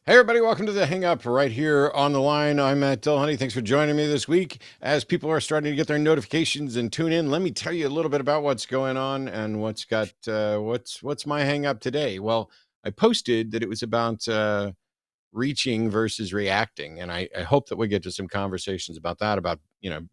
Hey, everybody, welcome to the Hang Up right here on the line. I'm at Dillahunty. Thanks for joining me this week. As people are starting to get their notifications and tune in, let me tell you a little bit about what's going on and what's my Hang Up today. Well, I posted that it was about reaching versus reacting, and I hope that we get to some conversations about that, about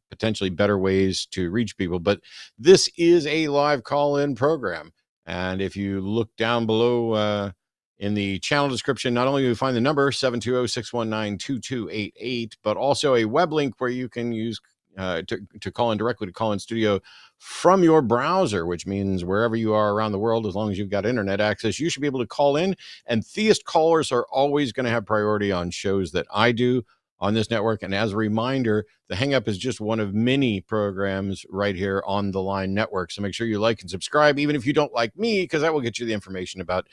potentially better ways to reach people. But this is a live call-in program, and if you look down below in the channel description, not only do you find the number 720-619-2288, but also a web link where you can use to call in directly to Call In Studio from your browser, which means wherever you are around the world, as long as you've got internet access, you should be able to call in. And theist callers are always going to have priority on shows that I do on this network. And as a reminder, the Hang Up is just one of many programs right here on the Line Network. So make sure you like and subscribe, even if you don't like me, because that will get you the information about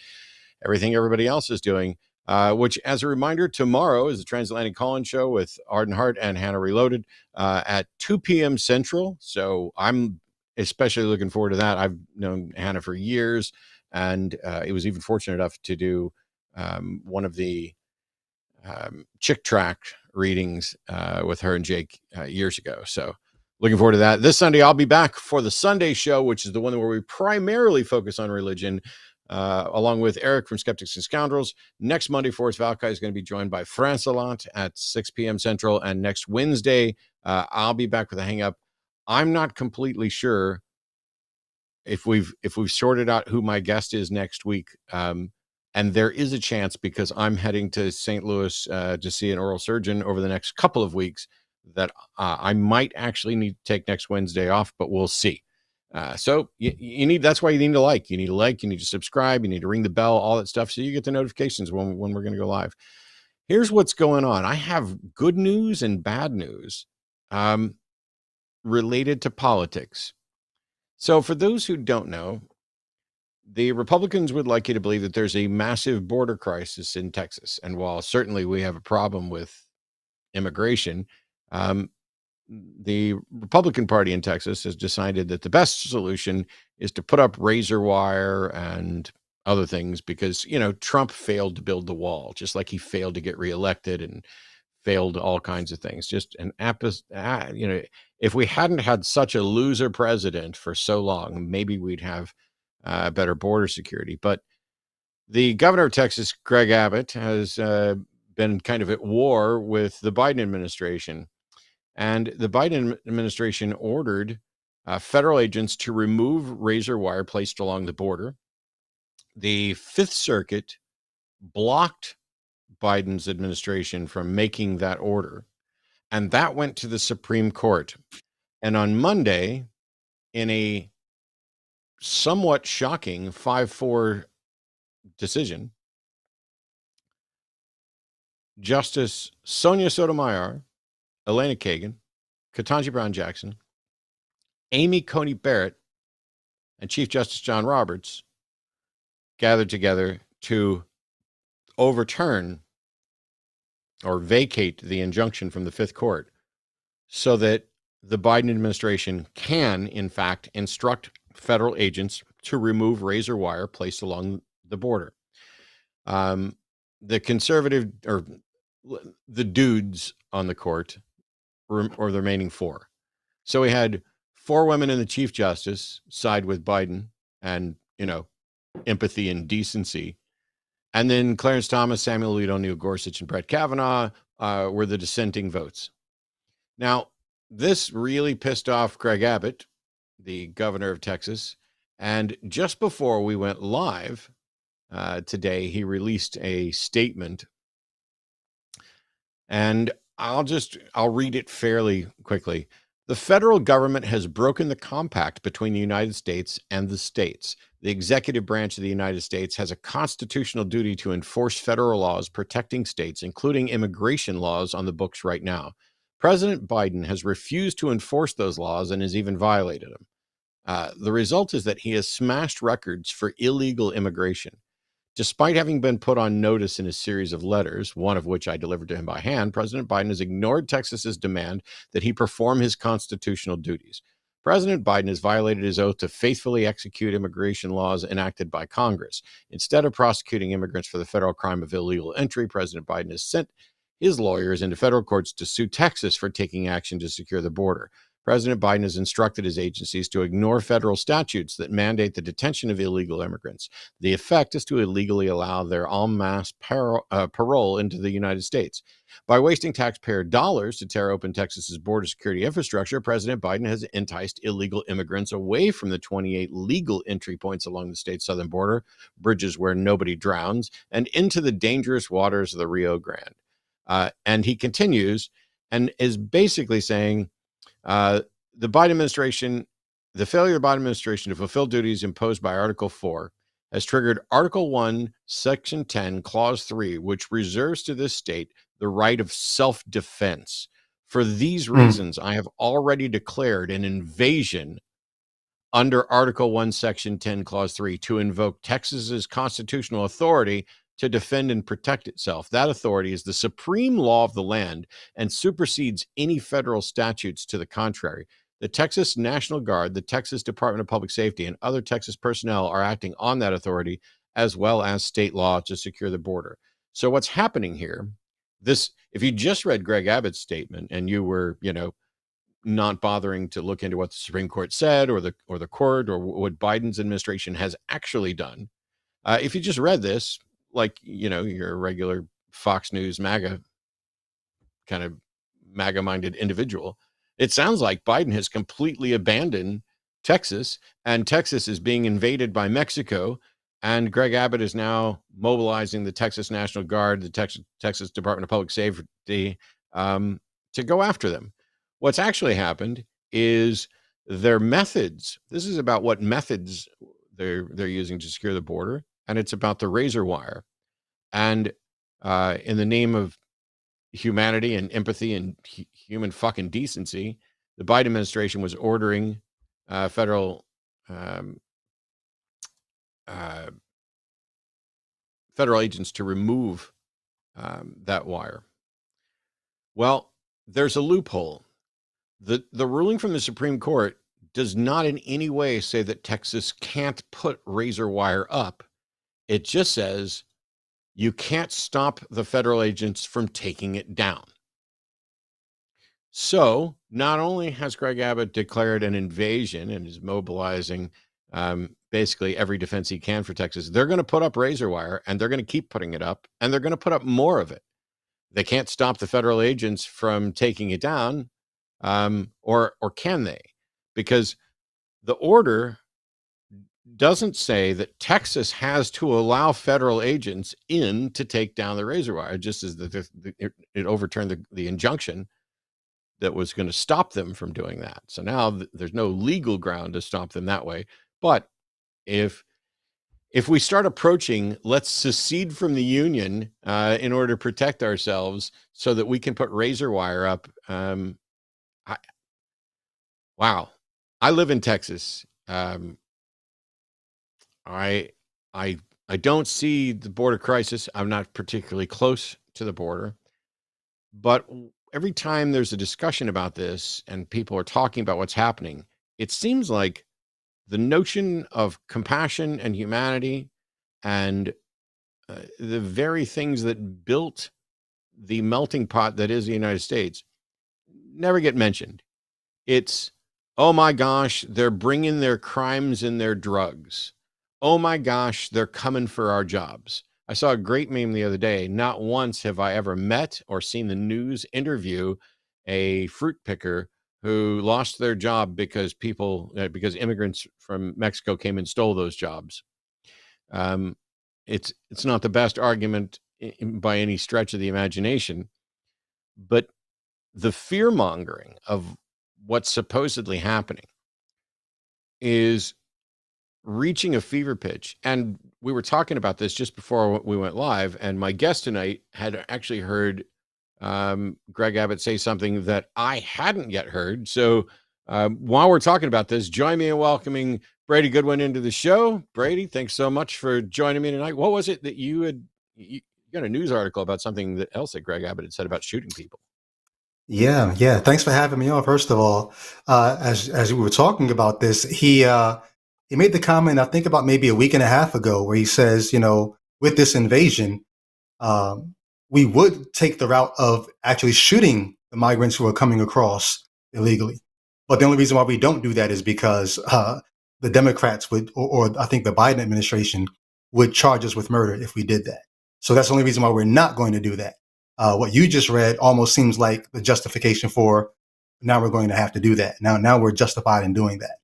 everything everybody else is doing. Which, as a reminder, tomorrow is the Transatlantic Call-In Show with Arden Hart and Hannah Reloaded at 2 p.m. Central. So I'm especially looking forward to that. I've known Hannah for years, and it was even fortunate enough to do one of the Chick Track readings with her and Jake years ago. So looking forward to that. This Sunday, I'll be back for the Sunday show, which is the one where we primarily focus on religion, along with Eric from Skeptics and Scoundrels. Next Monday, Forrest Valkai is going to be joined by Francelant at 6 p.m. Central. And next Wednesday, I'll be back with a Hang Up. I'm not completely sure if we've sorted out who my guest is next week. And there is a chance, because I'm heading to St. Louis to see an oral surgeon over the next couple of weeks, that I might actually need to take next Wednesday off, but we'll see. So you need, that's why you need to like, you need to subscribe, you need to ring the bell, all that stuff, so you get the notifications when we're going to go live. Here's what's going on. I have good news and bad news related to politics. So for those who don't know, the Republicans would like you to believe that there's a massive border crisis in Texas. And while certainly we have a problem with immigration, the Republican Party in Texas has decided that the best solution is to put up razor wire and other things, because, Trump failed to build the wall, just like he failed to get reelected and failed all kinds of things. Just an if we hadn't had such a loser president for so long, maybe we'd have better border security. But the governor of Texas, Greg Abbott, has been kind of at war with the Biden administration. And the Biden administration ordered federal agents to remove razor wire placed along the border. The Fifth Circuit blocked Biden's administration from making that order, and that went to the Supreme Court. And on Monday, in a somewhat shocking 5-4 decision, Justice Sonia Sotomayor, Elena Kagan, Ketanji Brown Jackson, Amy Coney Barrett, and Chief Justice John Roberts gathered together to overturn or vacate the injunction from the Fifth Court, so that the Biden administration can, in fact, instruct federal agents to remove razor wire placed along the border. The conservative, or the dudes on the court, or the remaining four. So we had 4 women in the Chief Justice side with Biden and, empathy and decency. And then Clarence Thomas, Samuel Alito, Neil Gorsuch, and Brett Kavanaugh were the dissenting votes. Now, this really pissed off Greg Abbott, the governor of Texas. And just before we went live today, he released a statement. And I'll read it fairly quickly. The federal government has broken the compact between the United States and the states. The executive branch of the United States has a constitutional duty to enforce federal laws protecting states, including immigration laws on the books right now. President Biden has refused to enforce those laws and has even violated them. The result is that he has smashed records for illegal immigration. Despite having been put on notice in a series of letters, one of which I delivered to him by hand, President Biden has ignored Texas's demand that he perform his constitutional duties. President Biden has violated his oath to faithfully execute immigration laws enacted by Congress. Instead of prosecuting immigrants for the federal crime of illegal entry, President Biden has sent his lawyers into federal courts to sue Texas for taking action to secure the border. President Biden has instructed his agencies to ignore federal statutes that mandate the detention of illegal immigrants. The effect is to illegally allow their en masse parole into the United States. By wasting taxpayer dollars to tear open Texas's border security infrastructure, President Biden has enticed illegal immigrants away from the 28 legal entry points along the state's southern border, bridges where nobody drowns, and into the dangerous waters of the Rio Grande. And he continues and is basically saying, the Biden administration, the failure of the Biden administration to fulfill duties imposed by Article 4 has triggered Article 1, Section 10, Clause 3, which reserves to this state the right of self-defense. For these reasons, I have already declared an invasion under Article 1, Section 10, Clause 3 to invoke Texas's constitutional authority to defend and protect itself. That authority is the supreme law of the land and supersedes any federal statutes to the contrary. The Texas National Guard, the Texas Department of Public Safety, and other Texas personnel are acting on that authority, as well as state law, to secure the border. So what's happening here, if you just read Greg Abbott's statement and you were, not bothering to look into what the Supreme Court said or the court or what Biden's administration has actually done, if you just read this, like, you're a regular Fox News MAGA kind of MAGA-minded individual, it sounds like Biden has completely abandoned Texas, and Texas is being invaded by Mexico, and Greg Abbott is now mobilizing the Texas National Guard, the Texas Department of Public Safety, to go after them. What's actually happened is their methods. This is about what methods they're using to secure the border, and it's about the razor wire. And in the name of humanity and empathy and human fucking decency, the Biden administration was ordering federal agents to remove that wire. Well, there's a loophole. The ruling from the Supreme Court does not in any way say that Texas can't put razor wire up. It just says you can't stop the federal agents from taking it down. So not only has Greg Abbott declared an invasion and is mobilizing basically every defense he can for Texas, they're going to put up razor wire, and they're going to keep putting it up, and they're going to put up more of it. They can't stop the federal agents from taking it down, or can they? Because the order doesn't say that Texas has to allow federal agents in to take down the razor wire, just as it overturned the injunction that was going to stop them from doing that. So now there's no legal ground to stop them that way. But if we start approaching, let's secede from the union in order to protect ourselves so that we can put razor wire up. Wow. I live in Texas. I don't see the border crisis. I'm not particularly close to the border, but every time there's a discussion about this and people are talking about what's happening, it seems like the notion of compassion and humanity and the very things that built the melting pot that is the United States never get mentioned. It's, oh my gosh, they're bringing their crimes and their drugs. Oh my gosh, they're coming for our jobs. I saw a great meme the other day. Not once have I ever met or seen the news interview a fruit picker who lost their job because immigrants from Mexico came and stole those jobs. It's not the best argument by any stretch of the imagination, but the fear mongering of what's supposedly happening is reaching a fever pitch. And we were talking about this just before we went live, and my guest tonight had actually heard Greg Abbott say something that I hadn't yet heard. So while we're talking about this, join me in welcoming Brady Goodwin into the show. Brady, thanks so much for joining me tonight. What was it that you got a news article about something else that Greg Abbott had said about shooting people? Yeah. Thanks for having me on. First of all, as we were talking about this, he made the comment I think about maybe a week and a half ago, where he says, with this invasion, um, we would take the route of actually shooting the migrants who are coming across illegally. But the only reason why we don't do that is because the Democrats would, or I think the Biden administration would charge us with murder if we did that. So that's the only reason why we're not going to do that. What you just read almost seems like the justification for now we're going to have to do that. Now we're justified in doing that.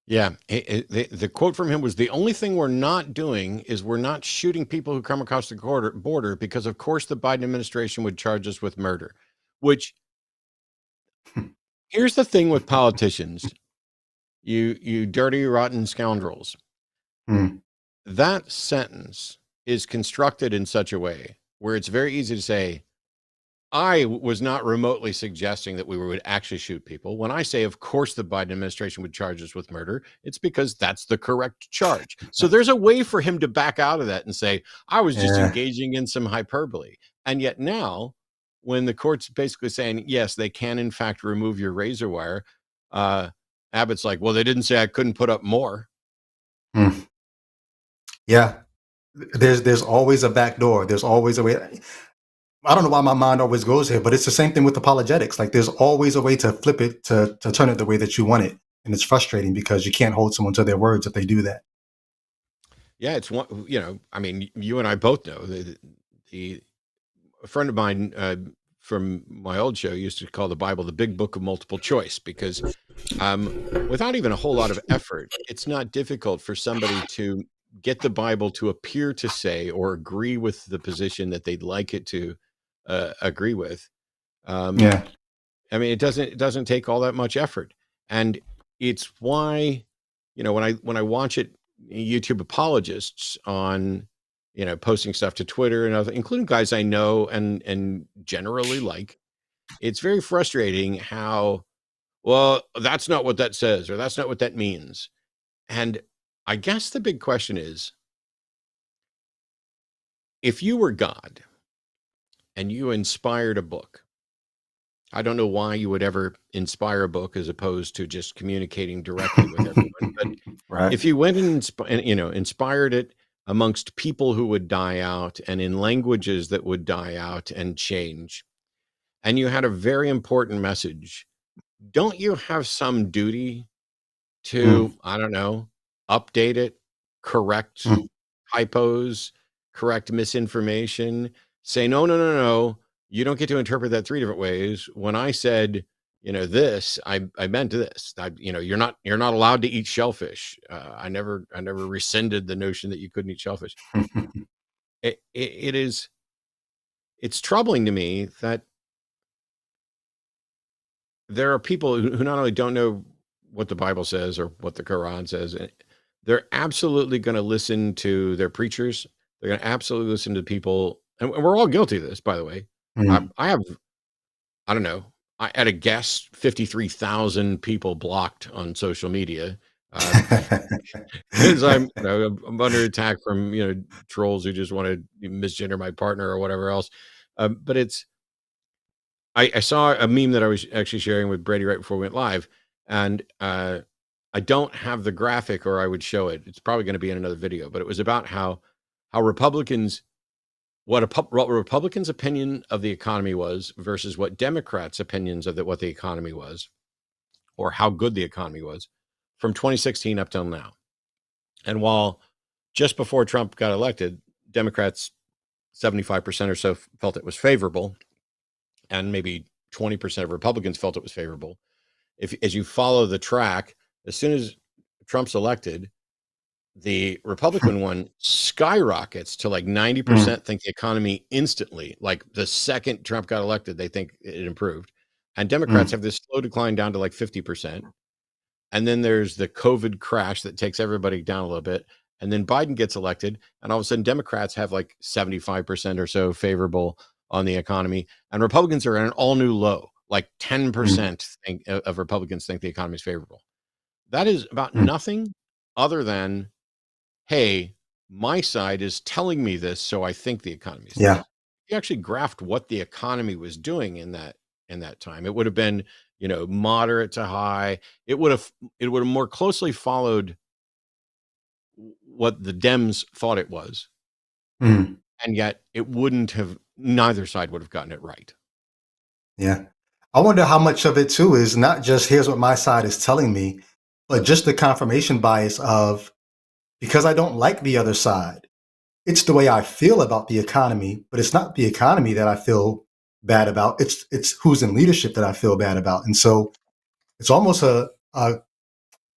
Yeah, the quote from him was, "The only thing we're not doing is we're not shooting people who come across the border because, of course, the Biden administration would charge us with murder." Which, here's the thing with politicians, you dirty, rotten scoundrels. Hmm. That sentence is constructed in such a way where it's very easy to say, I was not remotely suggesting that we would actually shoot people. When I say, of course, the Biden administration would charge us with murder, it's because that's the correct charge. So there's a way for him to back out of that and say, I was just Yeah. engaging in some hyperbole. And yet now, when the court's basically saying, yes, they can, in fact, remove your razor wire, uh, Abbott's like, well, they didn't say I couldn't put up more. Hmm. Yeah. There's always a back door. There's always a way. I don't know why my mind always goes here, but it's the same thing with apologetics. Like there's always a way to flip it to turn it the way that you want it. And it's frustrating because you can't hold someone to their words if they do that. Yeah, it's one, I mean, you and I both know the a friend of mine from my old show used to call the Bible the big book of multiple choice because without even a whole lot of effort, it's not difficult for somebody to get the Bible to appear to say or agree with the position that they'd like it to agree with. Um, Yeah. I mean, it doesn't take all that much effort, and it's why when I watch it, YouTube apologists on posting stuff to Twitter and other, including guys I know and generally like, it's very frustrating how, well, that's not what that says or that's not what that means. And I guess the big question is, if you were God and you inspired a book, I don't know why you would ever inspire a book as opposed to just communicating directly with everyone. But Right. if you went and inspired it amongst people who would die out and in languages that would die out and change, and you had a very important message, don't you have some duty Mm, to, I don't know, update it, correct mm. typos, correct misinformation, say, no, no, no, no, you don't get to interpret that three different ways. When I said, this, I meant this. You're not allowed to eat shellfish. I never rescinded the notion that you couldn't eat shellfish. It's troubling to me that there are people who not only don't know what the Bible says or what the Quran says, they're absolutely going to listen to their preachers. They're going to absolutely listen to people, and we're all guilty of this, by the way. Mm. I have, I don't know, at a guess, 53,000 people blocked on social media because I'm under attack from trolls who just want to misgender my partner or whatever else. But I saw a meme that I was actually sharing with Brady right before we went live, and I don't have the graphic, or I would show it. It's probably going to be in another video, but it was about how Republicans, what Republicans' opinion of the economy was versus what Democrats' opinions of what the economy was, or how good the economy was, from 2016 up till now. And while just before Trump got elected, Democrats 75% or so felt it was favorable, and maybe 20% of Republicans felt it was favorable. If as you follow the track, as soon as Trump's elected, the Republican one skyrockets to like Mm, 90% think the economy instantly. Like the second Trump got elected, they think it improved. And Democrats mm. have this slow decline down to like 50%. And then there's the COVID crash that takes everybody down a little bit. And then Biden gets elected, and all of a sudden, Democrats have like 75% or so favorable on the economy, and Republicans are at an all new low. Like Mm, 10% of Republicans think the economy is favorable. That is about mm. nothing other than, hey, my side is telling me this, so I think the economy is Yeah. this. you actually graphed what the economy was doing in that time, it would have been, moderate to high. It would have more closely followed what the Dems thought it was, Mm, and yet it wouldn't have. Neither side would have gotten it right. yeah. I wonder how much of it too is not just here's what my side is telling me, but just the confirmation bias of because I don't like the other side. It's the way I feel about the economy, but it's not the economy that I feel bad about. It's who's in leadership that I feel bad about. And so it's almost a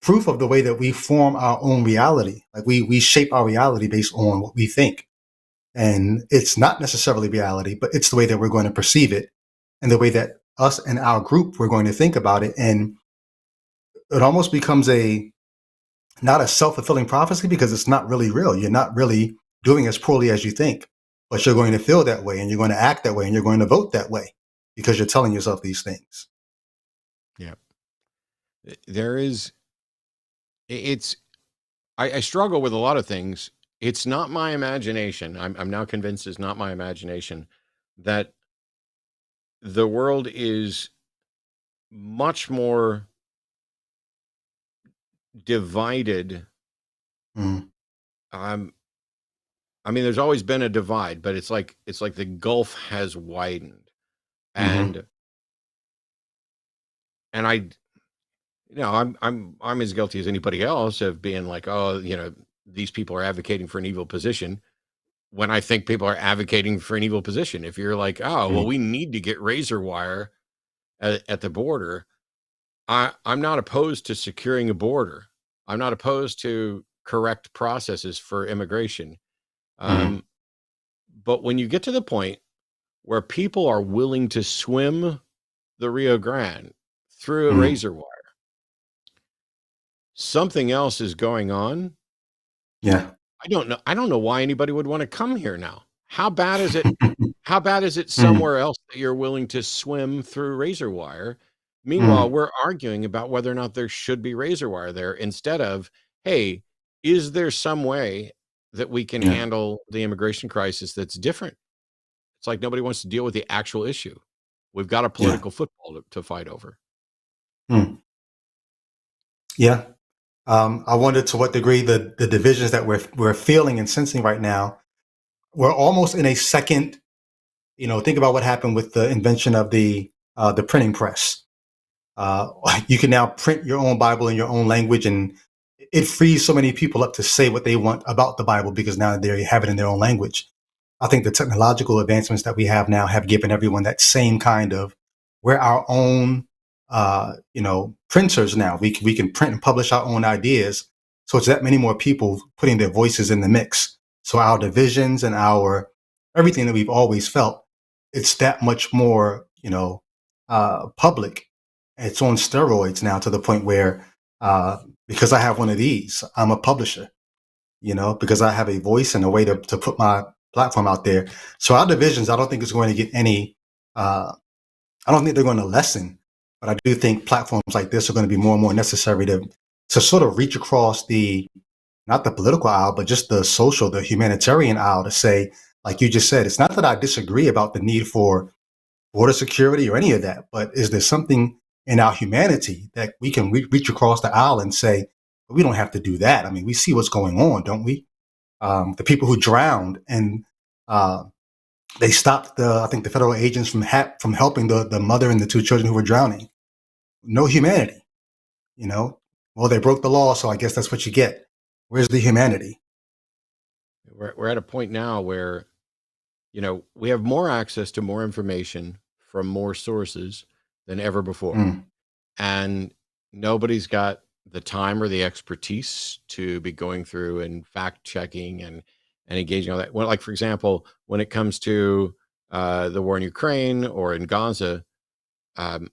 proof of the way that we form our own reality. Like we shape our reality based on what we think. And it's not necessarily reality, but it's the way that we're going to perceive it and the way that us and our group we're going to think about it. And it almost becomes a not a self-fulfilling prophecy because it's not really real. You're not really doing as poorly as you think, but you're going to feel that way and you're going to act that way and you're going to vote that way because you're telling yourself these things. Yeah, there is. It's. I struggle with a lot of things. It's not my imagination. I'm now convinced it's not my imagination that the world is much more divided. Mm, Um, I mean, there's always been a divide, but it's like the gulf has widened, mm-hmm, and I, I'm as guilty as anybody else of being like, oh, these people are advocating for an evil position. When I think people are advocating for an evil position, if you're like, oh, well, mm, we need to get razor wire at the border, I'm not opposed to securing a border. I'm not opposed to correct processes for immigration. mm, Um, but when you get to the point where people are willing to swim the Rio Grande through a mm, razor wire, something else is going on. yeah. I don't know why anybody would want to come here now. How bad is it? How bad is it Mm, somewhere else that you're willing to swim through razor wire? Meanwhile, mm, we're arguing about whether or not there should be razor wire there instead of, hey, is there some way that we can yeah. handle the immigration crisis that's different? It's like nobody wants to deal with the actual issue. We've got a Yeah. political football to fight over. Mm, yeah. I wonder to what degree the divisions that we're feeling and sensing right now, we're almost in a second. Think about what happened with the invention of the printing press. Uh, you can now print your own Bible in your own language, and it frees so many people up to say what they want about the Bible because now they have it in their own language. I think the technological advancements that we have now have given everyone that same kind of we're our own, printers now. We can print and publish our own ideas. So it's that many more people putting their voices in the mix. So our divisions and our everything that we've always felt, it's that much more, public. It's on steroids now to the point where because I have one of these, I'm a publisher, because I have a voice and a way to put my platform out there. So our divisions, I don't think is going to get any, I don't think they're going to lessen, but I do think platforms like this are going to be more and more necessary to sort of reach across not the political aisle, but just the social, the humanitarian aisle to say, like you just said, it's not that I disagree about the need for border security or any of that, but is there something in our humanity that we can reach across the aisle and say, we don't have to do that? I mean, we see what's going on, don't we? The people who drowned and uh, they stopped I think the federal agents from helping the mother and the two children who were drowning. No humanity, you know. Well, they broke the law, so I guess that's what you get. Where's the humanity? We're at a point now where, we have more access to more information from more sources than ever before. Mm, And nobody's got the time or the expertise to be going through and fact checking and engaging all that. Well, like for example, when it comes to the war in Ukraine or in Gaza, um,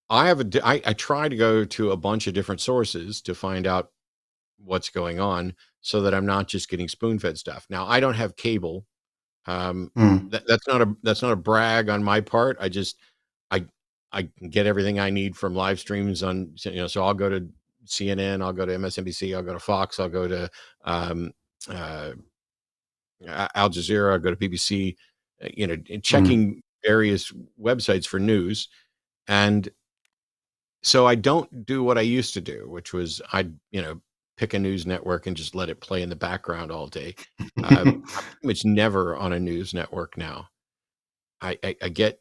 I try to go to a bunch of different sources to find out what's going on so that I'm not just getting spoon fed stuff. Now I don't have cable. Um, mm, that's not a brag on my part. I I can get everything I need from live streams on, so I'll go to CNN, I'll go to MSNBC, I'll go to Fox, I'll go to um, uh, Al Jazeera, I'll go to BBC. checking various websites for news. And so I don't do what I used to do, which was I'd, pick a news network and just let it play in the background all day. I'm pretty much never on a news network now. I get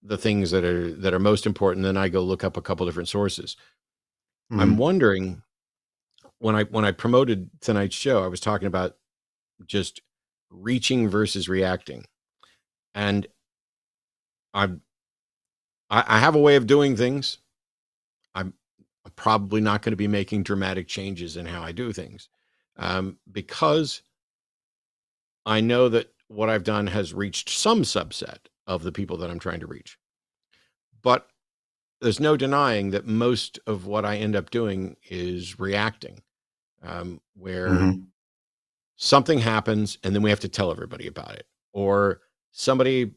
the things that are most important, then I go look up a couple different sources. I'm wondering, when I promoted tonight's show, I was talking about just reaching versus reacting. And I have a way of doing things. I'm probably not going to be making dramatic changes in how I do things, because I know that what I've done has reached some subset of the people that I'm trying to reach. But there's no denying that most of what I end up doing is reacting, where something happens and then we have to tell everybody about it, or somebody,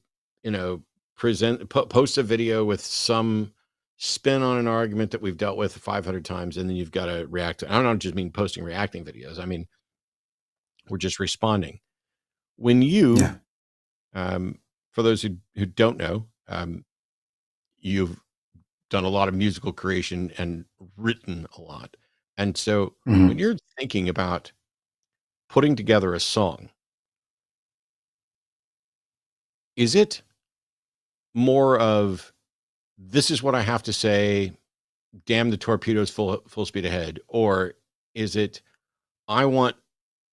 posts a video with some spin on an argument that we've dealt with 500 times, and then you've got to react. I don't just mean posting reacting videos. I mean, we're just responding. When you, for those who don't know, you've done a lot of musical creation and written a lot. And so when you're thinking about putting together a song, is it more of, this is what I have to say, damn the torpedoes, full speed ahead? Or is it, I want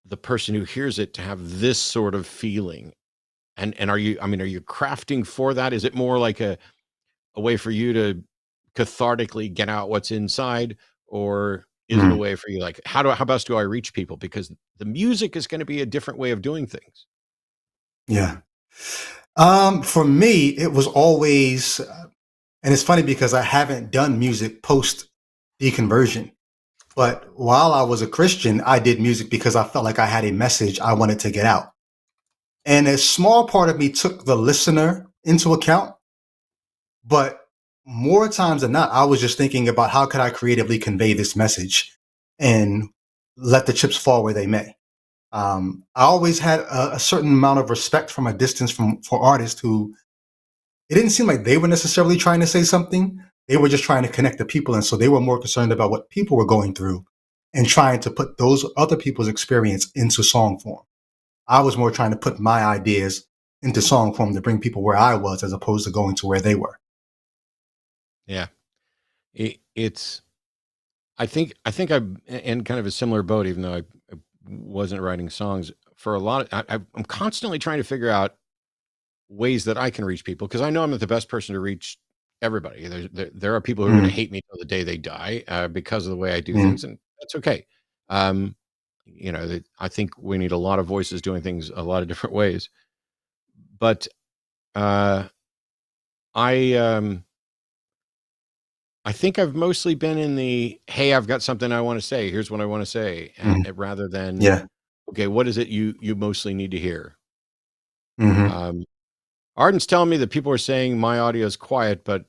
the person who hears it to have this sort of feeling? And are you crafting for that? Is it more like a way for you to cathartically get out what's inside? Or is it a way for you, like, how best do I reach people? Because the music is going to be a different way of doing things. Yeah. For me, it was always, and it's funny because I haven't done music post deconversion, but while I was a Christian, I did music because I felt like I had a message I wanted to get out. And a small part of me took the listener into account, but more times than not, I was just thinking about how could I creatively convey this message and let the chips fall where they may. I always had a certain amount of respect from a distance for artists who, it didn't seem like they were necessarily trying to say something. They were just trying to connect the people. And so they were more concerned about what people were going through and trying to put those other people's experience into song form. I was more trying to put my ideas into song form to bring people where I was, as opposed to going to where they were. Yeah. I think I'm in kind of a similar boat, even though I wasn't writing songs for a lot of, I'm constantly trying to figure out ways that I can reach people, because I know I'm not the best person to reach everybody. There are people who are going to hate me till the day they die, because of the way I do things, and that's okay. I think we need a lot of voices doing things a lot of different ways. But I think I've mostly been in the, hey, I've got something I want to say. Here's what I want to say, and rather than, okay, what is it you mostly need to hear? Arden's telling me that people are saying my audio is quiet, but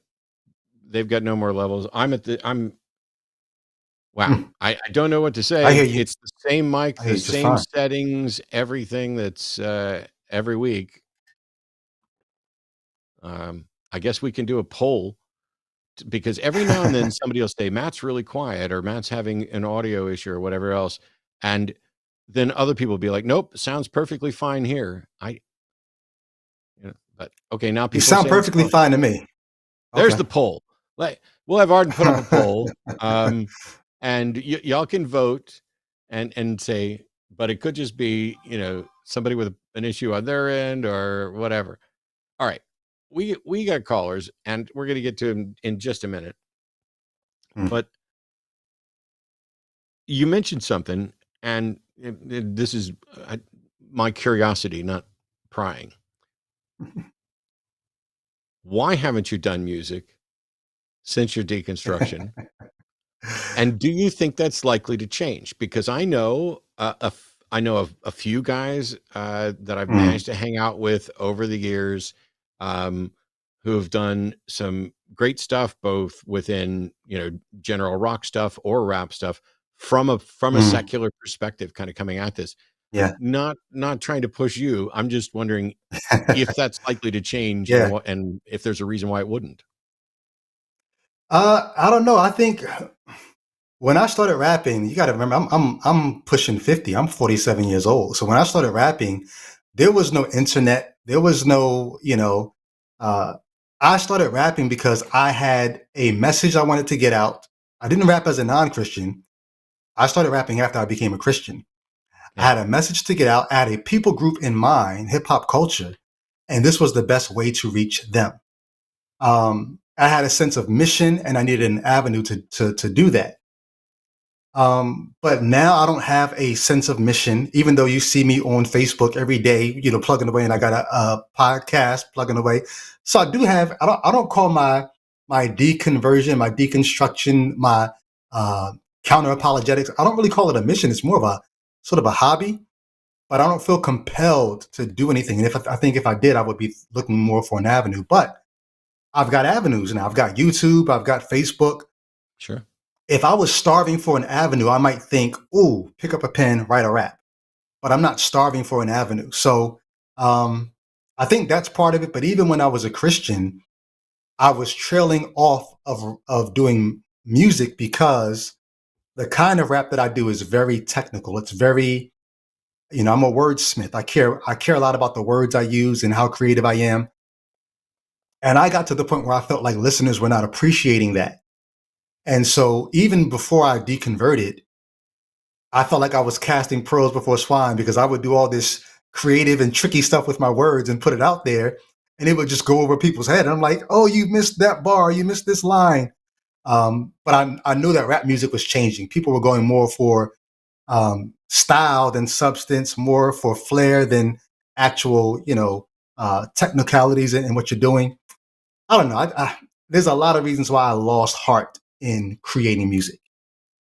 they've got no more levels. Wow. I don't know what to say. I hear you. It's the same mic, I hear the you just same fine. settings, everything that's every week. I guess we can do a poll, because every now and then somebody will say Matt's really quiet, or Matt's having an audio issue, or whatever else. And then other people will be like, nope, sounds perfectly fine here. But okay, now people You are sound saying it's perfectly fine. fine to me. There's Okay. the poll. We'll have Arden put up a poll, and y'all can vote and say, but it could just be, somebody with an issue on their end or whatever. All right. We got callers, and we're going to get to them in just a minute. But you mentioned something, and this is my curiosity, not prying. Why haven't you done music since your deconstruction? And do you think that's likely to change? Because I know a few guys that I've managed to hang out with over the years, who have done some great stuff, both within general rock stuff or rap stuff, from a secular perspective, kind of coming at this. Yeah. not trying to push you. I'm just wondering if that's likely to change, and Yeah. what, and if there's a reason why it wouldn't. I don't know. I think when I started rapping, you got to remember, I'm pushing 50. I'm 47 years old. So when I started rapping, there was no internet. There was no, uh, I started rapping because I had a message I wanted to get out. I didn't rap as a non-Christian. I started rapping after I became a Christian. I Yeah, had a message to get out. I had a people group in mind, hip hop culture, and this was the best way to reach them. I had a sense of mission, and I needed an avenue to do that. But now I don't have a sense of mission, even though you see me on Facebook every day, plugging away, and I got a podcast plugging away. So I do have. I don't call my deconversion, my deconstruction, my uh, counter apologetics. I don't really call it a mission. It's more of a sort of a hobby. But I don't feel compelled to do anything. And I think if I did, I would be looking more for an avenue. But I've got avenues now. I've got YouTube. I've got Facebook. sure. If I was starving for an avenue, I might think, "Ooh, pick up a pen, write a rap." But I'm not starving for an avenue. So um, I think that's part of it. But even when I was a Christian, I was trailing off of doing music because the kind of rap that I do is very technical. It's very, I'm a wordsmith. I care a lot about the words I use and how creative I am. And I got to the point where I felt like listeners were not appreciating that. And so even before I deconverted, I felt like I was casting pearls before swine because I would do all this creative and tricky stuff with my words and put it out there, and it would just go over people's head. And I'm like, oh, you missed that bar, you missed this line. But I knew that rap music was changing. People were going more for style than substance, more for flair than actual, technicalities in what you're doing. I don't know. There's a lot of reasons why I lost heart in creating music,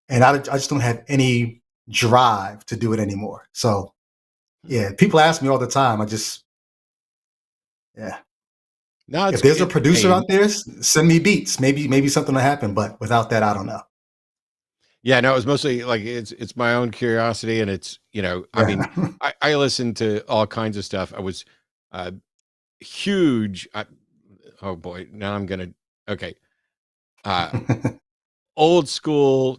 and I just don't have any drive to do it anymore. So yeah, people ask me all the time. Yeah. No, If there's a producer hey, out there, send me beats. Maybe something will happen. But without that, I don't know. yeah, no, it was mostly like it's my own curiosity, and it's, I mean, Yeah. I listen to all kinds of stuff. I was uh huge. Oh boy, now I'm gonna, okay. Uh Old school,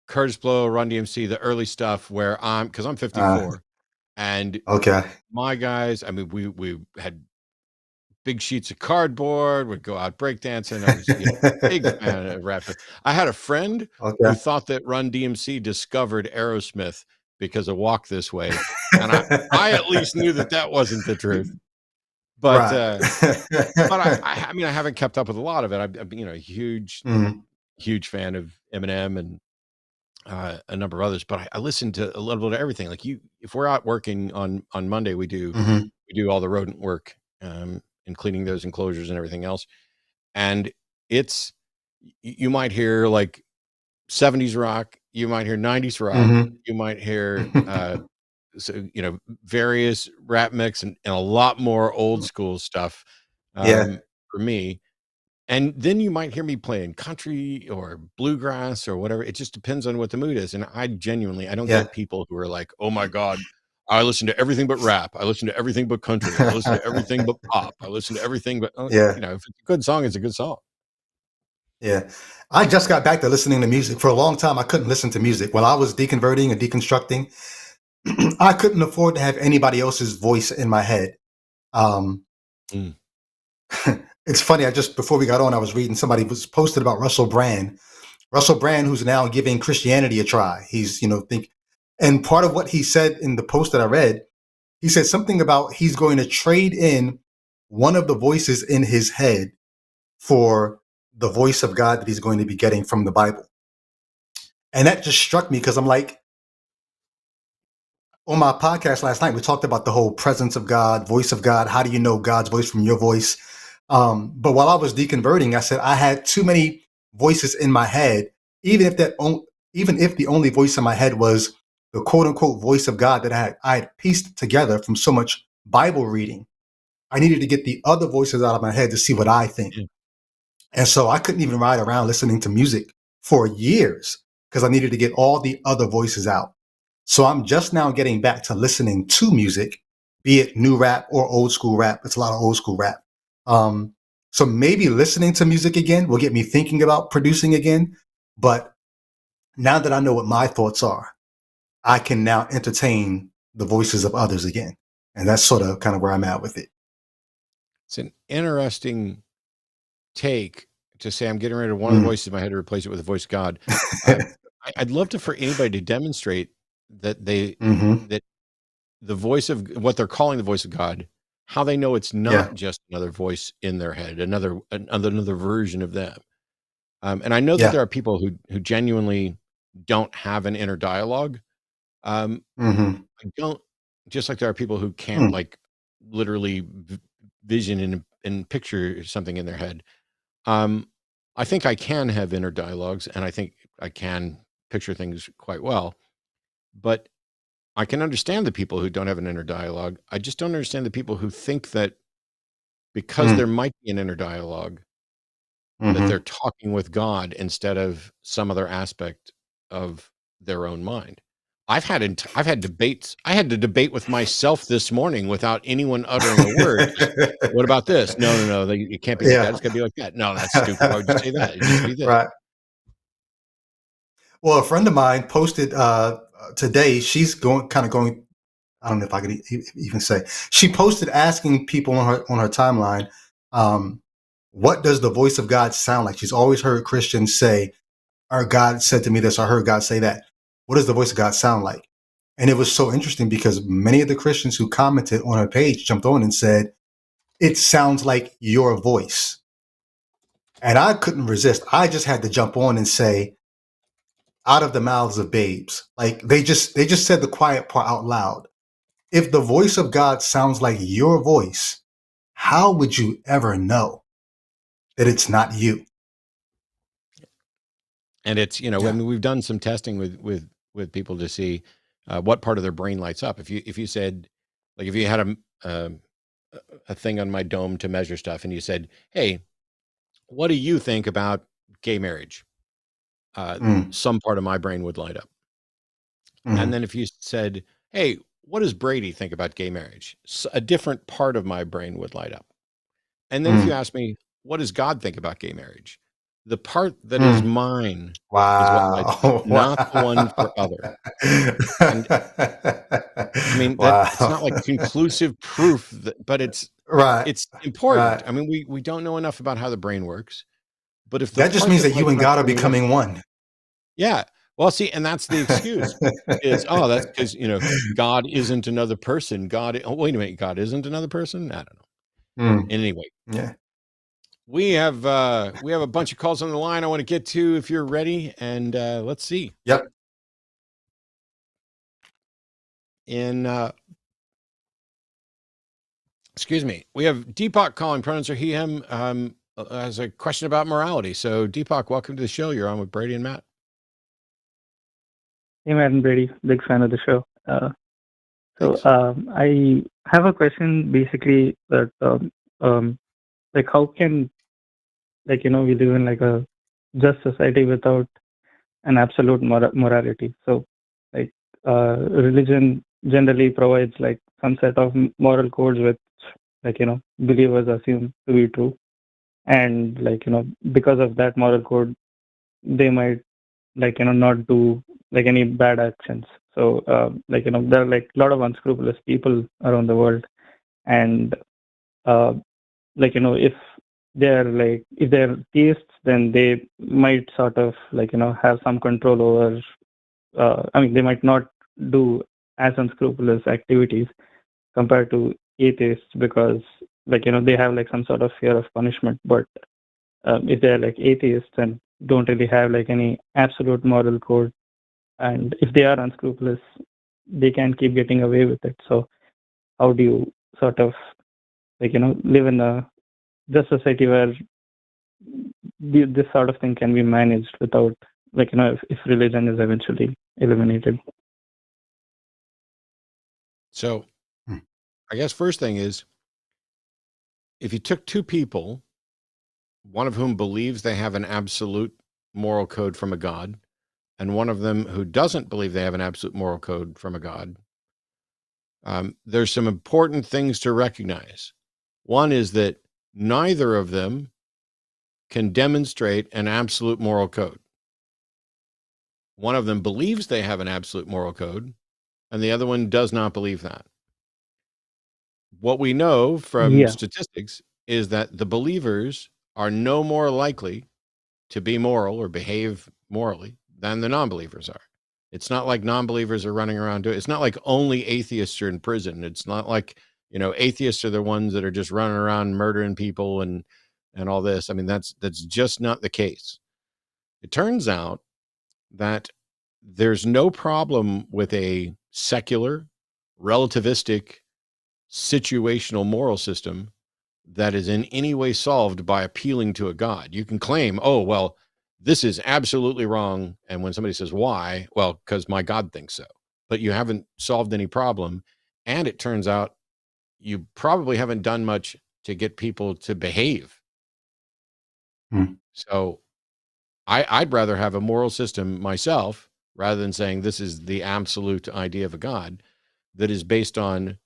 Curtis Blow, Run DMC, the early stuff where because I'm uh, 54, and okay. my guys, I mean, we had big sheets of cardboard, would go out breakdancing. I was, big fan of rap. I had a friend Okay. who thought that Run DMC discovered Aerosmith because of Walk This Way, and I at least knew that that wasn't the truth. But Right. I mean, I haven't kept up with a lot of it. I've been, a Mm, huge fan of Eminem and a number of others, but I listen to a little bit of everything. Like, if we're out working on Monday, mhm, we do all the rodent work, and cleaning those enclosures and everything else. And it's, you might hear like 70s rock, you might hear 90s rock, mhm. you might hear so, various rap mix, and a lot more old school stuff, Yeah, for me. And then you might hear me playing country or bluegrass or whatever. It just depends on what the mood is. And I don't yeah. get people who are like, "Oh my God, I listen to everything but rap. I listen to everything but country. I listen to everything but pop. I listen to everything but," Yeah, if it's a good song, it's a good song. yeah. I just got back to listening to music. For a long time, I couldn't listen to music. While I was deconverting and deconstructing, I couldn't afford to have anybody else's voice in my head. Um, Mm, it's funny. Before we got on, I was reading somebody was posted about Russell Brand. Russell Brand, who's now giving Christianity a try. He's, and part of what he said in the post that I read, he said something about he's going to trade in one of the voices in his head for the voice of God that he's going to be getting from the Bible. And that just struck me because I'm like, on my podcast last night, we talked about the whole presence of God, voice of God. How do you know God's voice from your voice? But while I was deconverting, I said I had too many voices in my head, even if even if the only voice in my head was the quote unquote voice of God that I had pieced together from so much Bible reading. I needed to get the other voices out of my head to see what I think. yeah. And so I couldn't even ride around listening to music for years because I needed to get all the other voices out. So I'm just now getting back to listening to music, be it new rap or old school rap. It's a lot of old school rap. So maybe listening to music again will get me thinking about producing again. But now that I know what my thoughts are, I can now entertain the voices of others again. And that's sort of kind of where I'm at with it. It's an interesting take to say I'm getting rid of one of the voices in my head to replace it with the voice of God. I'd love to for anybody to demonstrate that that the voice of what they're calling the voice of God, how they know it's not just another voice in their head, another version of them. And I know that there are people who genuinely don't have an inner dialogue. I don't, just like there are people who can't like literally vision and picture something in their head. I think I can have inner dialogues, and I think I can picture things quite well, but I can understand the people who don't have an inner dialogue. I just don't understand the people who think that because there might be an inner dialogue, that they're talking with God instead of some other aspect of their own mind. I've had debates. I had to debate with myself this morning without anyone uttering a word. What about this? No. It can't be like that. It's gotta be like that. No, that's stupid. Why would you say that? It needs to be this. Right. Well, a friend of mine posted today. She's going. I don't know if I could even say. She posted asking people on her timeline, what does the voice of God sound like? She's always heard Christians say, "Our God said to me this," or "I heard God say that." What does the voice of God sound like? And it was so interesting because many of the Christians who commented on her page jumped on and said, "It sounds like your voice." And I couldn't resist. I just had to jump on and say, "Out of the mouths of babes." Like they just said the quiet part out loud. If the voice of God sounds like your voice, how would you ever know that it's not you? And it's, I mean, we've done some testing with people to see what part of their brain lights up. If you said, like, if you had a thing on my dome to measure stuff, and you said, "Hey, what do you think about gay marriage?" Some part of my brain would light up. And then if you said, "Hey, what does Brady think about gay marriage?" A different part of my brain would light up. And then if you ask me, "What does God think about gay marriage?" The part that is mine is what lights up, Wow. not the one for other. And I mean, it's not like conclusive proof, but it's Right. important. Right. I mean, we don't know enough about how the brain works, but if the That just part means that that you lights and up God are for me becoming one. yeah. Well, see, and that's the excuse is, "Oh, that's because, God isn't another person. Oh, wait a minute. God isn't another person?" I don't know. Anyway, Yeah. we have a bunch of calls on the line I want to get to if you're ready, and let's see. Yep. Excuse me, we have Deepak calling, pronouns are he, him, has a question about morality. So Deepak, welcome to the show. You're on with Brady and Matt. Hey, Matt and Brady, big fan of the show. Thanks. I have a question basically that, like, how can, we live in like a just society without an absolute morality? So, like, religion generally provides like some set of moral codes which, believers assume to be true. And, because of that moral code, they might, not do like any bad actions. So there are like a lot of unscrupulous people around the world, and if they're theists, then they might sort of have some control over. They might not do as unscrupulous activities compared to atheists because they have like some sort of fear of punishment. But if they're like atheists and don't really have like any absolute moral code, and if they are unscrupulous, they can keep getting away with it. So how do you sort of live in a just society where this sort of thing can be managed without if religion is eventually eliminated? So I guess first thing is, if you took two people, one of whom believes they have an absolute moral code from a God, and one of them who doesn't believe they have an absolute moral code from a God, there's some important things to recognize. One is that neither of them can demonstrate an absolute moral code. One of them believes they have an absolute moral code, and the other one does not believe that. What we know from statistics is that the believers are no more likely to be moral or behave morally than the non-believers are. It's not like non-believers are running around doing. It's not like only atheists are in prison. It's not like, atheists are the ones that are just running around murdering people and all this. I mean, that's just not the case. It turns out that there's no problem with a secular, relativistic, situational moral system that is in any way solved by appealing to a God. You can claim, oh, well, this is absolutely wrong. And when somebody says, why? Well, because my God thinks so. But you haven't solved any problem. And it turns out you probably haven't done much to get people to behave. So I'd rather have a moral system myself rather than saying this is the absolute idea of a God that is based on,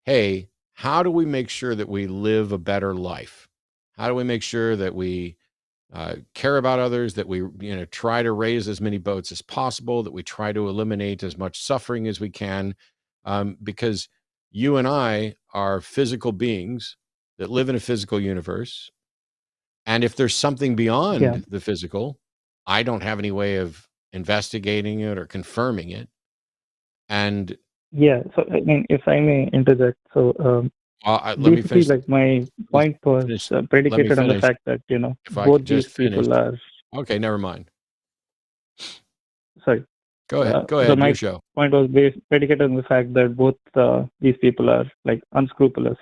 hey, how do we make sure that we live a better life? How do we make sure that we care about others, that we try to raise as many boats as possible, that we try to eliminate as much suffering as we can, because you and I are physical beings that live in a physical universe. And if there's something beyond the physical, I don't have any way of investigating it or confirming it. And so I mean, if I may interject, so let me basically, finish. like my point was predicated on the fact that both these people are. Okay, never mind. Sorry. Go ahead. Go ahead. So my your show. point was predicated on the fact that both these people are like unscrupulous,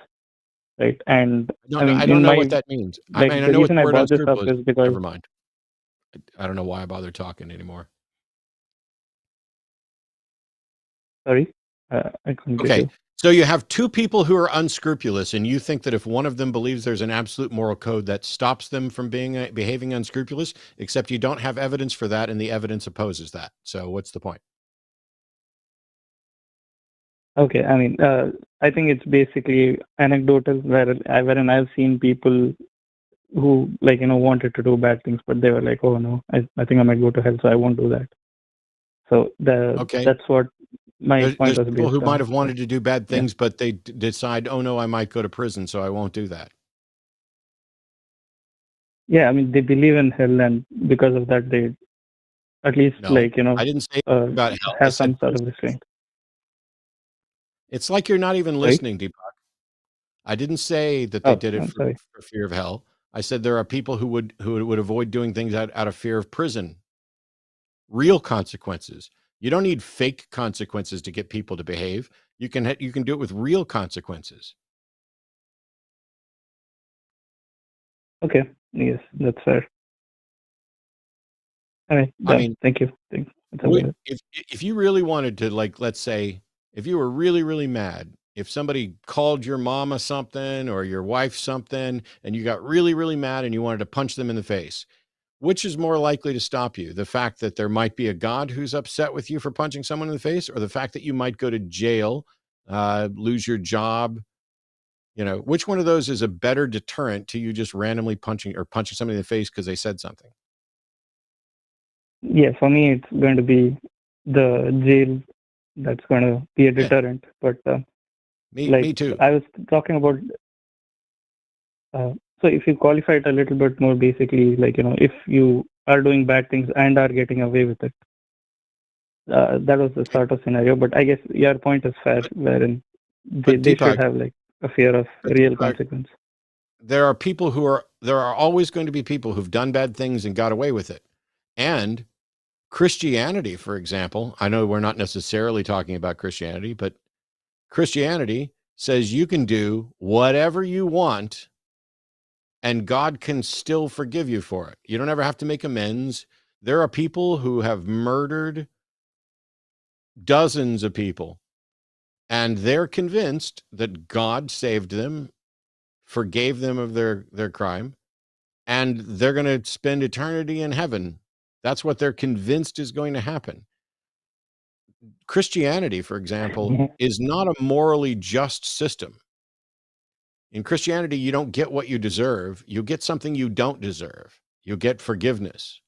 right? And I don't know what that means. Like, I the know what reason the I word brought this up unscrupulous. is because Never mind. I don't know why I bother talking anymore. Sorry, I couldn't get Okay. you. So you have two people who are unscrupulous, and you think that if one of them believes there's an absolute moral code that stops them from behaving unscrupulous, except you don't have evidence for that, and the evidence opposes that. So what's the point? Okay, I mean, I think it's basically anecdotal, wherein I've seen people who wanted to do bad things, but they were like, oh no, I think I might go to hell, so I won't do that. So that's what my point was. People who might have wanted to do bad things, but they decide, oh no, I might go to prison, so I won't do that. Yeah, I mean, they believe in hell, and because of that, they at least I didn't say about hell. Have some sort of restraint. It's like you're not even listening, Deepak. I didn't say that they did it for fear of hell. I said there are people who would avoid doing things out of fear of prison. Real consequences. You don't need fake consequences to get people to behave. You can do it with real consequences. Okay. Yes, that's fair. All right. I mean, thank you. If you really wanted to, like, let's say, if you were really, really mad, if somebody called your mama something or your wife something, and you got really, really mad and you wanted to punch them in the face, which is more likely to stop you? The fact that there might be a God who's upset with you for punching someone in the face, or the fact that you might go to jail, lose your job? Which one of those is a better deterrent to you just randomly punching somebody in the face because they said something? Yeah, for me, it's going to be the jail. That's going to be a deterrent. But me too. I was talking about. So if you qualify it a little bit more, basically, if you are doing bad things and are getting away with it, that was the sort of scenario. But I guess your point is fair, wherein they should have a fear of real consequence. There are always going to be people who've done bad things and got away with it. And Christianity, for example, I know we're not necessarily talking about Christianity, but Christianity says you can do whatever you want and God can still forgive you for it. You don't ever have to make amends. There are people who have murdered dozens of people, and they're convinced that God saved them, forgave them of their crime, and they're going to spend eternity in heaven. That's what they're convinced is going to happen. Christianity, for example, is not a morally just system. In Christianity, you don't get what you deserve. You get something you don't deserve. You get forgiveness.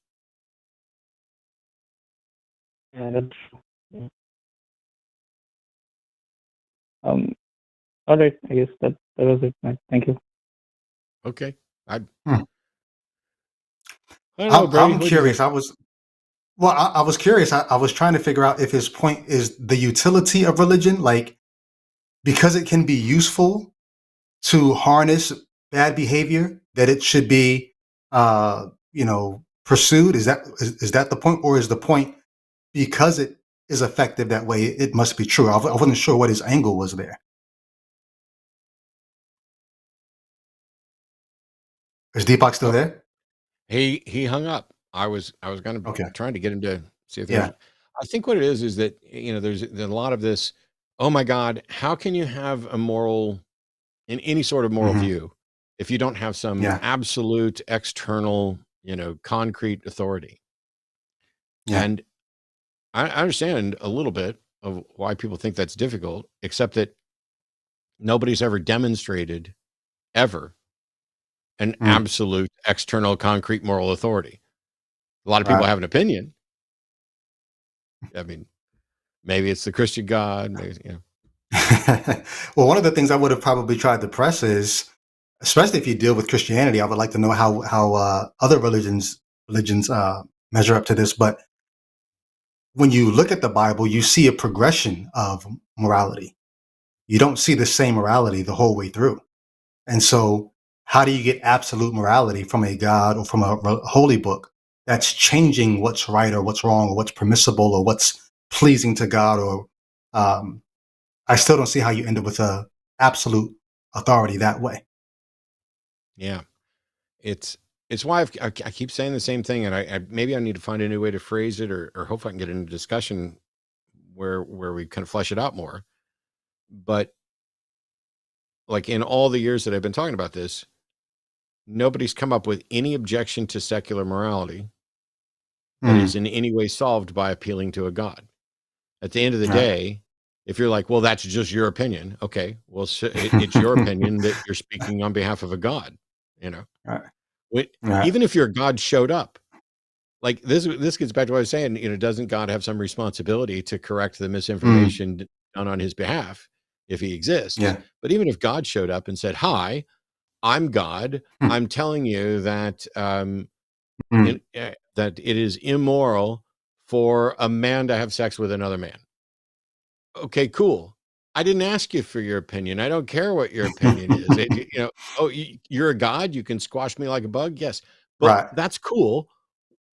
Yeah, that's true. All right, I guess that was it, man. Thank you. Okay. I Hmm. don't know, Brady. I'm What do you curious. think? I was curious. I was trying to figure out if his point is the utility of religion, like because it can be useful to harness bad behavior, that it should be, pursued. Is that the point, or is the point because it is effective that way, it must be true? I wasn't sure what his angle was there. Is Deepak still Oh, there? he hung up. I was going to Okay. trying to get him to see if there's. Yeah. I think what it is that there's a lot of this. Oh my God, how can you have a moral in any sort of moral Hmm. view if you don't have some Yeah. absolute external, concrete authority? Yeah. And I understand a little bit of why people think that's difficult, except that nobody's ever demonstrated ever an Mm. absolute external concrete moral authority. A lot of people Right. have an opinion. I mean, maybe it's the Christian God, maybe, Well, one of the things I would have probably tried to press is, especially if you deal with Christianity, I would like to know how other religions measure up to this. But when you look at the Bible, you see a progression of morality. You don't see the same morality the whole way through. And so, how do you get absolute morality from a God or from a holy book that's changing what's right or what's wrong or what's permissible or what's pleasing to God? Or I still don't see how you end up with a absolute authority that way. Yeah. It's why I keep saying the same thing, and I maybe I need to find a new way to phrase it, or hope I can get into a discussion where we kind of flesh it out more. But like in all the years that I've been talking about this, nobody's come up with any objection to secular morality that is Mm, in any way solved by appealing to a God. At the end of the right. day, if you're like, well, that's just your opinion. Okay, well, it's your opinion that you're speaking on behalf of a God. You know, Right. When- Right. even if your God showed up, like this gets back to what I was saying. Doesn't God have some responsibility to correct the Mm, misinformation done on His behalf if He exists? yeah. But even if God showed up and said, "Hi, I'm God. Mm, I'm telling you that mm, that it is immoral for a man to have sex with another man." Okay, cool. I didn't ask you for your opinion. I don't care what your opinion is. Oh, you're a God. You can squash me like a bug. Yes, but right. that's cool.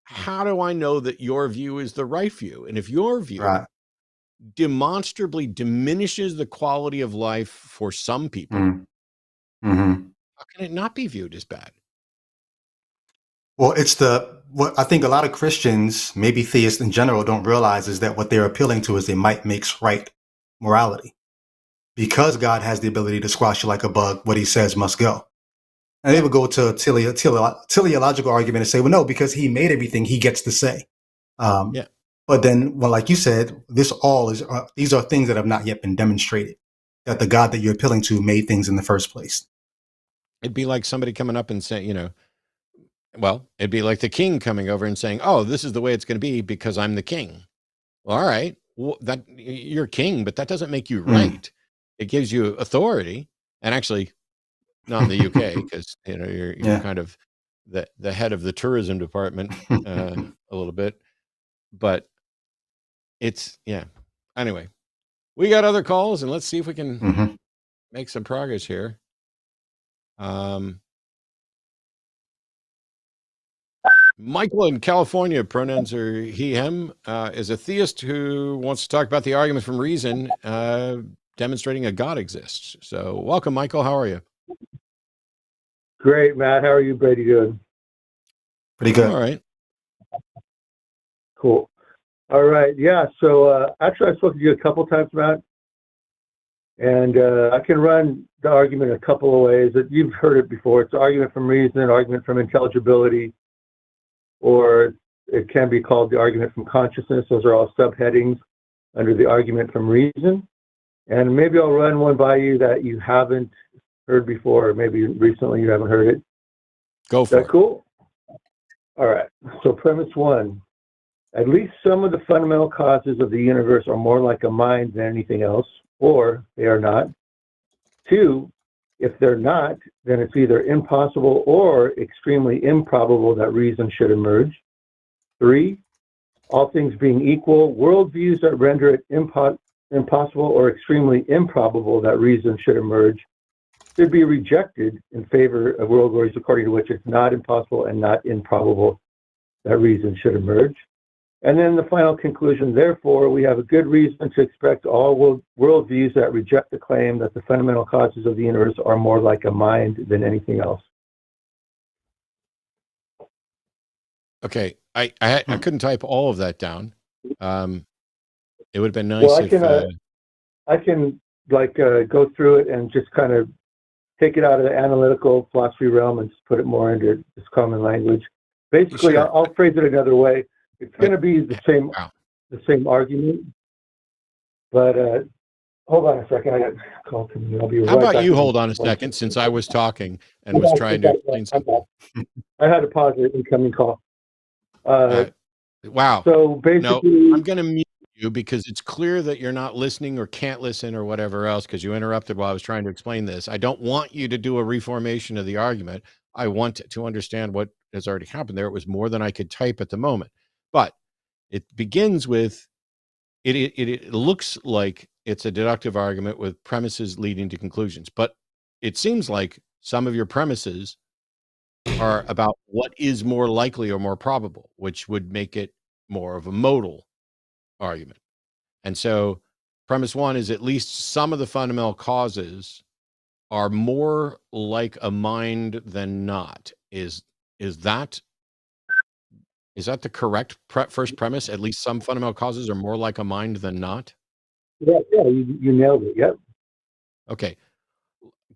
How do I know that your view is the right view? And if your view Right. demonstrably diminishes the quality of life for some people, Mm, hmm. how can it not be viewed as bad? Well, what I think a lot of Christians, maybe theists in general, don't realize is that what they're appealing to is a might makes right morality. Because God has the ability to squash you like a bug, what He says must go. And they Yeah, would go to a teleological argument and say, well, no, because He made everything, He gets to say. Um, yeah. but then, well, like you said, these are things that have not yet been demonstrated, that the God that you're appealing to made things in the first place. It'd be like somebody coming up and saying, well, it'd be like the king coming over and saying, "Oh, this is the way it's going to be because I'm the king." Well, all right, well, that you're king, but that doesn't make you Mm. right. It gives you authority, and actually, not in the UK because you're Yeah. kind of the head of the tourism department a little bit, but it's yeah. Anyway, we got other calls, and let's see if we can Hmm. make some progress here. Um, Michael in California, pronouns are he, him, is a theist who wants to talk about the argument from reason, demonstrating a God exists. So, welcome, Michael. How are you? Great, Matt. How are you, Brady, doing? Pretty I'm all good. right. Cool. All right. Yeah. So actually, I've spoken to you a couple times, Matt, and I can run the argument a couple of ways. That you've heard it before. It's argument from reason, argument from intelligibility, or it can be called the argument from consciousness. Those are all subheadings under the argument from reason. And maybe I'll run one by you that you haven't heard before, or maybe recently you haven't heard it. Go Is for that it. cool? All right. So premise one, at least some of the fundamental causes of the universe are more like a mind than anything else, or they are not. Two, if they're not, then it's either impossible or extremely improbable that reason should emerge. Three, all things being equal, worldviews that render it impossible or extremely improbable that reason should emerge should be rejected in favor of worldviews according to which it's not impossible and not improbable that reason should emerge. And then the final conclusion, therefore, we have a good reason to expect all worldviews that reject the claim that the fundamental causes of the universe are more like a mind than anything else. Okay, I couldn't type all of that down. It would have been nice Well, if I can go through it and just kind of take it out of the analytical philosophy realm and just put it more into this common language. Basically, Sure. I'll phrase it another way. It's going to be the same, Wow. the same argument. But hold on a second. I got a call to me. I'll be right How about back. you hold on a second, since I was talking and was trying to explain something. I had to pause an incoming call. Wow. So basically, I'm going to mute you because it's clear that you're not listening or can't listen or whatever else because you interrupted while I was trying to explain this. I don't want you to do a reformation of the argument. I want to understand what has already happened there. It was more than I could type at the moment. But it begins with, it looks like it's a deductive argument with premises leading to conclusions. But it seems like some of your premises are about what is more likely or more probable, which would make it more of a modal argument. And so premise one is at least some of the fundamental causes are more like a mind than not. Is that the correct first premise? At least some fundamental causes are more like a mind than not? yeah, you nailed it. Yep. Okay.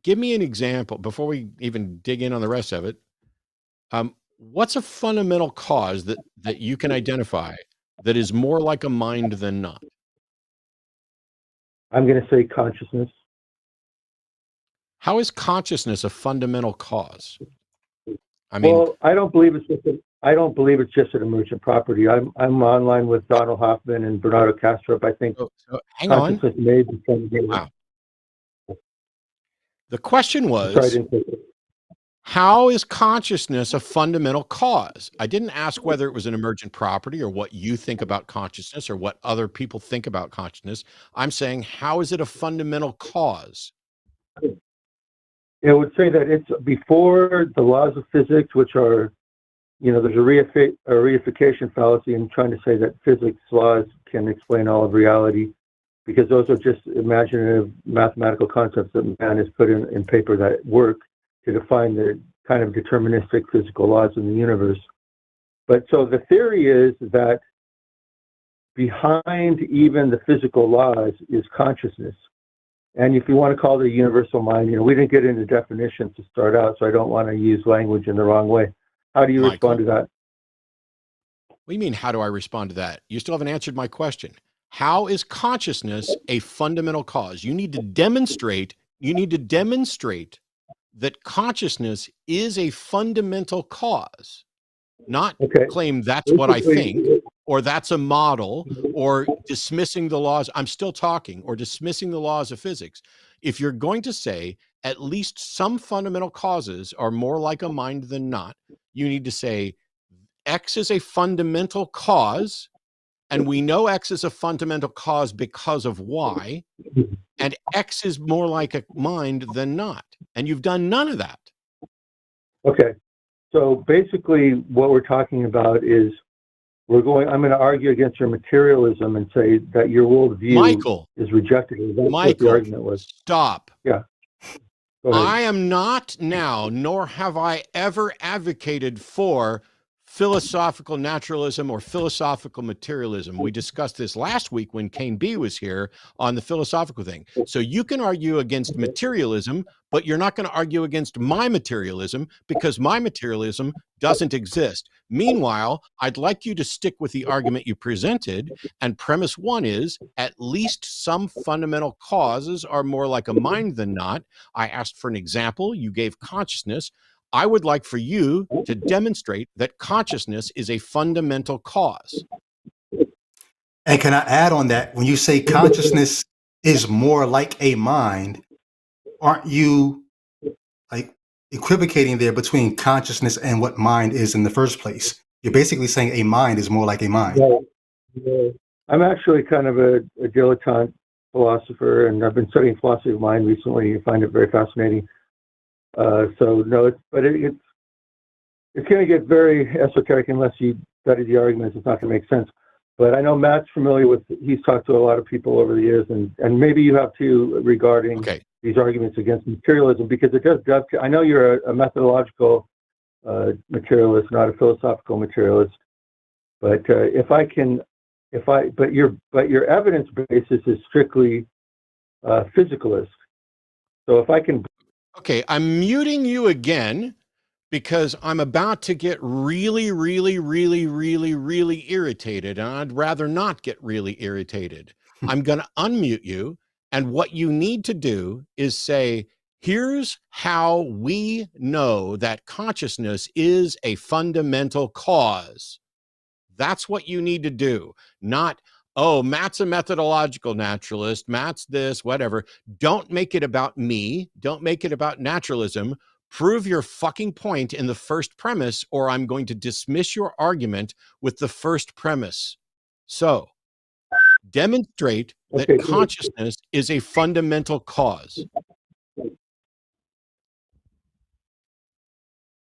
Give me an example before we even dig in on the rest of it. What's a fundamental cause that you can identify that is more like a mind than not? I'm going to say consciousness. How is consciousness a fundamental cause? I mean, Well, I don't believe it's just an emergent property. I'm online with Donald Hoffman and Bernardo Kastrup. I think so hang on. consciousness may be something. Wow. The question was, Sorry, I didn't take it. how is consciousness a fundamental cause? I didn't ask whether it was an emergent property or what you think about consciousness or what other people think about consciousness. I'm saying, how is it a fundamental cause? I would say that it's before the laws of physics, which are, there's a reification fallacy in trying to say that physics laws can explain all of reality, because those are just imaginative mathematical concepts that man has put in paper that work to define the kind of deterministic physical laws in the universe. But so the theory is that behind even the physical laws is consciousness. And if you want to call it a universal mind, we didn't get into definitions to start out, so I don't want to use language in the wrong way. How do you respond to that? What do you mean, how do I respond to that? You still haven't answered my question. How is consciousness a fundamental cause? You need to demonstrate that consciousness is a fundamental cause, not claim that's what I think, or that's a model, or dismissing the laws. I'm still talking, or dismissing the laws of physics. If you're going to say at least some fundamental causes are more like a mind than not, you need to say X is a fundamental cause, and we know X is a fundamental cause because of Y, and X is more like a mind than not. And you've done none of that. Okay. So basically what we're talking about is I'm going to argue against your materialism and say that your worldview is rejected. That's what the argument was. Stop. Yeah. Go ahead. I am not now, nor have I ever advocated for philosophical naturalism or philosophical materialism. We discussed this last week when Kane B was here on the philosophical thing. So you can argue against materialism, but you're not going to argue against my materialism because my materialism doesn't exist. Meanwhile, I'd like you to stick with the argument you presented. And premise one is at least some fundamental causes are more like a mind than not. I asked for an example. You gave consciousness. I would like for you to demonstrate that consciousness is a fundamental cause. And can I add on that? When you say consciousness is more like a mind, aren't you like equivocating there between consciousness and what mind is in the first place? You're basically saying a mind is more like a mind. Yeah. I'm actually kind of a dilettante philosopher, and I've been studying philosophy of mind recently. I find it very fascinating. So no, it's going to get very esoteric unless you study the arguments. It's not going to make sense. But I know Matt's familiar with. He's talked to a lot of people over the years, and maybe you have too regarding these arguments against materialism, because it does dovetail. I know you're a methodological materialist, not a philosophical materialist. But but your evidence basis is strictly physicalist. So if I can. Okay, I'm muting you again because I'm about to get really, really, really, really, really irritated, and I'd rather not get really irritated. I'm going to unmute you, and what you need to do is say, here's how we know that consciousness is a fundamental cause. That's what you need to do, not, oh, Matt's a methodological naturalist, Matt's this, whatever. Don't make it about me. Don't make it about naturalism. Prove your fucking point in the first premise, or I'm going to dismiss your argument with the first premise. So, demonstrate that consciousness is a fundamental cause.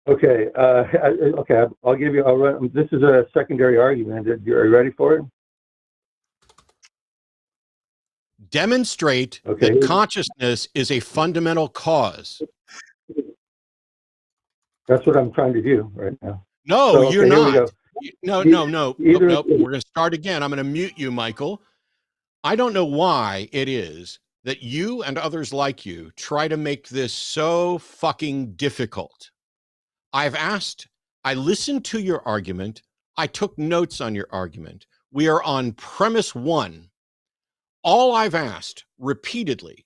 Okay. Okay. I'll give you. I'll run. This is a secondary argument. Are you ready for it? Demonstrate that consciousness is a fundamental cause. That's what I'm trying to do right now. No, so, you're not. No. We're going to start again. I'm going to mute you, Michael. I don't know why it is that you and others like you try to make this so fucking difficult. I listened to your argument. I took notes on your argument. We are on premise one. All I've asked repeatedly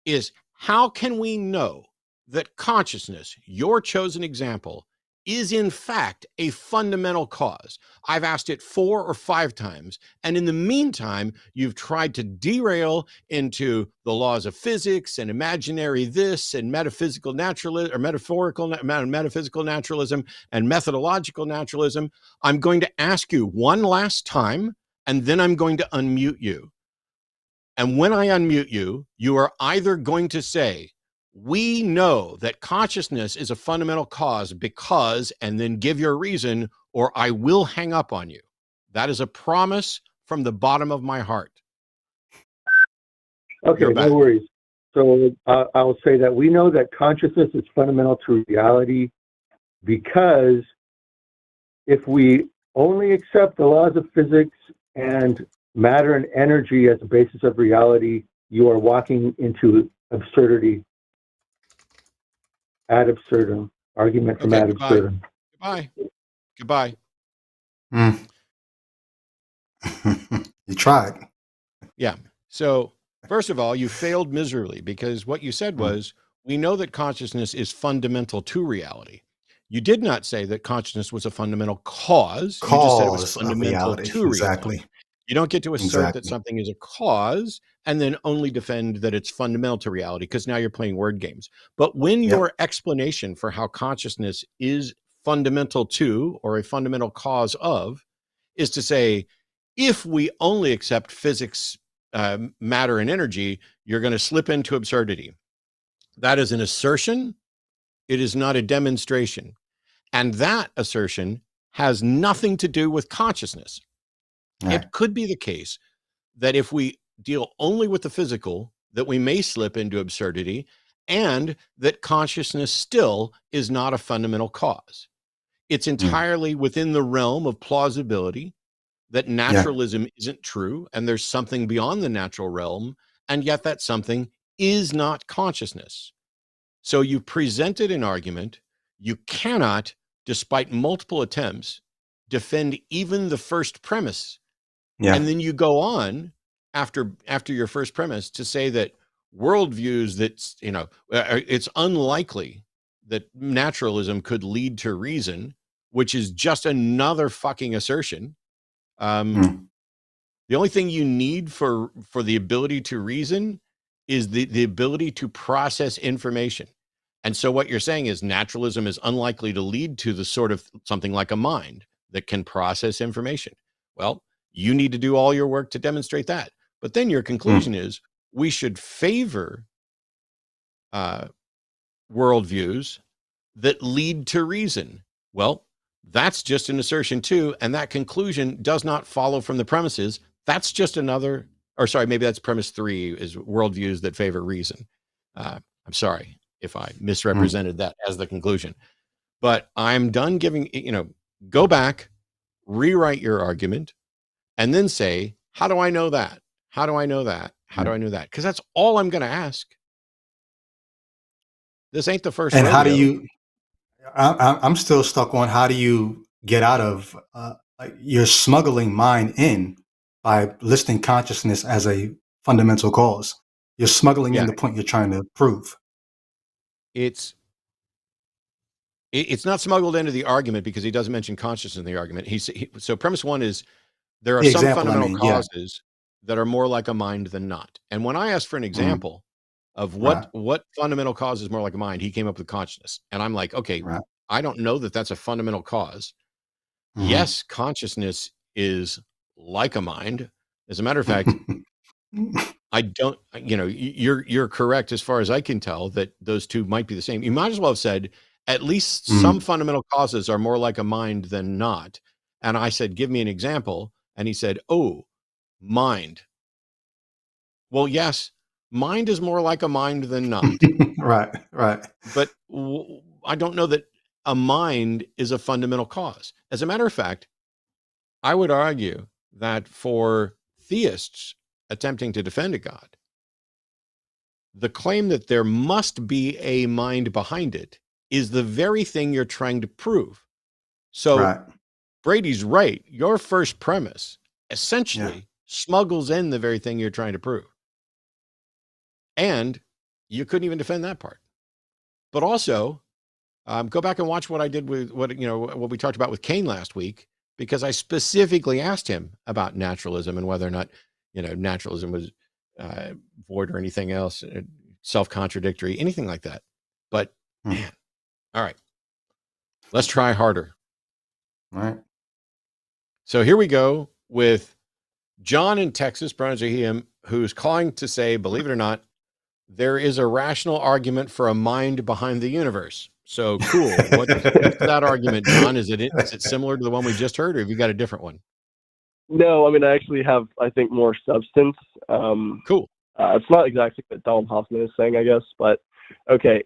is, how can we know that consciousness, your chosen example, is in fact a fundamental cause? I've asked it 4 or 5 times. And in the meantime, you've tried to derail into the laws of physics and imaginary this and metaphysical naturalism or metaphysical naturalism and methodological naturalism. I'm going to ask you one last time, and then I'm going to unmute you. And when I unmute you, you are either going to say, we know that consciousness is a fundamental cause because, and then give your reason, or I will hang up on you. That is a promise from the bottom of my heart. Okay, no worries. So I'll say that we know that consciousness is fundamental to reality because if we only accept the laws of physics and matter and energy as the basis of reality, you are walking into absurdity. Ad absurdum. Argument from ad absurdum. Goodbye. You tried. Yeah. So first of all, you failed miserably because what you said was, we know that consciousness is fundamental to reality. You did not say that consciousness was a fundamental cause. You just said it was fundamental to reality. Exactly. You don't get to assert that something is a cause and then only defend that it's fundamental to reality, because now you're playing word games. But when your explanation for how consciousness is fundamental to, or a fundamental cause of, is to say, if we only accept physics, matter, and energy, you're going to slip into absurdity. That is an assertion. It is not a demonstration. And that assertion has nothing to do with consciousness. Right. It could be the case that if we deal only with the physical, that we may slip into absurdity, and that consciousness still is not a fundamental cause. It's entirely within the realm of plausibility that naturalism isn't true and there's something beyond the natural realm, and yet that something is not consciousness. So you presented an argument. You cannot, despite multiple attempts, defend even the first premise. And then you go on after your first premise to say that worldviews that, it's unlikely that naturalism could lead to reason, which is just another fucking assertion. The only thing you need for the ability to reason is the ability to process information. And so what you're saying is naturalism is unlikely to lead to the sort of something like a mind that can process information. Well, you need to do all your work to demonstrate that. But then your conclusion is we should favor worldviews that lead to reason. Well, that's just an assertion too. And that conclusion does not follow from the premises. That's just another, or sorry, maybe that's premise 3 is worldviews that favor reason. I'm sorry if I misrepresented that as the conclusion, but I'm done giving, go back, rewrite your argument, and then say, how do I know that? How do I know that? How do I know that? Because that's all I'm going to ask. This ain't the first. And rodeo. how do you, I'm still stuck on how do you get out of, you're smuggling mind in by listing consciousness as a fundamental cause. You're smuggling in the point you're trying to prove. It's not smuggled into the argument because he doesn't mention consciousness in the argument. So premise 1 is there are some fundamental causes that are more like a mind than not. And when I asked for an example of what fundamental cause is more like a mind, he came up with consciousness. And I'm like, okay, I don't know that that's a fundamental cause. Yes, consciousness is like a mind. As a matter of fact, I don't, you're correct as far as I can tell that those two might be the same. You might as well have said at least some fundamental causes are more like a mind than not. And I said, give me an example. And he said, oh, mind. Well, yes, mind is more like a mind than not. Right. But I don't know that a mind is a fundamental cause. As a matter of fact, I would argue that for theists attempting to defend a God, the claim that there must be a mind behind it is the very thing you're trying to prove. So Brady's right. Your first premise essentially smuggles in the very thing you're trying to prove. And you couldn't even defend that part. But also, go back and watch what I did with what we talked about with Cain last week, because I specifically asked him about naturalism and whether or not, naturalism was void or anything else, self-contradictory, anything like that. But man, all right, let's try harder. All right. So here we go with John in Texas, pronouns are he, him, who's calling to say, believe it or not, there is a rational argument for a mind behind the universe. So cool. What's that argument, John? Is it similar to the one we just heard, or have you got a different one? No, I mean, I actually have, I think, more substance. Cool. It's not exactly what Donald Hoffman is saying, I guess, but okay,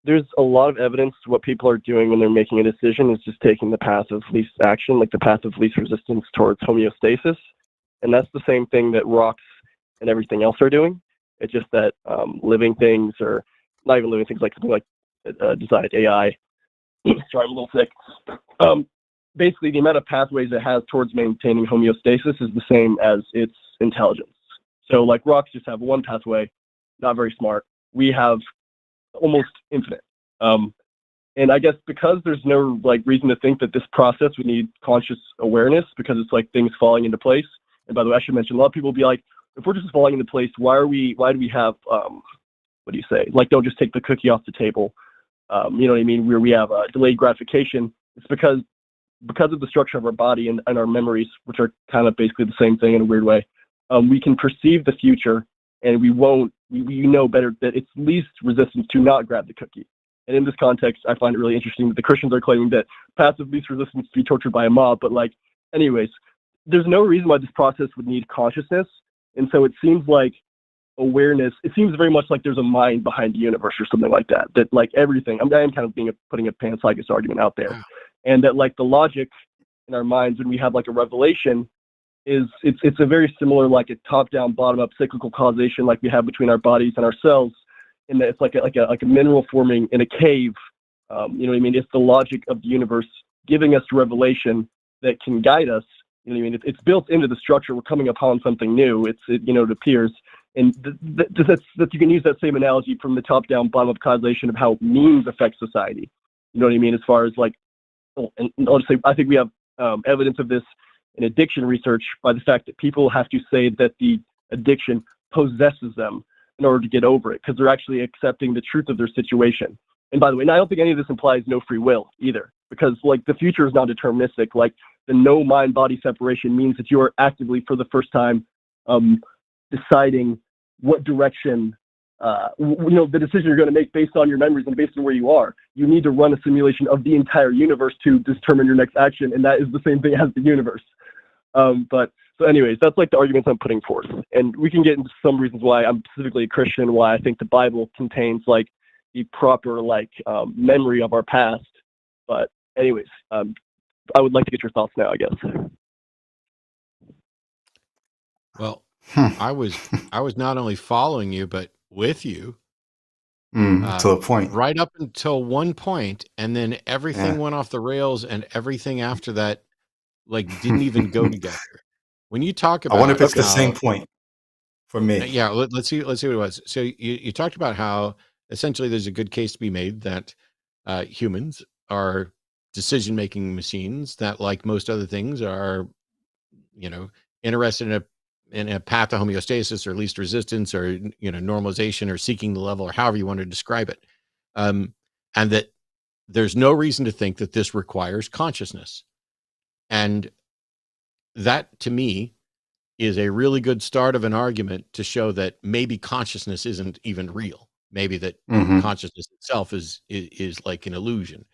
there's a lot of evidence to what people are doing when they're making a decision is just taking the path of least action, like the path of least resistance towards homeostasis. And that's the same thing that rocks and everything else are doing. It's just that living things, or not even living things, like something like designed AI. Sorry, I'm a little sick. Basically, the amount of pathways it has towards maintaining homeostasis is the same as its intelligence. So like rocks just have one pathway, not very smart. We have almost infinite. And I guess because there's no reason to think that this process would need conscious awareness, because it's like things falling into place. And by the way, I should mention, a lot of people will be like, if we're just falling into place, why do we have, what do you say? Don't just take the cookie off the table. You know what I mean? Where we have delayed gratification. It's because of the structure of our body and our memories, which are kind of basically the same thing in a weird way. We can perceive the future, and we know better that it's least resistance to not grab the cookie. And in this context, I find it really interesting that the Christians are claiming that passive least resistance to be tortured by a mob. But anyways, there's no reason why this process would need consciousness. And so it seems like awareness, it seems very much like there's a mind behind the universe or something like that. That like everything, I am kind of putting a panpsychist argument out there, and that like the logic in our minds when we have like a revelation is it's a very similar like a top-down, bottom-up cyclical causation like we have between our bodies and our cells, in that it's like a mineral forming in a cave. You know what I mean? It's the logic of the universe giving us revelation that can guide us. You know what I mean? It's built into the structure. We're coming upon something new. It appears. And that you can use that same analogy from the top-down, bottom-up causation of how memes affect society. You know what I mean? As far as like, and I'll just say, I think we have evidence of this in addiction research by the fact that people have to say that the addiction possesses them in order to get over it, because they're actually accepting the truth of their situation. And by the way, and I don't think any of this implies no free will either, because like the future is not deterministic. Like the no mind-body separation means that you are actively, for the first time, deciding what direction, the decision you're going to make based on your memories and based on where you are. You need to run a simulation of the entire universe to determine your next action, and that is the same thing as the universe. So anyways, that's like the arguments I'm putting forth. And we can get into some reasons why I'm specifically a Christian, why I think the Bible contains like the proper like memory of our past. But anyways, I would like to get your thoughts now, I guess. Well, I was not only following you, but with you. To a point. Right up until one point, and then everything went off the rails, and everything after that like didn't even go together. When you talk about, I wonder if it's the same point for me. Yeah, let's see what it was. So you talked about how essentially there's a good case to be made that humans are decision-making machines that, like most other things, are interested in a path to homeostasis or least resistance or normalization or seeking the level or however you want to describe it, and that there's no reason to think that this requires consciousness. And that, to me, is a really good start of an argument to show that maybe consciousness isn't even real. Maybe that consciousness itself is like an illusion.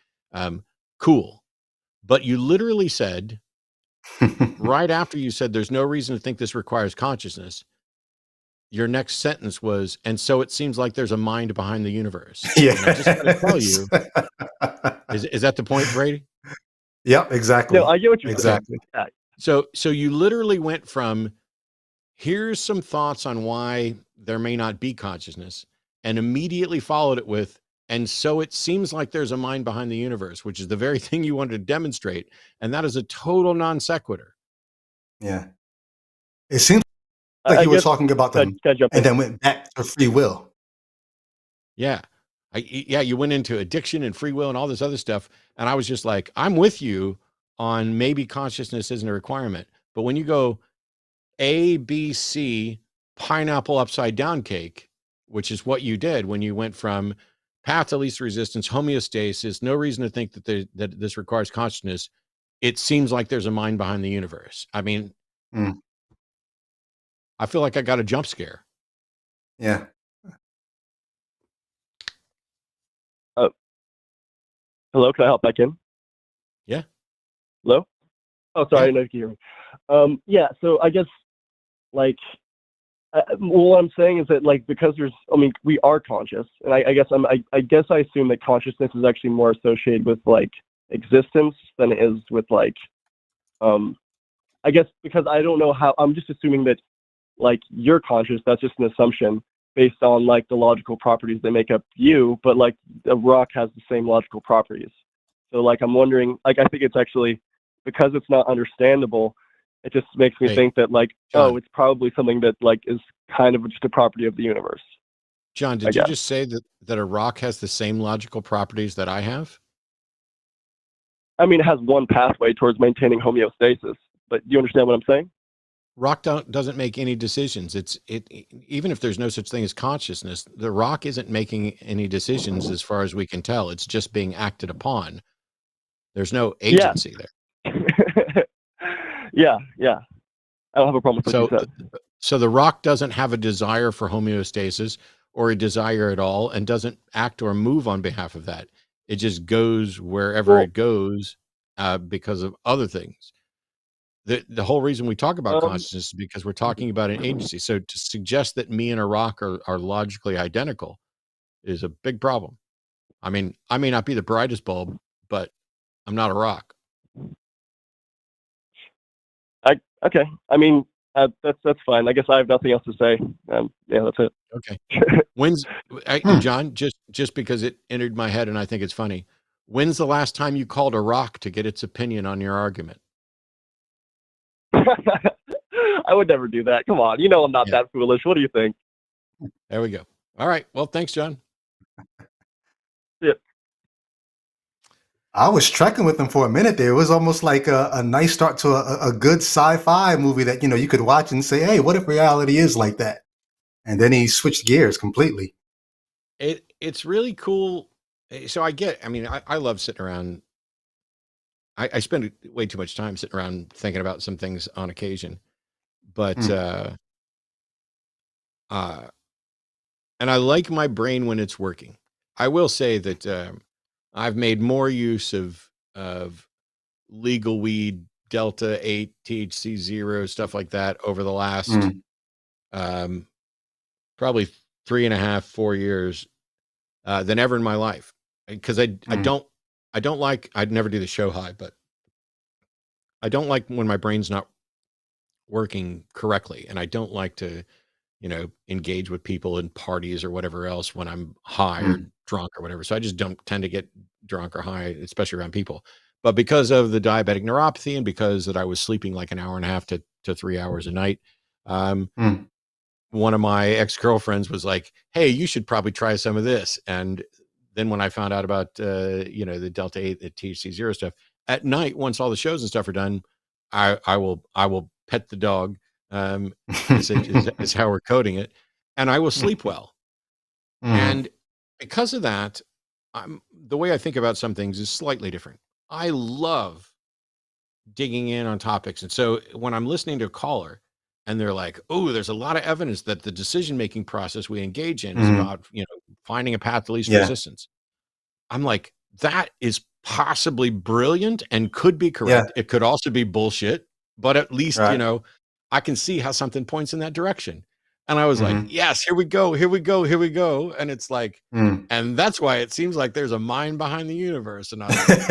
Cool. But you literally said, right after you said there's no reason to think this requires consciousness, your next sentence was, and so it seems like there's a mind behind the universe. Yeah. And I just got to tell you, is that the point, Brady? Yep, exactly. No, I get what you're exactly. saying. So you literally went from, here's some thoughts on why there may not be consciousness, and immediately followed it with, and so it seems like there's a mind behind the universe, which is the very thing you wanted to demonstrate. And that is a total non sequitur. Yeah. It seems like you were talking about them and then went back to free will. Yeah. You went into addiction and free will and all this other stuff. And I was just like, I'm with you on maybe consciousness isn't a requirement. But when you go A, B, C, pineapple upside down cake, which is what you did when you went from path to least resistance, homeostasis, no reason to think that this requires consciousness. It seems like there's a mind behind the universe. I mean, I feel like I got a jump scare. Yeah. Hello, can I hop back in? Yeah. Hello? Oh, sorry, I didn't know if you could hear me. Yeah, so I guess, like, what I'm saying is that, like, because we are conscious, and I guess I assume that consciousness is actually more associated with, like, existence than it is with, like, I guess because I don't know how, I'm just assuming that, like, you're conscious, that's just an assumption based on, like, the logical properties that make up you, but, like, a rock has the same logical properties. So, like, I'm wondering, like, I think it's actually, because it's not understandable, it just makes me think that, like, John, it's probably something that, like, is kind of just a property of the universe. John, did you just say that a rock has the same logical properties that I have? I mean, it has one pathway towards maintaining homeostasis, but do you understand what I'm saying? Rock doesn't make any decisions. Even if there's no such thing as consciousness, the rock isn't making any decisions as far as we can tell. It's just being acted upon. There's no agency there. Yeah. I don't have a problem with what you said. So the rock doesn't have a desire for homeostasis or a desire at all and doesn't act or move on behalf of that. It just goes wherever it goes because of other things. The whole reason we talk about Um, consciousness is because we're talking about an agency. So to suggest that me and a rock are logically identical is a big problem. I mean, I may not be the brightest bulb, but I'm not a rock. okay. I mean, that's fine. I guess I have nothing else to say. Yeah, that's it. Okay. When's John, just because it entered my head and I think it's funny. When's the last time you called a rock to get its opinion on your argument? I would never do that. Come on, you know I'm not that foolish. What do you think? There we go. All right. Well, thanks, John. Yeah. I was trekking with him for a minute there. It was almost like a nice start to a good sci-fi movie that, you could watch and say, hey, what if reality is like that? And then he switched gears completely. It's really cool. So I love sitting around. I spend way too much time sitting around thinking about some things on occasion, but, and I like my brain when it's working. I will say that, I've made more use of legal weed, Delta 8, THC 0, stuff like that over the last, probably 3.5, 4 years, than ever in my life. Because I don't like, I'd never do the show high, but I don't like when my brain's not working correctly. And I don't like to, engage with people in parties or whatever else when I'm high or drunk or whatever. So I just don't tend to get drunk or high, especially around people. But because of the diabetic neuropathy and because that I was sleeping like an hour and a half to 3 hours a night, one of my ex-girlfriends was like, hey, you should probably try some of this. And then when I found out about, the Delta 8, the THC 0 stuff at night, once all the shows and stuff are done, I will pet the dog. Is how we're coding it. And I will sleep well. And because of that, the way I think about some things is slightly different. I love digging in on topics. And so when I'm listening to a caller and they're like, oh, there's a lot of evidence that the decision-making process we engage in is about, finding a path to least resistance. I'm like, that is possibly brilliant and could be correct. It could also be bullshit, but at least, I can see how something points in that direction. And I was like, yes, here we go. And it's like, and that's why it seems like there's a mind behind the universe. And I was like,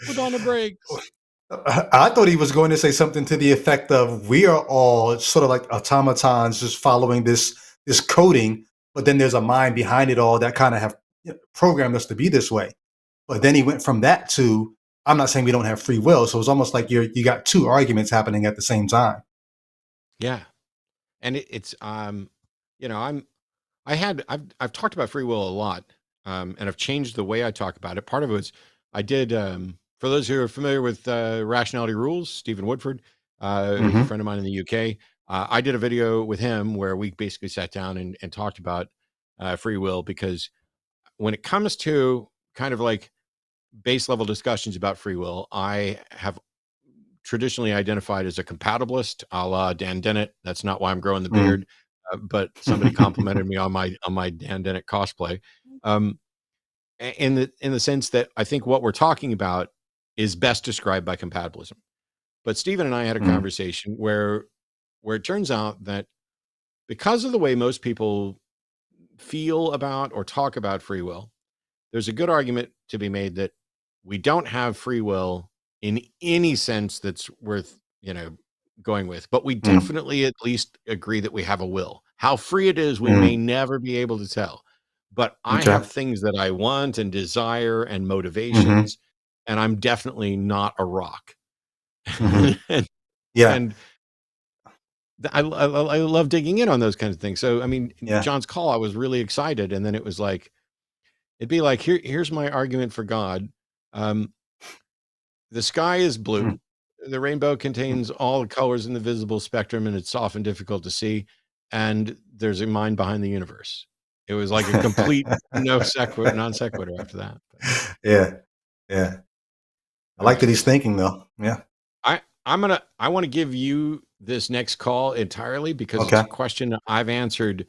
put on the brakes. I thought he was going to say something to the effect of, we are all sort of like automatons just following this coding, but then there's a mind behind it all that kind of have programmed us to be this way. But then he went from that to, I'm not saying we don't have free will. So it's almost like you got two arguments happening at the same time. Yeah. And I've talked about free will a lot, and I've changed the way I talk about it. Part of it was I did, for those who are familiar with Rationality Rules, Stephen Woodford, who's a friend of mine in the UK. I did a video with him where we basically sat down and talked about free will, because when it comes to kind of like base level discussions about free will, I have traditionally identified as a compatibilist, a la Dan Dennett. That's not why I'm growing the beard, but somebody complimented me on my Dan Dennett cosplay. In the sense that I think what we're talking about is best described by compatibilism. But Stephen and I had a conversation where it turns out that because of the way most people feel about or talk about free will, there's a good argument to be made that we don't have free will in any sense that's worth, going with, but we definitely at least agree that we have a will. How free it is, we may never be able to tell, but I have things that I want and desire and motivations, and I'm definitely not a rock. and I love digging in on those kinds of things. So, I mean, John's call, I was really excited. And then it was like, it'd be like, here's my argument for God. The sky is blue. The rainbow contains all the colors in the visible spectrum, and it's often difficult to see. And there's a mind behind the universe. It was like a complete non sequitur after that. Yeah. I like that he's thinking though. Yeah. I want to give you this next call entirely because it's a question that I've answered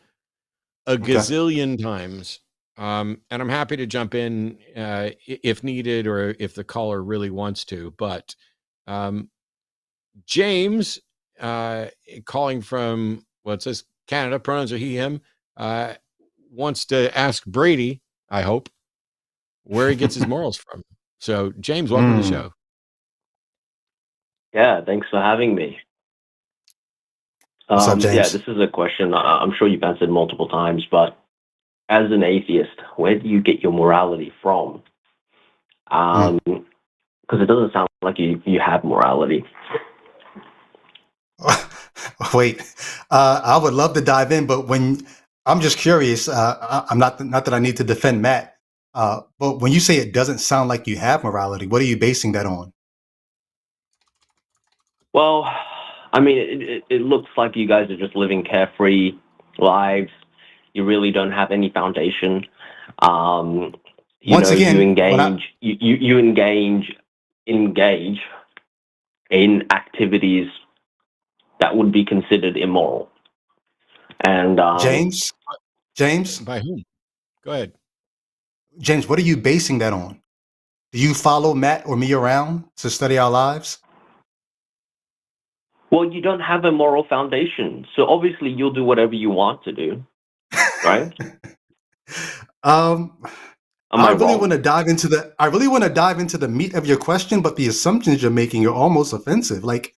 a gazillion times. And I'm happy to jump in if needed or if the caller really wants to. But James, calling from what's this, Canada, pronouns are he, him, wants to ask Brady, I hope, where he gets his morals from. So, James, welcome to the show. Yeah, thanks for having me. What's up, James? Yeah, this is a question I'm sure you've answered multiple times, but as an atheist, where do you get your morality from? Because it doesn't sound like you have morality. Wait, I would love to dive in, but I'm just curious, I'm not that I need to defend Matt, but when you say it doesn't sound like you have morality, what are you basing that on? Well, I mean, it looks like you guys are just living carefree lives. You really don't have any foundation. Once again, you engage in activities that would be considered immoral. And James, by whom? Go ahead. James, what are you basing that on? Do you follow Matt or me around to study our lives? Well, you don't have a moral foundation, so obviously you'll do whatever you want to do, right? I really want to dive into the meat of your question, but the assumptions you're making are almost offensive. Like,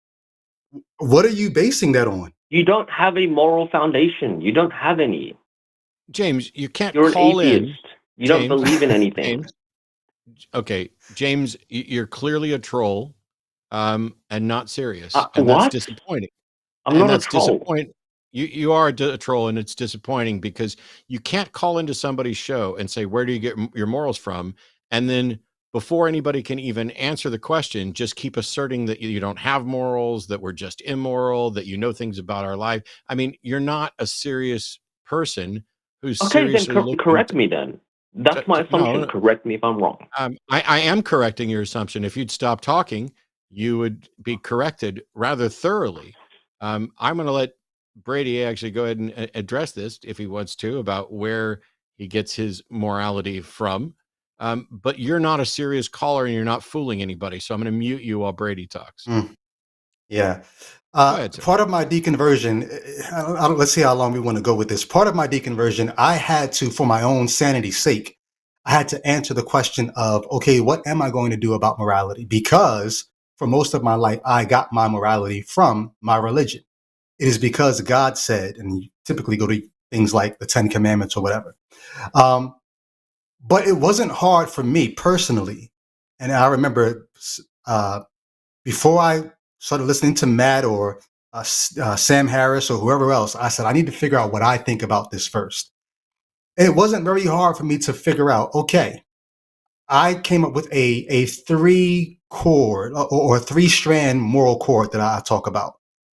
what are you basing that on? You don't have a moral foundation. You don't have any. James, you can't You're call an atheist. in. You don't believe in anything. James, okay, James, you're clearly a troll, and not serious. And what? That's disappointing. I'm not a troll. Disappointing. You are a troll, and it's disappointing because you can't call into somebody's show and say, where do you get your morals from? And then before anybody can even answer the question, just keep asserting that you don't have morals, that we're just immoral, that you know things about our life. I mean, you're not a serious person who's seriously then correct me then. That's my assumption. No. Correct me if I'm wrong. I am correcting your assumption. If you'd stop talking, you would be corrected rather thoroughly. I'm going to let Brady actually go ahead and address this if he wants to, about where he gets his morality from. But you're not a serious caller and you're not fooling anybody. So I'm going to mute you while Brady talks. Yeah. Ahead, part of my deconversion, let's see how long we want to go with this. Part of my deconversion, I had to, for my own sanity's sake, I had to answer the question of, okay, what am I going to do about morality? Because for most of my life, I got my morality from my religion. It is because God said, and you typically go to things like the 10 Commandments or whatever. But it wasn't hard for me personally. And I remember before I started listening to Matt or Sam Harris or whoever else, I said, I need to figure out what I think about this first. And it wasn't very hard for me to figure out, okay, I came up with a 3-chord or 3-strand moral chord that I talk about.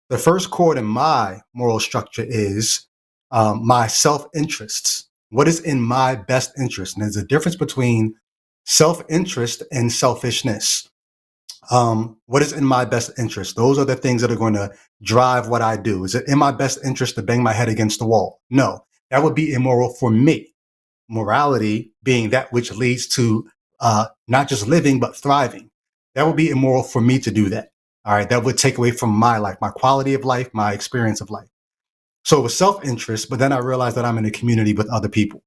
The first chord in my moral structure is my self-interests. What is in my best interest? And there's a difference between self-interest and selfishness. What is in my best interest? Those are the things that are going to drive what I do. Is it in my best interest to bang my head against the wall? No, that would be immoral for me. Morality being that which leads to not just living, but thriving. That would be immoral for me to do that. All right. That would take away from my life, my quality of life, my experience of life. So it was self-interest, but then I realized that I'm in a community with other people.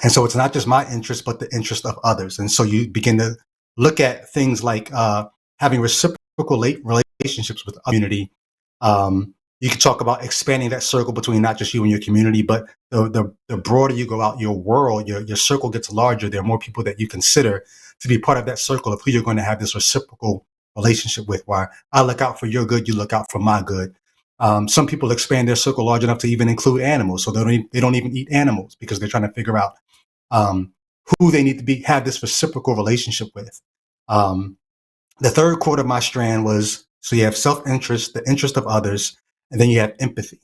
And so it's not just my interest, but the interest of others. And so you begin to look at things like having reciprocal relationships with the community. You can talk about expanding that circle between not just you and your community, but the broader you go out, your world, your circle gets larger. There are more people that you consider to be part of that circle of who you're going to have this reciprocal relationship with, where I look out for your good, you look out for my good. Some people expand their circle large enough to even include animals. So they don't even eat animals because they're trying to figure out who they need to have this reciprocal relationship with. The third chord of my strand was, so you have self-interest, the interest of others, and then you have empathy.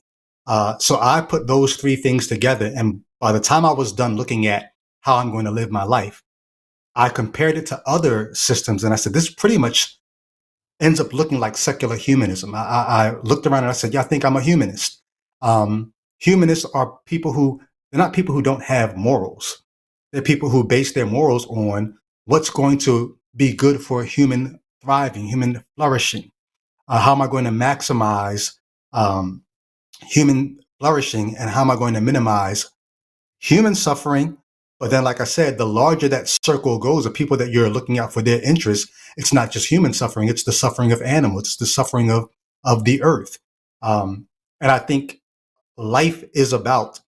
So I put those 3 things together. And by the time I was done looking at how I'm going to live my life, I compared it to other systems. And I said, this pretty much ends up looking like secular humanism. I looked around and I said, yeah, I think I'm a humanist. Humanists are they're not people who don't have morals. They're people who base their morals on what's going to be good for human thriving, human flourishing. How am I going to maximize human flourishing, and how am I going to minimize human suffering? But then, like I said, the larger that circle goes of people that you're looking out for their interests, it's not just human suffering, it's the suffering of animals, it's the suffering of the earth. And I think life is about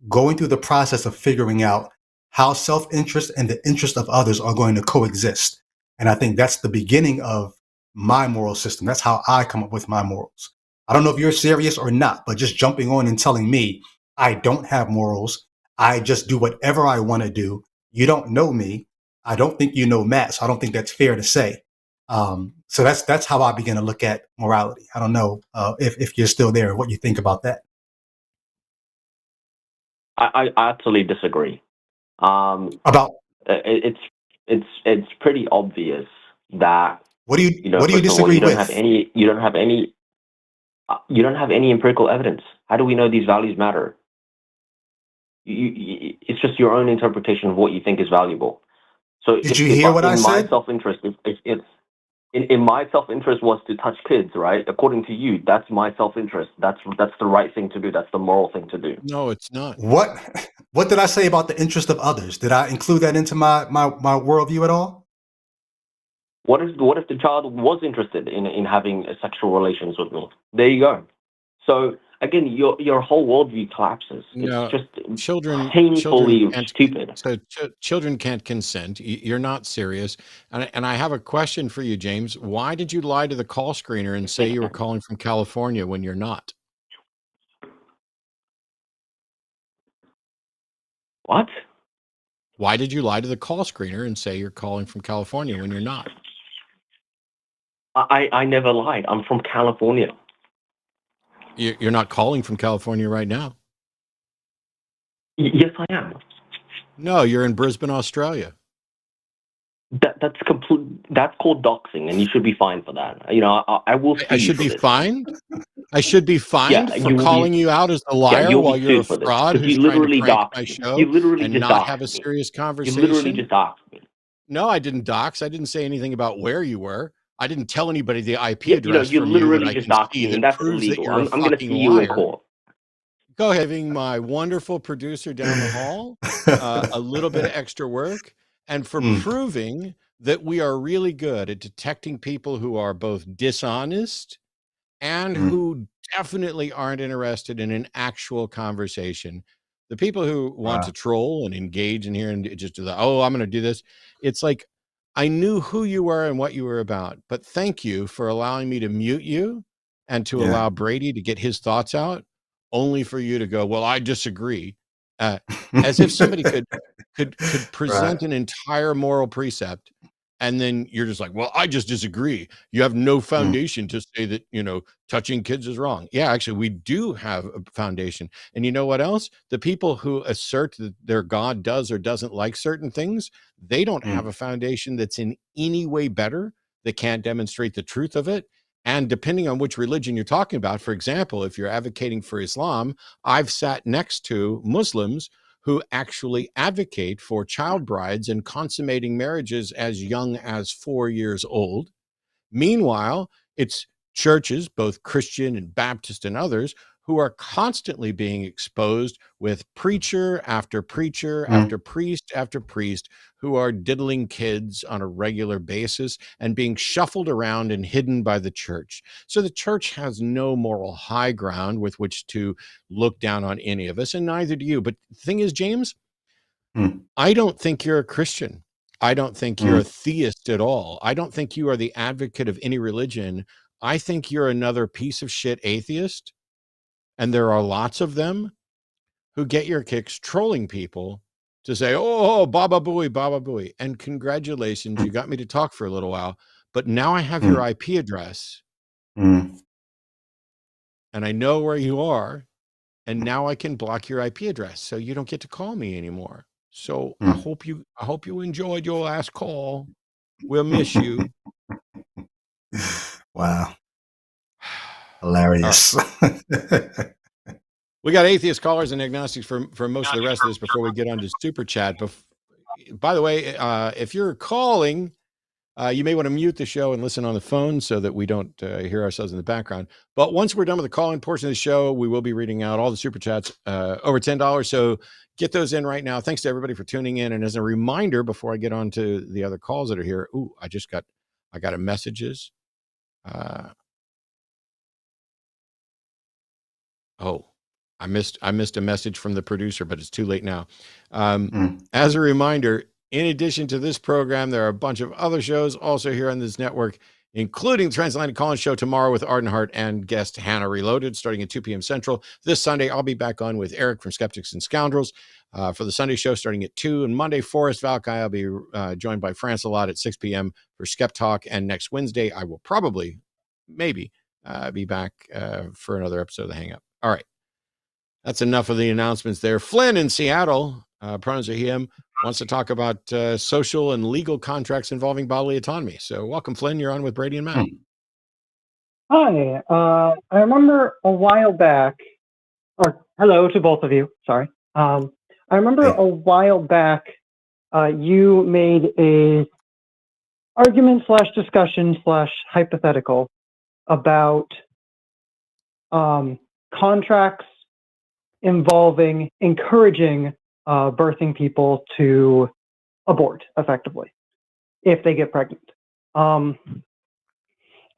going through the process of figuring out how self-interest and the interest of others are going to coexist. And I think that's the beginning of my moral system. That's how I come up with my morals. I don't know if you're serious or not, but just jumping on and telling me I don't have morals, I just do whatever I want to do. You don't know me. I don't think you know Matt, so I don't think that's fair to say. So that's how I begin to look at morality. I don't know if you're still there, what you think about that. I absolutely disagree. About It's pretty obvious that what do you first of all, disagree you don't with? have any empirical evidence. How do we know these values matter? It's just your own interpretation of what you think is valuable. So Did you hear what I said? My self-interest, in my self-interest was to touch kids, right? According to you, that's my self-interest. That's the right thing to do. That's the moral thing to do. No, it's not. What did I say about the interest of others? Did I include that into my worldview at all? What if the child was interested in having sexual relations with me? There you go. So again, your whole worldview collapses. No, It's just children painfully can't, stupid. so children can't consent. You're not serious. And I have a question for you, James. Why did you lie to the call screener and say you were calling from California when you're not? What? Why did you lie to the call screener and say you're calling from California when you're not? I never lied. I'm from California. You're not calling from California right now. Yes, I am. No, you're in Brisbane, Australia. That's complete. That's called doxing, and you should be fined for that. I will. I should be fined. I should be fined for calling you out as a liar while you're a fraud who's trying to prank my show and not have a serious conversation. You literally just doxed me. No, I didn't dox. I didn't say anything about where you were. I didn't tell anybody the IP address you from literally you that just I can doxed see me, and that that's proves illegal. that you're a I'm going to see fucking you in liar. court. Go ahead, having my wonderful producer down the hall a little bit of extra work, and for proving that we are really good at detecting people who are both dishonest and who definitely aren't interested in an actual conversation. The people who want to troll and engage in here and just do I'm going to do this. It's like, I knew who you were and what you were about, but thank you for allowing me to mute you and to allow Brady to get his thoughts out, only for you to go, well, I disagree. As if somebody could present an entire moral precept, and then you're just like, well, I just disagree. You have no foundation to say that, touching kids is wrong. Yeah, actually, we do have a foundation. And you know what else? The people who assert that their God does or doesn't like certain things, they don't have a foundation that's in any way better. They can't demonstrate the truth of it. And depending on which religion you're talking about, for example, if you're advocating for Islam, I've sat next to Muslims who actually advocate for child brides and consummating marriages as young as 4 years old. Meanwhile, it's churches, both Christian and Baptist and others, who are constantly being exposed with preacher after preacher after priest after priest who are diddling kids on a regular basis and being shuffled around and hidden by the church. So the church has no moral high ground with which to look down on any of us, and neither do you. But the thing is, James, I don't think you're a Christian. I don't think you're a theist at all. I don't think you are the advocate of any religion. I think you're another piece of shit atheist. And there are lots of them who get your kicks trolling people to say, oh, Baba Booey. And congratulations, you got me to talk for a little while. But now I have your IP address. And I know where you are. And now I can block your IP address. So you don't get to call me anymore. So I hope you enjoyed your last call. We'll miss you. Wow. Hilarious. We got atheist callers and agnostics for most of the rest of this before we get on to super chat. By the way, if you're calling You may want to mute the show and listen on the phone so that we don't hear ourselves in the background. But once we're done with the call-in portion of the show, we will be reading out all the super chats over $10. So get those in right now. Thanks to everybody for tuning in. And as a reminder, before I get on to the other calls that are here, I got a messages. I missed a message from the producer, but it's too late now. As a reminder, in addition to this program, there are a bunch of other shows also here on this network, including the Transatlantic Call-In Show tomorrow with Arden Hart and guest Hannah Reloaded, starting at 2 p.m. Central. This Sunday, I'll be back on with Eric from Skeptics and Scoundrels for the Sunday show starting at 2. And Monday, Forrest Valkai, I'll be joined by France a lot at 6 p.m. for Skeptalk. And next Wednesday, I will maybe be back for another episode of The Hang Up. All right. That's enough of the announcements there. Flynn in Seattle, pronouns are him, wants to talk about social and legal contracts involving bodily autonomy. So welcome, Flynn. You're on with Brady and Matt. Hi. I remember a while back, or hello to both of you. Sorry. I remember a while back, you made a argument / discussion / hypothetical about contracts encouraging birthing people to abort effectively if they get pregnant. And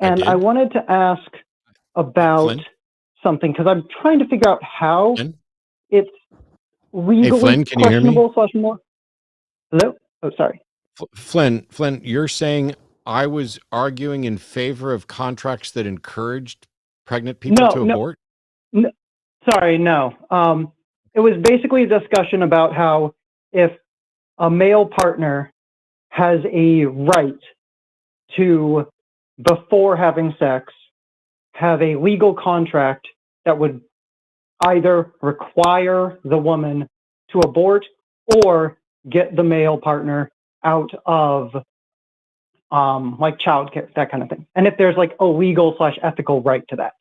I wanted to ask about something because I'm trying to figure out how it's legally questionable / more. Hello? Oh, sorry. Flynn, you're saying I was arguing in favor of contracts that encouraged pregnant people to abort? No. Sorry, no. It was basically a discussion about how if a male partner has a right to, before having sex, have a legal contract that would either require the woman to abort or get the male partner out of like childcare, that kind of thing. And if there's like a legal / ethical right to that.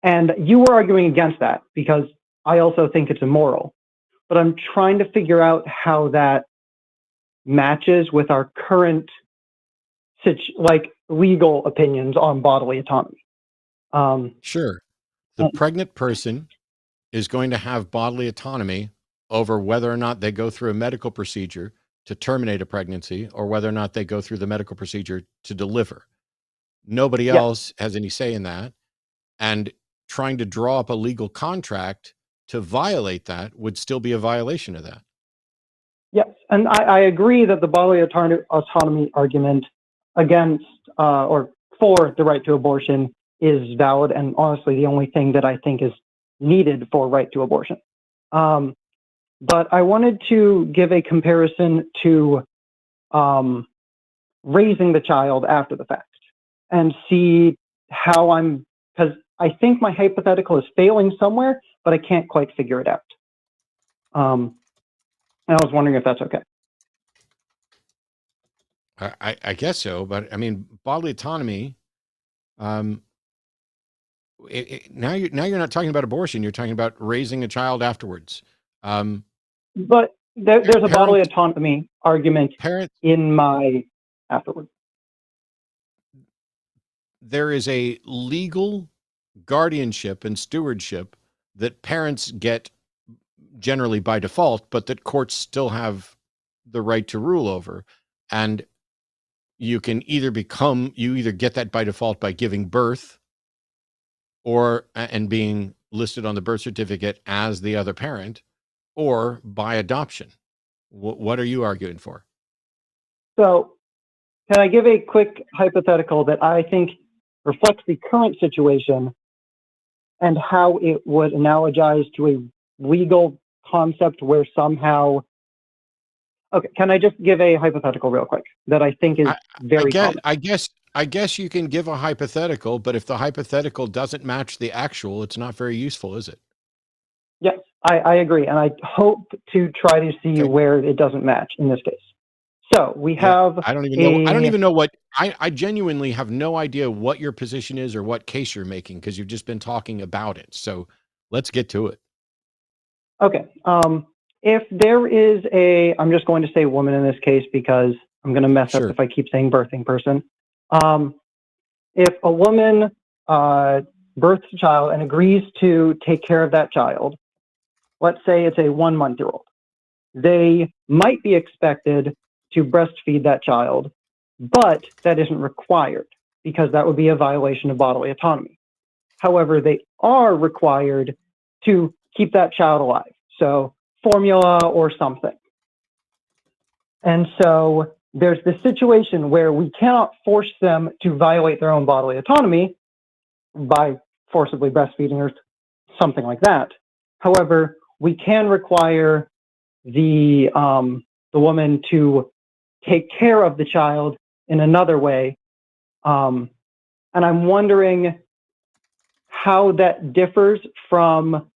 And you were arguing against that because I also think it's immoral. But I'm trying to figure out how that matches with our current legal opinions on bodily autonomy. Sure. The pregnant person is going to have bodily autonomy over whether or not they go through a medical procedure to terminate a pregnancy or whether or not they go through the medical procedure to deliver. Nobody else has any say in that. And trying to draw up a legal contract to violate that would still be a violation of that. Yes, and I agree that the bodily autonomy argument against or for the right to abortion is valid, and honestly the only thing that I think is needed for right to abortion. But I wanted to give a comparison to raising the child after the fact and see how because I think my hypothetical is failing somewhere, but I can't quite figure it out. And I was wondering if that's okay. I guess so, but I mean, bodily autonomy. Now you're not talking about abortion. You're talking about raising a child afterwards. But there's a bodily autonomy argument in my afterwards. There is a legal guardianship and stewardship that parents get generally by default, but that courts still have the right to rule over. And you can either get that by default by giving birth and being listed on the birth certificate as the other parent, or by adoption. What are you arguing for? So can I give a quick hypothetical that I think reflects the current situation and how it would analogize to a legal concept where somehow... Okay, can I just give a hypothetical real quick that I think is very common? I guess you can give a hypothetical, but if the hypothetical doesn't match the actual, it's not very useful, is it? Yes, I agree. And I hope to try to see where it doesn't match in this case. So we have... I don't even know what... I genuinely have no idea what your position is or what case you're making because you've just been talking about it. So let's get to it. Okay. If there is I'm just going to say woman in this case because I'm going to mess up if I keep saying birthing person. If a woman births a child and agrees to take care of that child, let's say it's a 1 month-old, they might be expected to breastfeed that child, but that isn't required because that would be a violation of bodily autonomy. However, they are required to keep that child alive, so formula or something. And so there's this situation where we cannot force them to violate their own bodily autonomy by forcibly breastfeeding or something like that. However, we can require the woman to take care of the child in another way. And I'm wondering how that differs from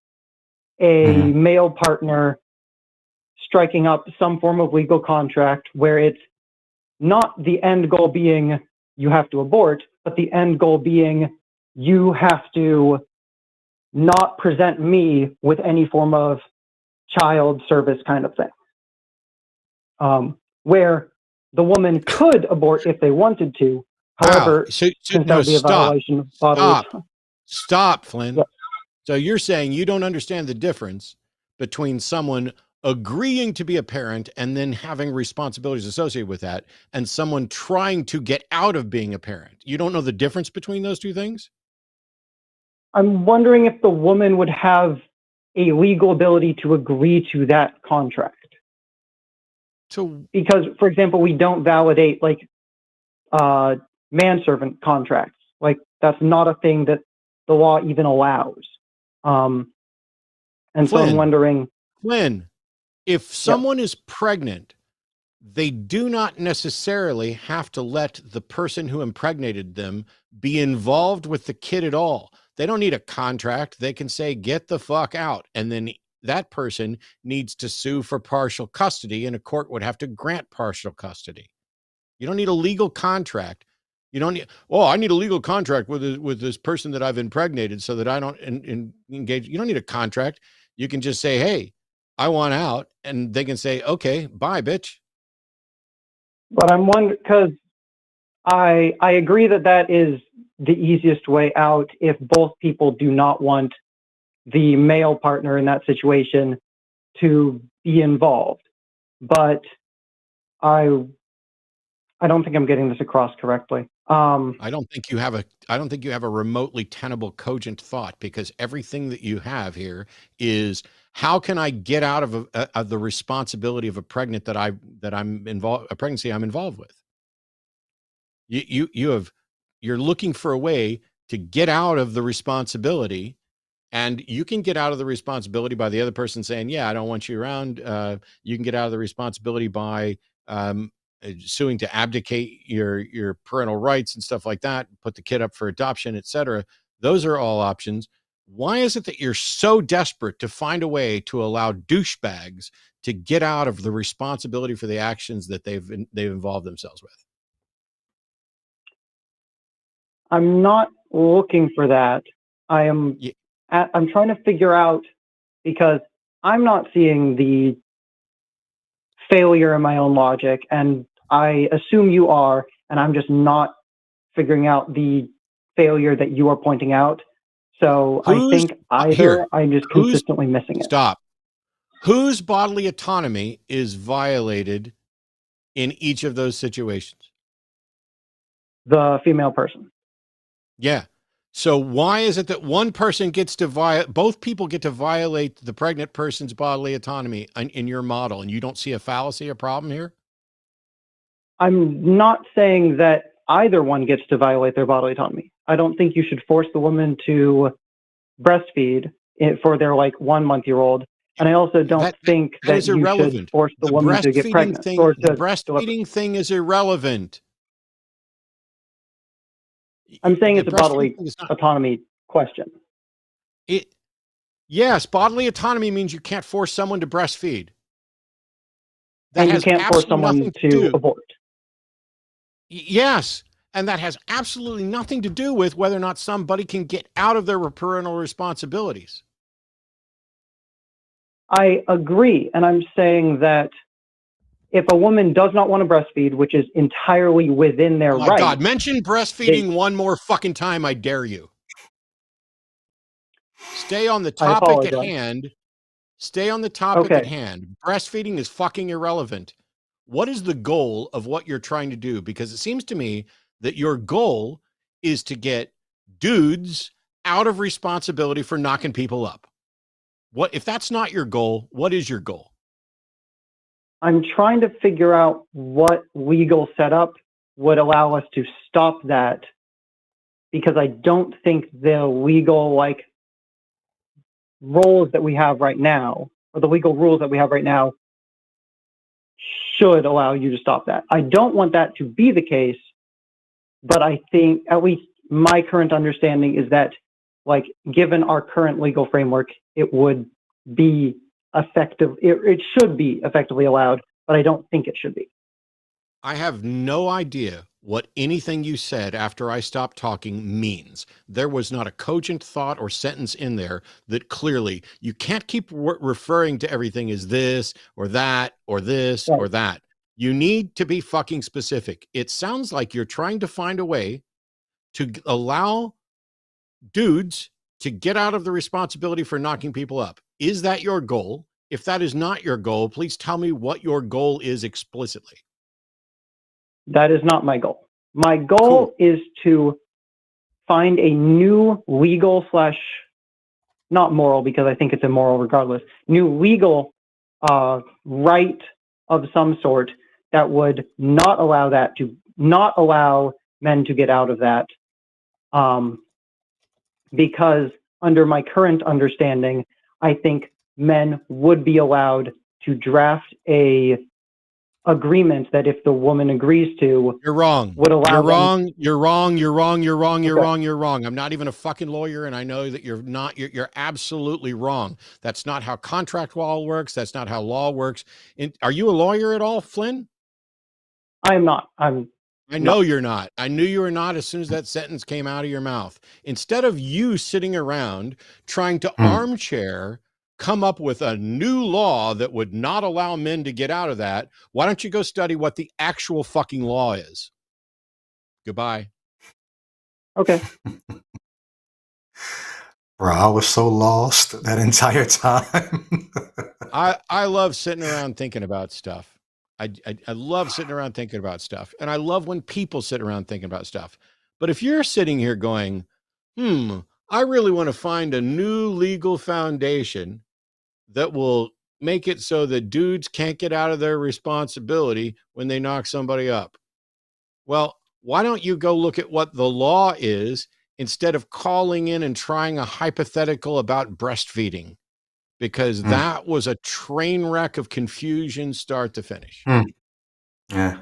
a male partner striking up some form of legal contract where it's not the end goal being you have to abort, but the end goal being you have to not present me with any form of child service kind of thing. Where the woman could abort if they wanted to. However, since that would be a violation of bodily autonomy. Stop, Flynn. Yeah. So you're saying you don't understand the difference between someone agreeing to be a parent and then having responsibilities associated with that and someone trying to get out of being a parent. You don't know the difference between those two things? I'm wondering if the woman would have a legal ability to agree to that contract. Because, for example, we don't validate like manservant contracts. Like that's not a thing that the law even allows. And Flynn, so I'm wondering, Flynn, if someone is pregnant, they do not necessarily have to let the person who impregnated them be involved with the kid at all. They don't need a contract. They can say, get the fuck out. And then that person needs to sue for partial custody, and a court would have to grant partial custody. You don't need a legal contract. You don't need, I need a legal contract with this person that I've impregnated so that I don't engage. You don't need a contract. You can just say, hey, I want out. And they can say, okay, bye, bitch. But I'm wondering, because I agree that that is the easiest way out if both people do not want the male partner in that situation to be involved. But I don't think I'm getting this across correctly. I don't think you have a remotely tenable, cogent thought, because everything that you have here is how can I get out of the responsibility of a pregnancy I'm involved with. You're looking for a way to get out of the responsibility, and you can get out of the responsibility by the other person saying, yeah, I don't want you around. You can get out of the responsibility by suing to abdicate your parental rights and stuff like that, put the kid up for adoption, etc. Those are all options. Why is it that you're so desperate to find a way to allow douchebags to get out of the responsibility for the actions that they've involved themselves with? I'm not looking for that. I'm trying to figure out, because I'm not seeing the failure in my own logic, and I assume you are, and I'm just not figuring out the failure that you are pointing out. So I think either I'm just consistently missing it. Stop. Whose bodily autonomy is violated in each of those situations? The female person. Yeah. So why is it that one person gets to both people get to violate the pregnant person's bodily autonomy in your model, and you don't see a fallacy, a problem here? I'm not saying that either one gets to violate their bodily autonomy. I don't think you should force the woman to breastfeed for their 1 month-old. And I also don't think that you should force the woman to get pregnant. The breastfeeding thing is irrelevant. I'm saying it's a bodily autonomy question. Yes, bodily autonomy means you can't force someone to breastfeed. And you can't force someone to abort. Yes, and that has absolutely nothing to do with whether or not somebody can get out of their parental responsibilities. I agree, and I'm saying that if a woman does not want to breastfeed, which is entirely within their Oh my right. God, mention breastfeeding one more fucking time, I dare you. Stay on the topic at hand. Stay on the topic at hand. Breastfeeding is fucking irrelevant. What is the goal of what you're trying to do? Because it seems to me that your goal is to get dudes out of responsibility for knocking people up. What if that's not your goal? What is your goal? I'm trying to figure out what legal setup would allow us to stop that, because I don't think the legal roles that we have right now, or the legal rules that we have right now, should allow you to stop that. I don't want that to be the case, but I think, at least my current understanding is that, given our current legal framework, it would be effective. It should be effectively allowed, but I don't think it should be. I have no idea what anything you said after I stopped talking means. There was not a cogent thought or sentence in there that clearly, you can't keep referring to everything as this or that or this or that. You need to be fucking specific. It sounds like you're trying to find a way to allow dudes to get out of the responsibility for knocking people up. Is that your goal? If that is not your goal, please tell me what your goal is explicitly. That is not my goal. My goal is to find a new legal / not moral, because I think it's immoral regardless, new legal right of some sort that would not allow men to get out of that. Because under my current understanding, I think men would be allowed to draft a agreement that, if the woman agrees to, you're wrong. Would allow you're them. wrong. You're wrong. You're wrong. You're wrong. You're wrong. You're wrong. I'm not even a fucking lawyer, and I know that you're not. You're absolutely wrong. That's not how contract law works. That's not how law works. Are you a lawyer at all, Flynn? I am not. I know you're not. I knew you were not as soon as that sentence came out of your mouth. Instead of you sitting around trying to armchair come up with a new law that would not allow men to get out of that, why don't you go study what the actual fucking law is? Goodbye. Okay. Bro, I was so lost that entire time. I love sitting around thinking about stuff. I love sitting around thinking about stuff. And I love when people sit around thinking about stuff. But if you're sitting here going, I really want to find a new legal foundation that will make it so that dudes can't get out of their responsibility when they knock somebody up. Well, why don't you go look at what the law is instead of calling in and trying a hypothetical about breastfeeding? Because that was a train wreck of confusion start to finish. Yeah.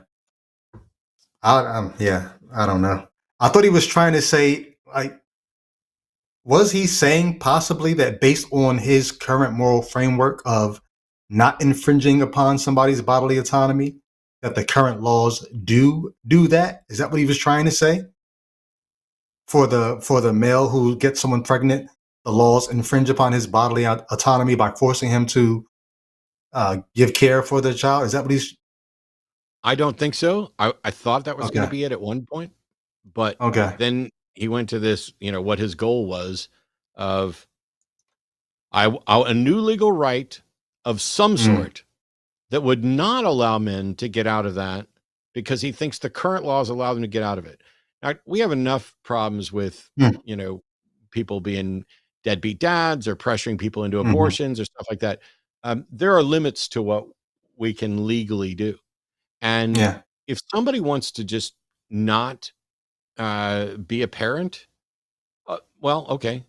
I don't know. I thought he was trying to say, was he saying possibly that based on his current moral framework of not infringing upon somebody's bodily autonomy, that the current laws do that? Is that what he was trying to say? For the male who gets someone pregnant, the laws infringe upon his bodily autonomy by forcing him to give care for the child. Is that what he's? I don't think so. I thought that was going to be it at one point, but then he went to this, what his goal was of a new legal right of some sort that would not allow men to get out of that, because he thinks the current laws allow them to get out of it. Now, we have enough problems with, people being deadbeat dads or pressuring people into abortions or stuff like that. There are limits to what we can legally do. And if somebody wants to just not be a parent, well, okay,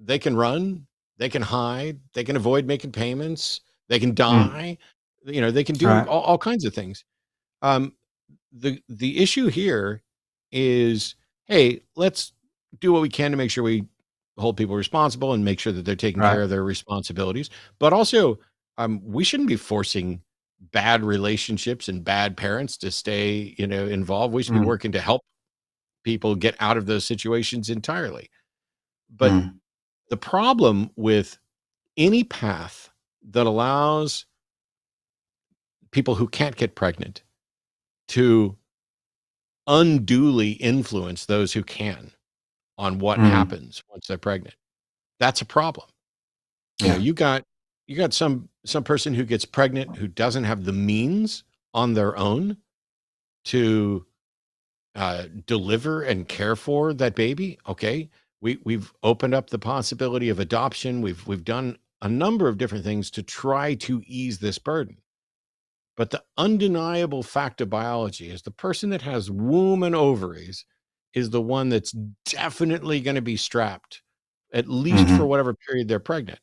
they can run, they can hide, they can avoid making payments, they can die, they can do all kinds of things. The issue here is, hey, let's do what we can to make sure we hold people responsible and make sure that they're taking care of their responsibilities. But also, we shouldn't be forcing bad relationships and bad parents to stay, involved. We should be working to help people get out of those situations entirely. But the problem with any path that allows people who can't get pregnant to unduly influence those who can on what happens once they're pregnant. That's a problem. You know, you got some person who gets pregnant who doesn't have the means on their own to deliver and care for that baby. Okay, we've opened up the possibility of adoption. We've done a number of different things to try to ease this burden. But the undeniable fact of biology is the person that has womb and ovaries is the one that's definitely going to be strapped, at least for whatever period they're pregnant.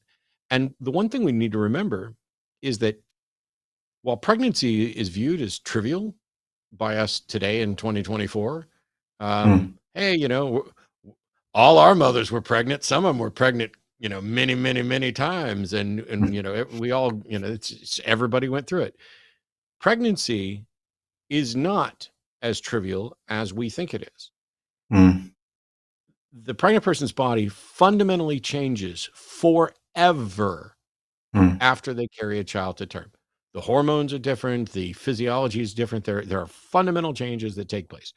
And the one thing we need to remember is that while pregnancy is viewed as trivial by us today in 2024, hey, you know, all our mothers were pregnant. Some of them were pregnant, you know, many, many, many times. And you know, we all, you know, it's everybody went through it. Pregnancy is not as trivial as we think it is. The pregnant person's body fundamentally changes forever after they carry a child to term. The hormones are different. The physiology is different. There are fundamental changes that take place,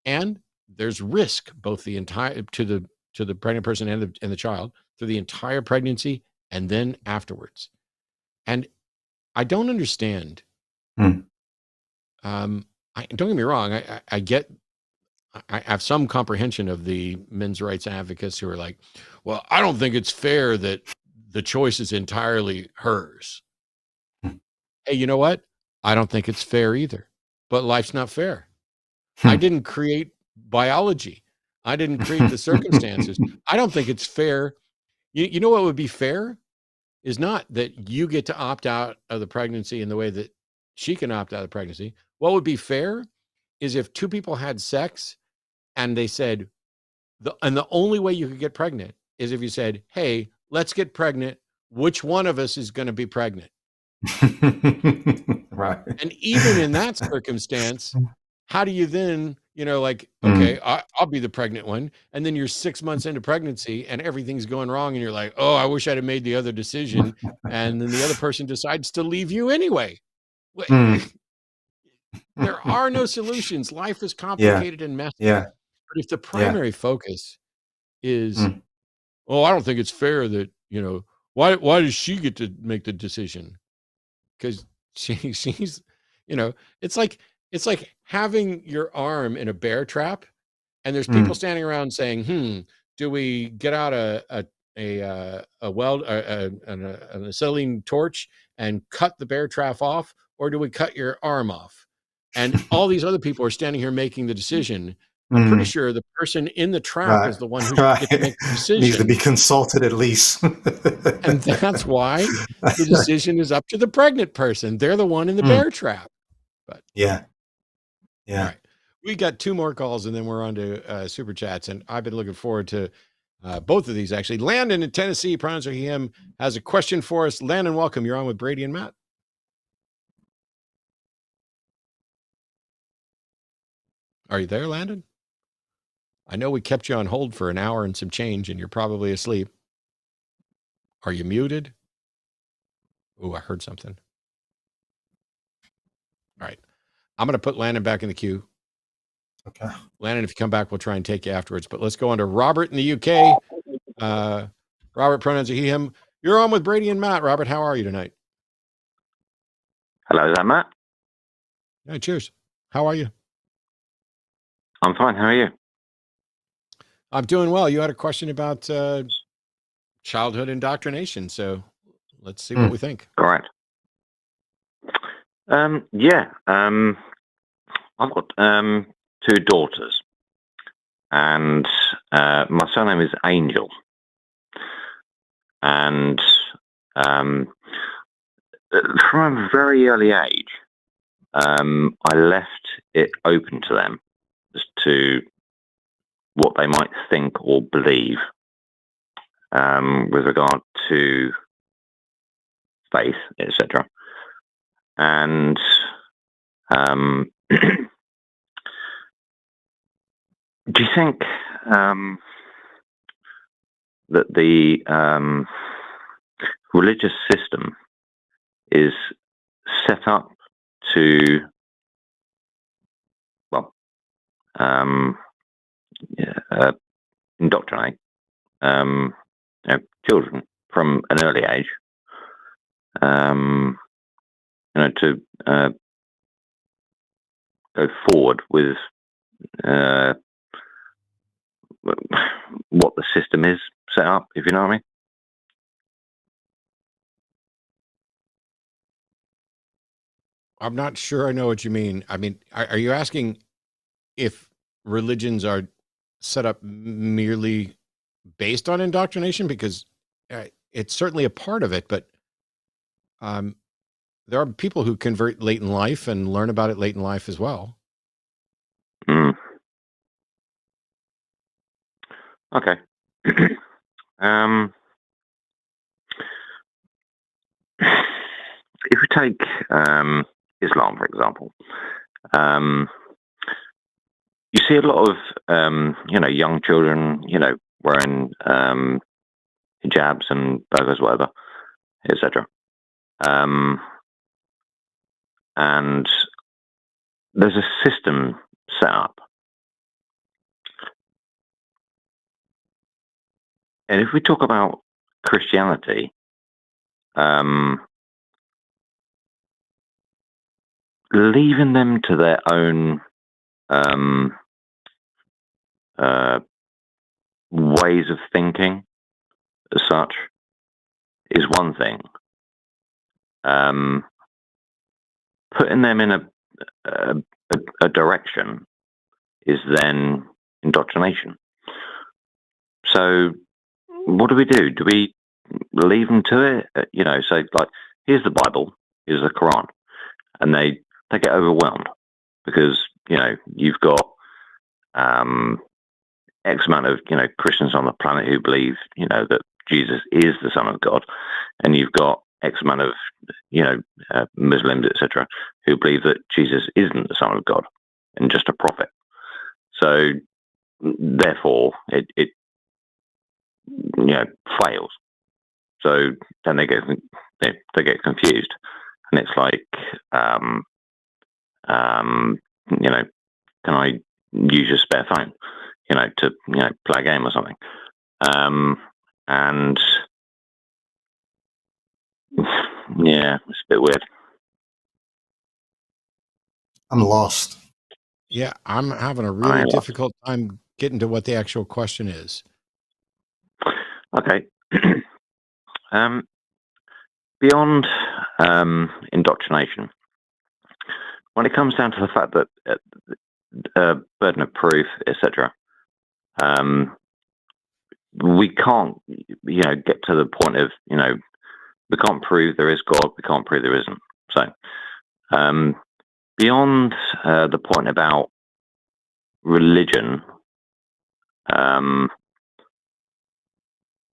and there's risk both the entire to the pregnant person and the child through the entire pregnancy and then afterwards. And I don't understand. Don't get me wrong. I have some comprehension of the men's rights advocates who are like, well, I don't think it's fair that the choice is entirely hers. Hey, you know what? I don't think it's fair either, but life's not fair. I didn't create biology. I didn't create the circumstances. I don't think it's fair. You know what would be fair is not that you get to opt out of the pregnancy in the way that she can opt out of the pregnancy. What would be fair is if two people had sex and they said, the only way you could get pregnant is if you said, hey, let's get pregnant. Which one of us is going to be pregnant? Right. And even in that circumstance, how do you then, you know, like, okay, I'll be the pregnant one. And then you're 6 months into pregnancy and everything's going wrong. And you're like, oh, I wish I'd have made the other decision. And then the other person decides to leave you anyway. There are no solutions. Life is complicated and messy. Yeah. But if the primary focus is, oh, I don't think it's fair that, you know, why does she get to make the decision? Because she's, you know, it's like having your arm in a bear trap, and there's people standing around saying, do we get out an acetylene torch and cut the bear trap off, or do we cut your arm off? And all these other people are standing here making the decision. I'm pretty sure the person in the trap is the one who should get to make the decision. Needs to be consulted at least. And that's why the decision is up to the pregnant person. They're the one in the bear trap. But yeah. All right. We got 2 more calls and then we're on to super chats. And I've been looking forward to both of these, actually. Landon in Tennessee, pronouns are him, has a question for us. Landon, welcome. You're on with Brady and Matt. Are you there, Landon? I know we kept you on hold for an hour and some change, and you're probably asleep. Are you muted? Oh, I heard something. All right. I'm going to put Landon back in the queue. Okay. Landon, if you come back, we'll try and take you afterwards. But let's go on to Robert in the UK. Robert, pronouns are he, him. You're on with Brady and Matt. Robert, how are you tonight? Hello, is that Matt? Yeah, cheers. How are you? I'm fine. How are you? I'm doing well. You had a question about childhood indoctrination, so let's see what we think. Correct. Yeah. I've got 2 daughters, and my surname is Angel. And from a very early age, I left it open to them as to what they might think or believe with regard to faith, etc. And do you think that the religious system is set up to, well, indoctrinate children from an early age, to go forward with what the system is set up, if you know what I mean. I'm not sure I know what you mean. I mean, are you asking if religions are set up merely based on indoctrination? Because it's certainly a part of it, but there are people who convert late in life and learn about it late in life as well. Okay. If we take Islam, for example, you see a lot of young children, wearing hijabs and burqas, whatever, etc. And there's a system set up. And if we talk about Christianity, leaving them to their own ways of thinking as such is one thing. Putting them in a direction is then indoctrination. So what do? Do we leave them to it? So like, here's the Bible, here's the Quran, and they get overwhelmed because you've got X amount of Christians on the planet who believe that Jesus is the Son of God, and you've got X amount of Muslims, etc., who believe that Jesus isn't the Son of God and just a prophet. So therefore, it fails. So then they get confused, and it's like, can I use your spare phone, to play a game or something? And yeah, it's a bit weird. I'm lost. Yeah, I'm having a really difficult time getting to what the actual question is. Okay. Beyond indoctrination, when it comes down to the fact that burden of proof, etc., we can't, get to the point of, we can't prove there is God, we can't prove there isn't. So, beyond the point about religion,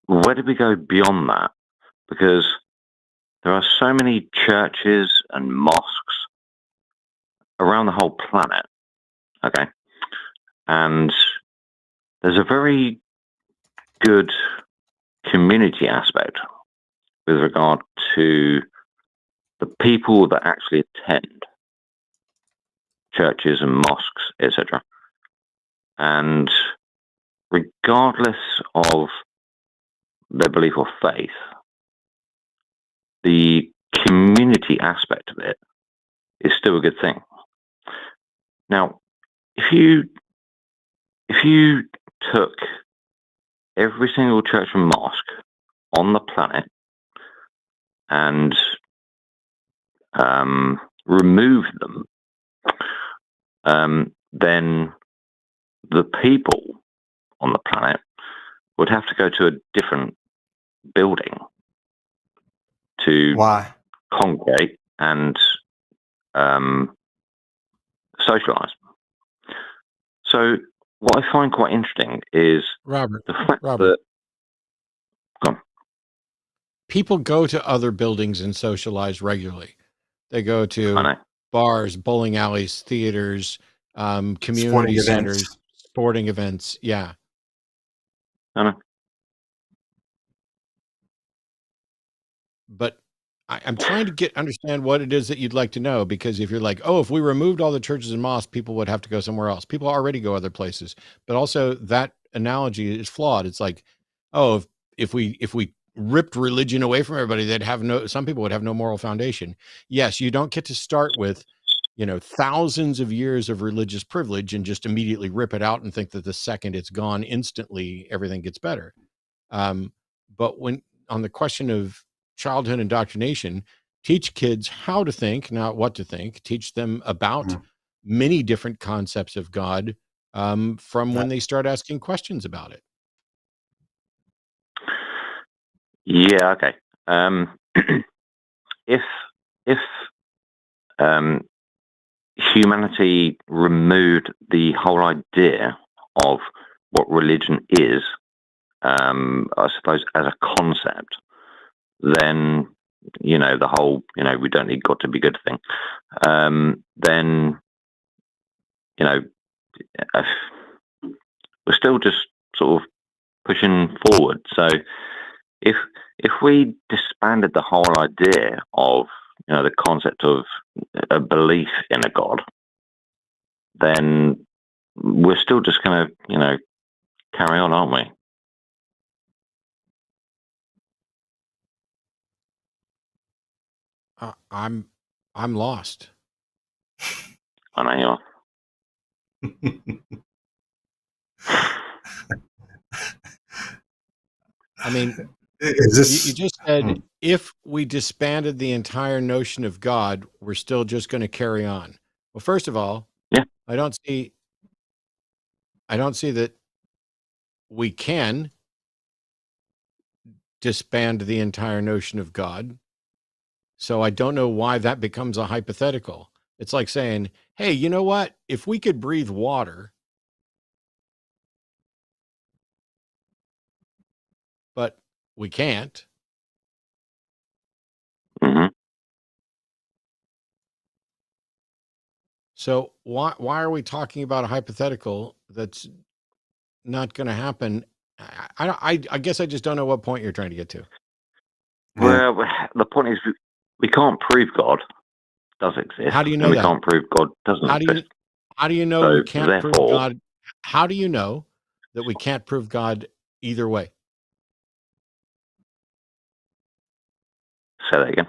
where do we go beyond that? Because there are so many churches and mosques around the whole planet, okay? And there's a very good community aspect with regard to the people that actually attend churches and mosques, etc. And regardless of their belief or faith, the community aspect of it is still a good thing. Now, if you took every single church and mosque on the planet and removed them, then the people on the planet would have to go to a different building to congregate and socialize. So what I find quite interesting is the fact that people go to other buildings and socialize regularly. They go to bars, bowling alleys, theaters, community centers, sporting events. Yeah. But I'm trying to understand what it is that you'd like to know, because if you're like, oh, if we removed all the churches and mosques, people would have to go somewhere else. People already go other places. But also that analogy is flawed. It's like, oh, if we ripped religion away from everybody, some people would have no moral foundation. Yes, you don't get to start with, thousands of years of religious privilege and just immediately rip it out and think that the second it's gone, instantly everything gets better. But when on the question of childhood indoctrination, teach kids how to think, not what to think. Teach them about many different concepts of God from when they start asking questions about it. Yeah. Okay. If humanity removed the whole idea of what religion is, I suppose, as a concept, then, the whole, we don't need God to be good thing, then, we're still just sort of pushing forward. So if we disbanded the whole idea of, the concept of a belief in a God, then we're still just going to, carry on, aren't we? I'm lost. I know you are. I mean, Is this, you just said if we disbanded the entire notion of God, we're still just going to carry on. Well, first of all, yeah, I don't see that we can disband the entire notion of God. So I don't know why that becomes a hypothetical. It's like saying, hey, you know what? If we could breathe water, but we can't. Mm-hmm. So why are we talking about a hypothetical that's not going to happen? I guess I just don't know what point you're trying to get to. Well, the point is, we can't prove God does exist. How do you know and that? We can't prove God doesn't exist. How do you know So, we can't prove God? How do you know that we can't prove God either way? Say that again.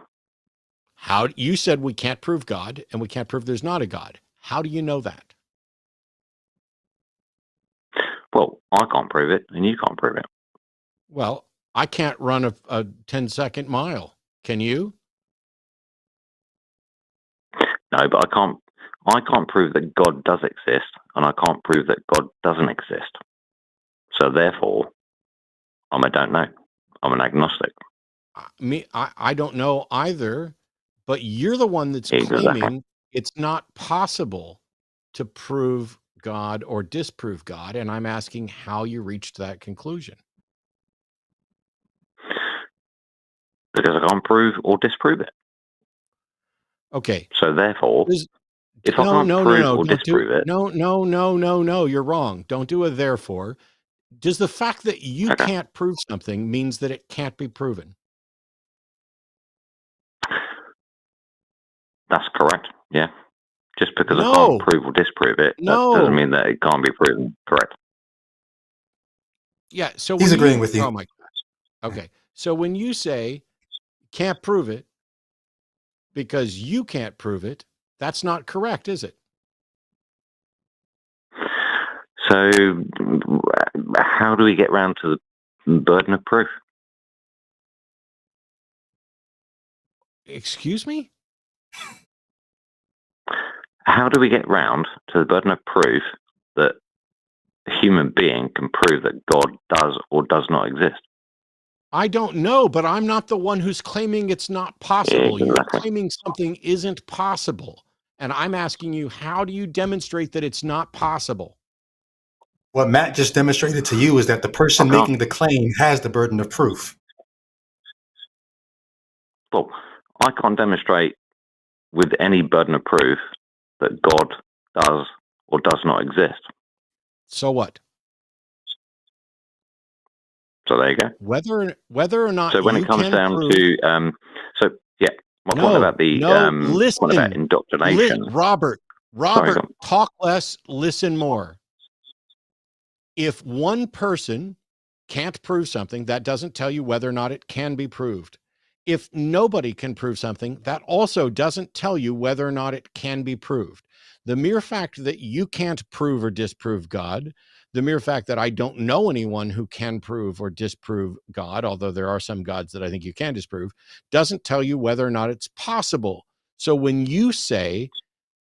How you said we can't prove God and we can't prove there's not a God. How do you know that? Well, I can't prove it and you can't prove it. Well, I can't run a 10-second mile. Can you? No, but I can't prove that God does exist, and I can't prove that God doesn't exist. So therefore, I don't know. I'm an agnostic. I don't know either, but you're the one that's Exactly. claiming it's not possible to prove God or disprove God, and I'm asking how you reached that conclusion. Because I can't prove or disprove it. Okay. So therefore, if I can't prove or disprove it... No, you're wrong. Don't do a therefore. Does the fact that you can't prove something means that it can't be proven? That's correct, yeah. Just because I can't prove or disprove it, that doesn't mean that it can't be proven. Correct. Yeah, so he's agreeing with you. Oh my gosh. Okay. So when you say can't prove it because you can't prove it, that's not correct, is it? So how do we get round to the burden of proof? Excuse me? How do we get round to the burden of proof that a human being can prove that God does or does not exist? I don't know, but I'm not the one who's claiming it's not possible. Exactly. You're claiming something isn't possible. And I'm asking you, how do you demonstrate that it's not possible? What Matt just demonstrated to you is that the person making the claim has the burden of proof. Well, I can't demonstrate with any burden of proof that God does or does not exist. So what? So there you go. Whether or not so when it comes down to My point about the listen. point about indoctrination. Robert, Sorry, talk less, listen more. If one person can't prove something, that doesn't tell you whether or not it can be proved. If nobody can prove something, that also doesn't tell you whether or not it can be proved. The mere fact that you can't prove or disprove God, the mere fact that I don't know anyone who can prove or disprove God, although there are some gods that I think you can disprove, doesn't tell you whether or not it's possible. So when you say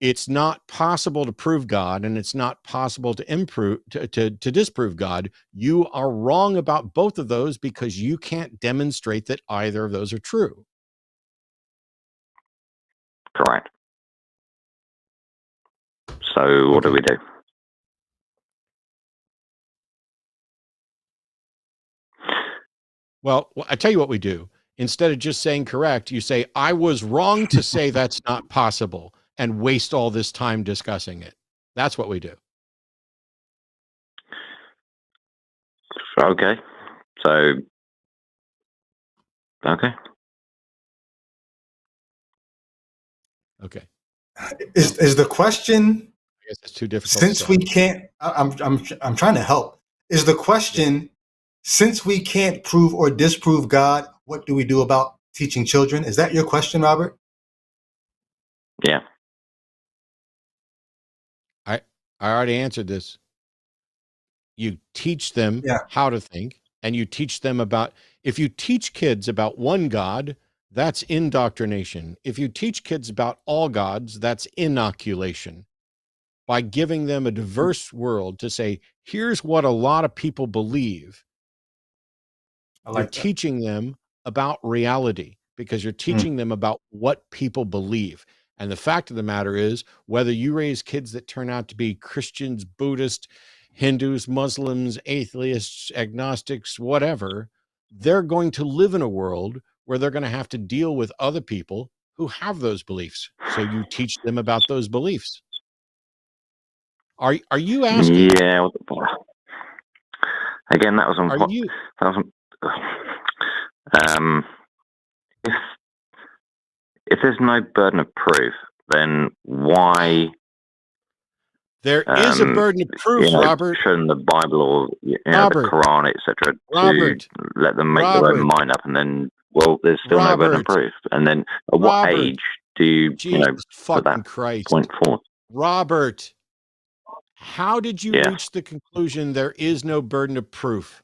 it's not possible to prove God and it's not possible to disprove God, you are wrong about both of those because you can't demonstrate that either of those are true. Correct. So what do we do? Well, I tell you what we do. Instead of just saying correct, you say, I was wrong to say that's not possible, and waste all this time discussing it. That's what we do. Okay. So, okay. Okay. Is the question? I guess it's too difficult. Since we can't, I'm trying to help. Is the question, since we can't prove or disprove God, what do we do about teaching children? Is that your question, Robert? Yeah. I already answered this. You teach them how to think, and you teach them about, if you teach kids about one God, that's indoctrination. If you teach kids about all gods, that's inoculation. By giving them a diverse world to say, here's what a lot of people believe. You're teaching them about reality because you're teaching them about what people believe. And the fact of the matter is, whether you raise kids that turn out to be Christians, Buddhists, Hindus, Muslims, atheists, agnostics, whatever, they're going to live in a world where they're going to have to deal with other people who have those beliefs. So you teach them about those beliefs. Are you asking? Yeah. Again, that was on. Are you? If there's no burden of proof, then why? There is a burden of proof, Robert. Showing the Bible or the Quran, etc., to let them make their own mind up, and then, well, there's still no burden of proof. And then, at what age do you, put that point forth? Robert, how did you reach the conclusion there is no burden of proof?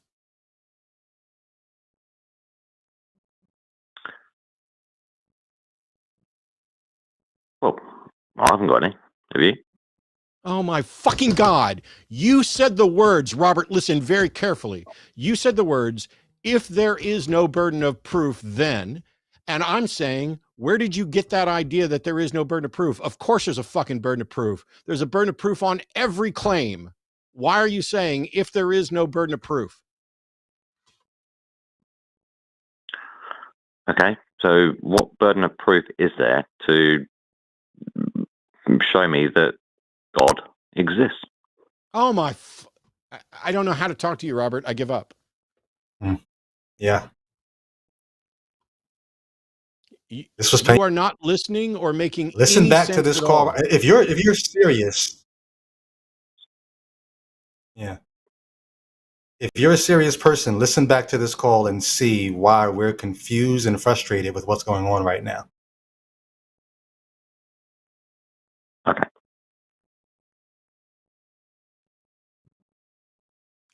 Well, I haven't got any. Have you? Oh my fucking God. You said the words, Robert, listen very carefully. You said the words, if there is no burden of proof, then, and I'm saying, where did you get that idea that there is no burden of proof? Of course there's a fucking burden of proof. There's a burden of proof on every claim. Why are you saying if there is no burden of proof? Okay, so what burden of proof is there to show me that God exists? Oh my, I don't know how to talk to you, Robert. I give up. Yeah. You are not listening or making listen any back sense to this at call. all. If you're serious, if you're a serious person, listen back to this call and see why we're confused and frustrated with what's going on right now. Okay.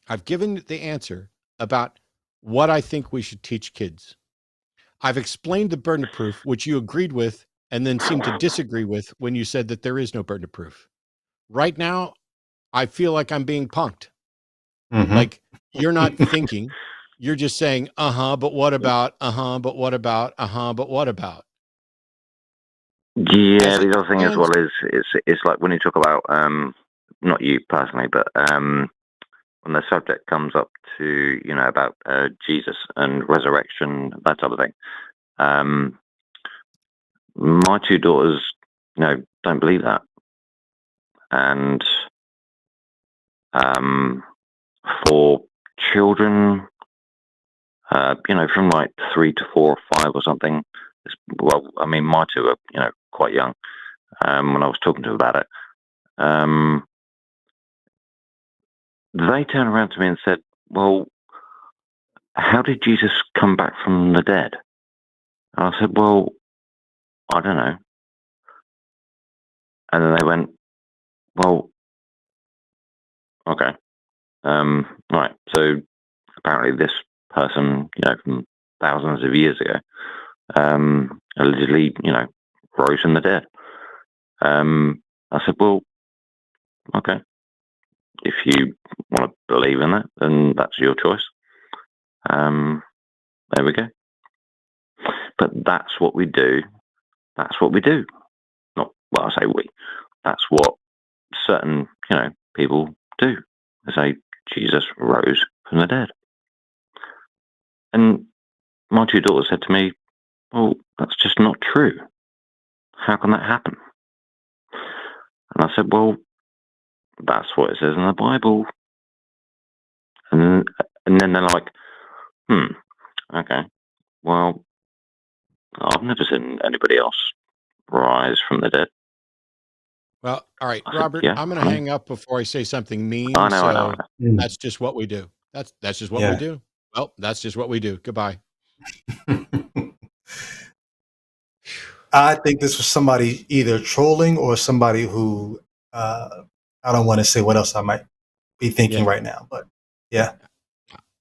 I've given the answer about what I think we should teach kids. I've explained the burden of proof, which you agreed with and then seemed to disagree with when you said that there is no burden of proof. Right now, I feel like I'm being punked. Like you're not thinking, you're just saying, but what about, but what about, but what about? Yeah, the other thing as well is it's like when you talk about not you personally, but when the subject comes up to about Jesus and resurrection, that type of thing. My two daughters, don't believe that, and for children, from like 3 to 4 or 5 or something, Well, I mean, my two are, quite young when I was talking to them about it. They turned around to me and said, well, how did Jesus come back from the dead? And I said, well, I don't know. And then they went, well, okay. Right. So apparently this person, from thousands of years ago, allegedly, rose from the dead. I said, well, okay. If you want to believe in that, then that's your choice. There we go. But that's what we do. That's what we do. Not, well, I say we. That's what certain, people do. They say Jesus rose from the dead. And my two daughters said to me, well, that's just not true. How can that happen? And I said, well, that's what it says in the Bible. And then they're like, okay, well, I've never seen anybody else rise from the dead. Well, all right, I said, Robert, yeah, I'm going to hang up before I say something mean. I know. That's just what we do. That's just what we do. Well, that's just what we do. Goodbye. I think this was somebody either trolling or somebody who I don't want to say what else I might be thinking right now, but yeah.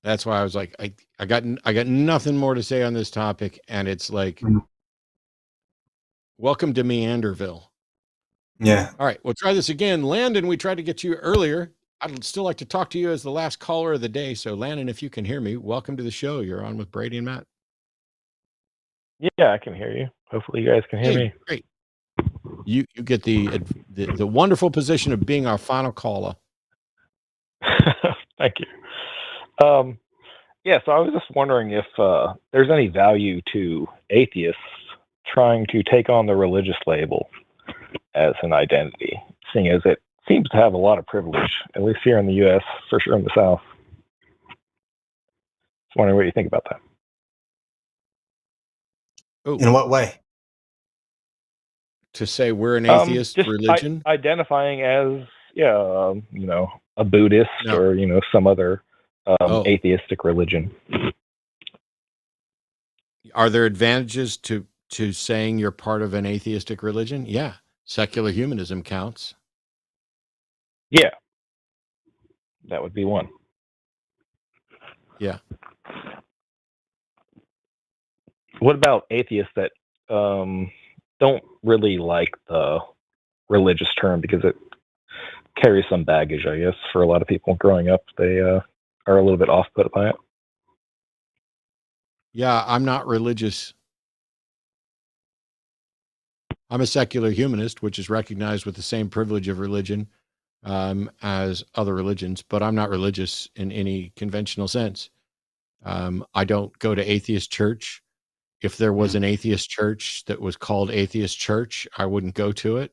That's why I was like, I got nothing more to say on this topic, and it's like, welcome to Meanderville. Yeah. All right, we'll try this again. Landon, we tried to get you earlier. I'd still like to talk to you as the last caller of the day. So Landon, if you can hear me, welcome to the show. You're on with Brady and Matt. Yeah, I can hear you. Hopefully you guys can hear me. Great. You get the wonderful position of being our final caller. Thank you. Yeah, so I was just wondering if there's any value to atheists trying to take on the religious label as an identity, seeing as it seems to have a lot of privilege, at least here in the U.S., for sure in the South. Just wondering what you think about that. In what way? To say we're an atheist just religion? Identifying as, a Buddhist or, some other atheistic religion. Are there advantages to saying you're part of an atheistic religion? Yeah. Secular humanism counts. Yeah. That would be one. Yeah. What about atheists that don't really like the religious term because it carries some baggage, I guess, for a lot of people growing up? They are a little bit off-put by it. Yeah, I'm not religious. I'm a secular humanist, which is recognized with the same privilege of religion as other religions, but I'm not religious in any conventional sense. I don't go to atheist church. If there was an atheist church that was called Atheist Church, I wouldn't go to it.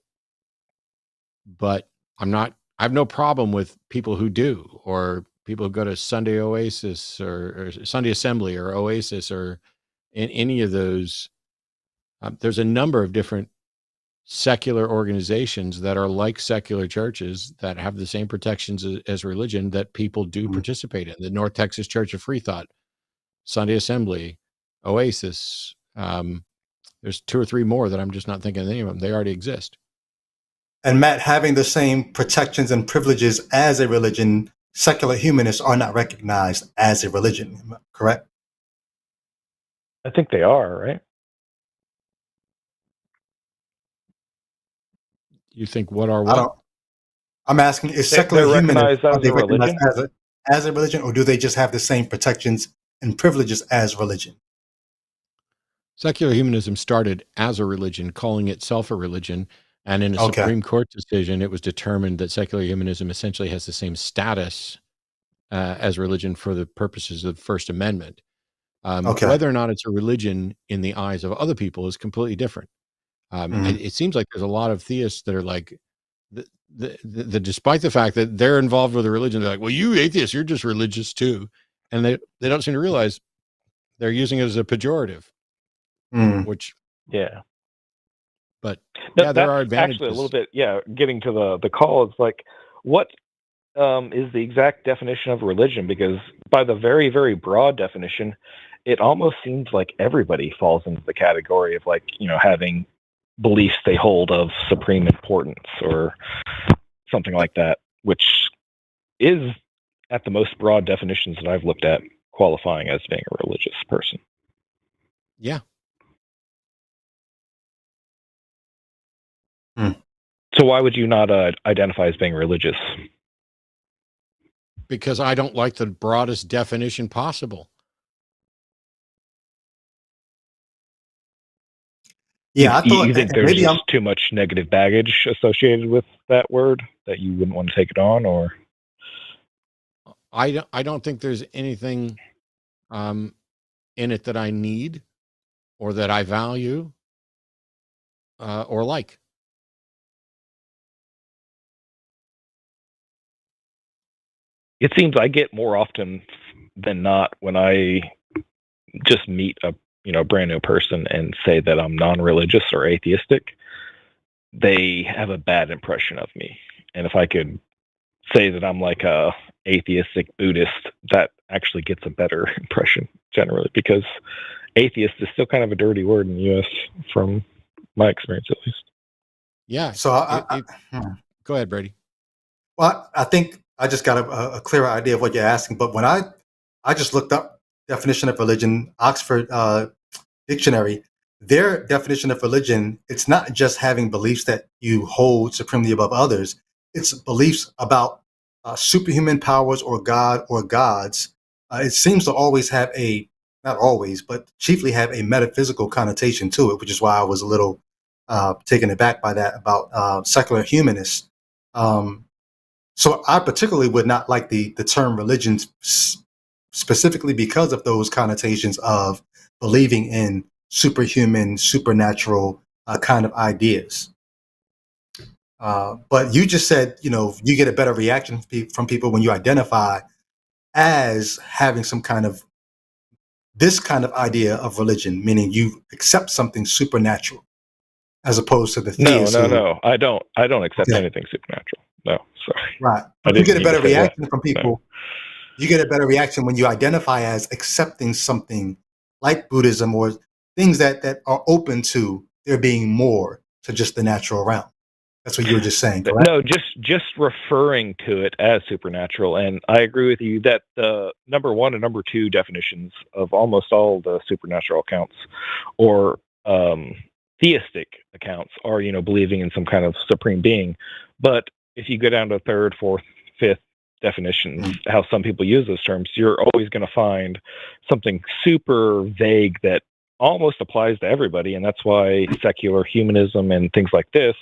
But I have no problem with people who do, or people who go to Sunday Oasis or Sunday Assembly or Oasis or in any of those. There's a number of different secular organizations that are like secular churches that have the same protections as religion that people do participate in. The North Texas Church of Free Thought, Sunday Assembly, Oasis. There's two or three more that I'm just not thinking of any of them. They already exist. And Matt, having the same protections and privileges as a religion, secular humanists are not recognized as a religion, correct? I think they are, right? You think what are what? I'm asking, is secular humanists, are they recognized as a religion, or do they just have the same protections and privileges as religion? Secular humanism started as a religion, calling itself a religion. And in a Supreme Court decision, it was determined that secular humanism essentially has the same status as religion for the purposes of the First Amendment. Whether or not it's a religion in the eyes of other people is completely different. It seems like there's a lot of theists that are like, despite the fact that they're involved with a religion, they're like, well, you atheists, you're just religious too. And they don't seem to realize they're using it as a pejorative, which Yeah. But yeah, there That's are advantages. actually a little bit, getting to the call, it's like, what is the exact definition of religion? Because by the very, very broad definition, it almost seems like everybody falls into the category of, like, having beliefs they hold of supreme importance or something like that, which is, at the most broad definitions that I've looked at, qualifying as being a religious person. Yeah. So why would you not identify as being religious? Because I don't like the broadest definition possible. Yeah, I thought you think there's maybe just too much negative baggage associated with that word that you wouldn't want to take it on, or? I don't think there's anything in it that I need or that I value or like. It seems I get more often than not when I just meet a brand new person and say that I'm non-religious or atheistic, they have a bad impression of me. And if I could say that I'm like a atheistic Buddhist, that actually gets a better impression generally, because atheist is still kind of a dirty word in the U.S. from my experience, at least. Yeah. So Go ahead, Brady. Well, I think I just got a clearer idea of what you're asking. But when I just looked up definition of religion, Oxford Dictionary, their definition of religion, it's not just having beliefs that you hold supremely above others. It's beliefs about superhuman powers or God or gods. It seems to always have not always, but chiefly have a metaphysical connotation to it, which is why I was a little taken aback by that about secular humanists. So I particularly would not like the term religion specifically because of those connotations of believing in superhuman, supernatural kind of ideas. But you just said, you get a better reaction from people when you identify as having some kind of this kind of idea of religion, meaning you accept something supernatural, as opposed to the theists. No. I don't accept anything supernatural. No, sorry. Right. But you get a better reaction from people. No. You get a better reaction when you identify as accepting something like Buddhism or things that are open to there being more to just the natural realm. That's what you were just saying, correct? No, just referring to it as supernatural. And I agree with you that the number one and number two definitions of almost all the supernatural accounts or theistic accounts are, believing in some kind of supreme being. But if you go down to third, fourth, fifth definitions, how some people use those terms, you're always going to find something super vague that almost applies to everybody. And that's why secular humanism and things like this,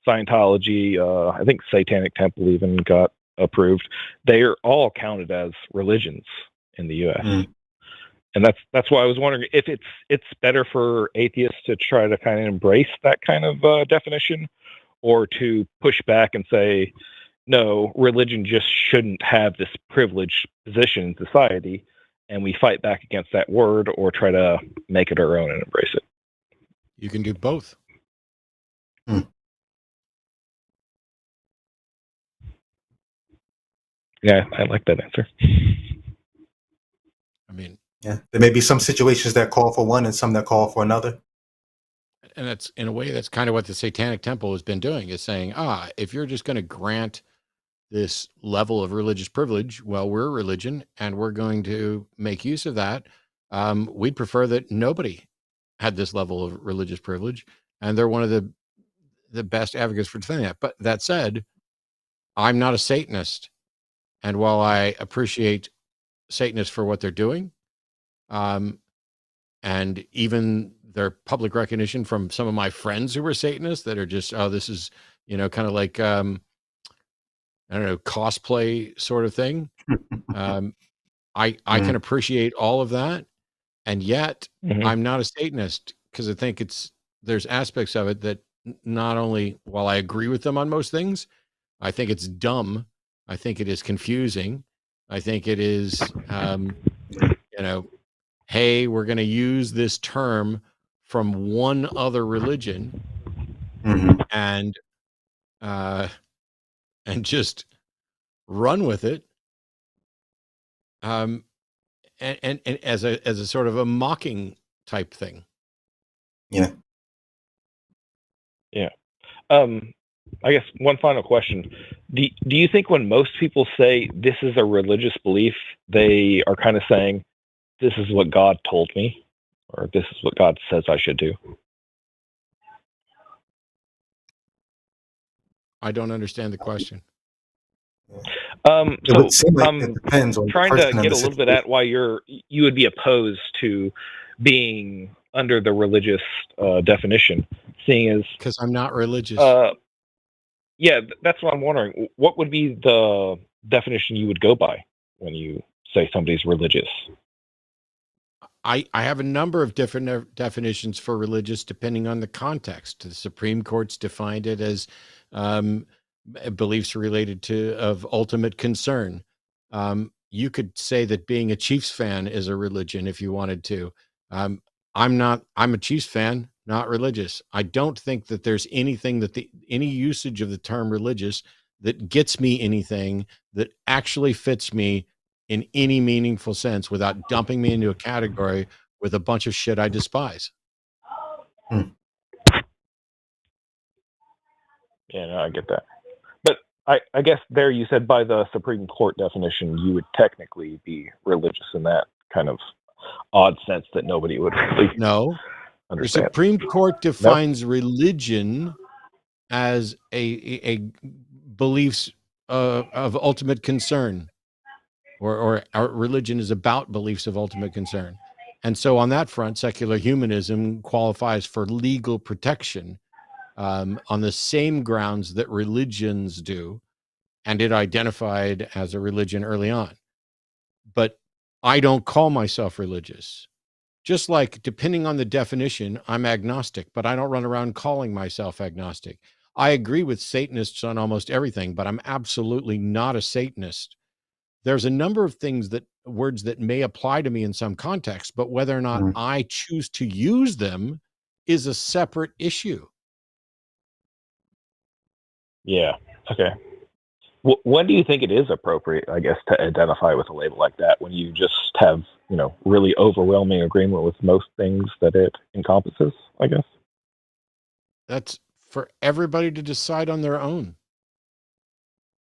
Scientology, I think Satanic Temple even got approved. They are all counted as religions in the U.S. And that's why I was wondering if it's better for atheists to try to kind of embrace that kind of definition, or to push back and say, no, religion just shouldn't have this privileged position in society, and we fight back against that word, or try to make it our own and embrace it. You can do both. Yeah, I like that answer. I mean, yeah, there may be some situations that call for one and some that call for another. And that's, in a way, that's kind of what the Satanic Temple has been doing, is saying, if you're just going to grant this level of religious privilege, well, we're a religion and we're going to make use of that. We'd prefer that nobody had this level of religious privilege, and they're one of the best advocates for defending that. But that said, I'm not a Satanist, and while I appreciate Satanists for what they're doing, and even their public recognition from some of my friends who were Satanists that are just, this is, kind of like, I don't know, cosplay sort of thing. I can appreciate all of that. And yet I'm not a Satanist, because I think there's aspects of it that not only, while I agree with them on most things, I think it's dumb. I think it is confusing. I think it is, hey, we're going to use this term from one other religion and just run with it, and as a sort of a mocking type thing. Yeah. Yeah. I guess one final question. Do you think when most people say this is a religious belief, they are kind of saying, this is what God told me, or this is what God says I should do? I don't understand the question. It would seem like I'm it depends on the trying to person and get the a little bit situation. at why you would be opposed to being under the religious definition, seeing as Because I'm not religious. yeah, that's what I'm wondering. What would be the definition you would go by when you say somebody's religious? I have a number of different definitions for religious depending on the context. The Supreme Court's defined it as beliefs related to of ultimate concern. You could say that being a Chiefs fan is a religion if you wanted to. I'm a Chiefs fan, not religious. I don't think that there's anything that any usage of the term religious that gets me anything that actually fits me in any meaningful sense without dumping me into a category with a bunch of shit I despise. Yeah, no, I get that. But I guess there you said by the Supreme Court definition, you would technically be religious in that kind of odd sense that nobody would really understand. The Supreme Court defines religion as a beliefs of ultimate concern, or our religion is about beliefs of ultimate concern. And so on that front, secular humanism qualifies for legal protection on the same grounds that religions do, and it identified as a religion early on. But I don't call myself religious. Just like, depending on the definition, I'm agnostic, but I don't run around calling myself agnostic. I agree with Satanists on almost everything, but I'm absolutely not a Satanist. There's a number of words that may apply to me in some context, but whether or not I choose to use them is a separate issue. Yeah. Okay. When do you think it is appropriate, I guess, to identify with a label like that, when you just have, really overwhelming agreement with most things that it encompasses, I guess? That's for everybody to decide on their own.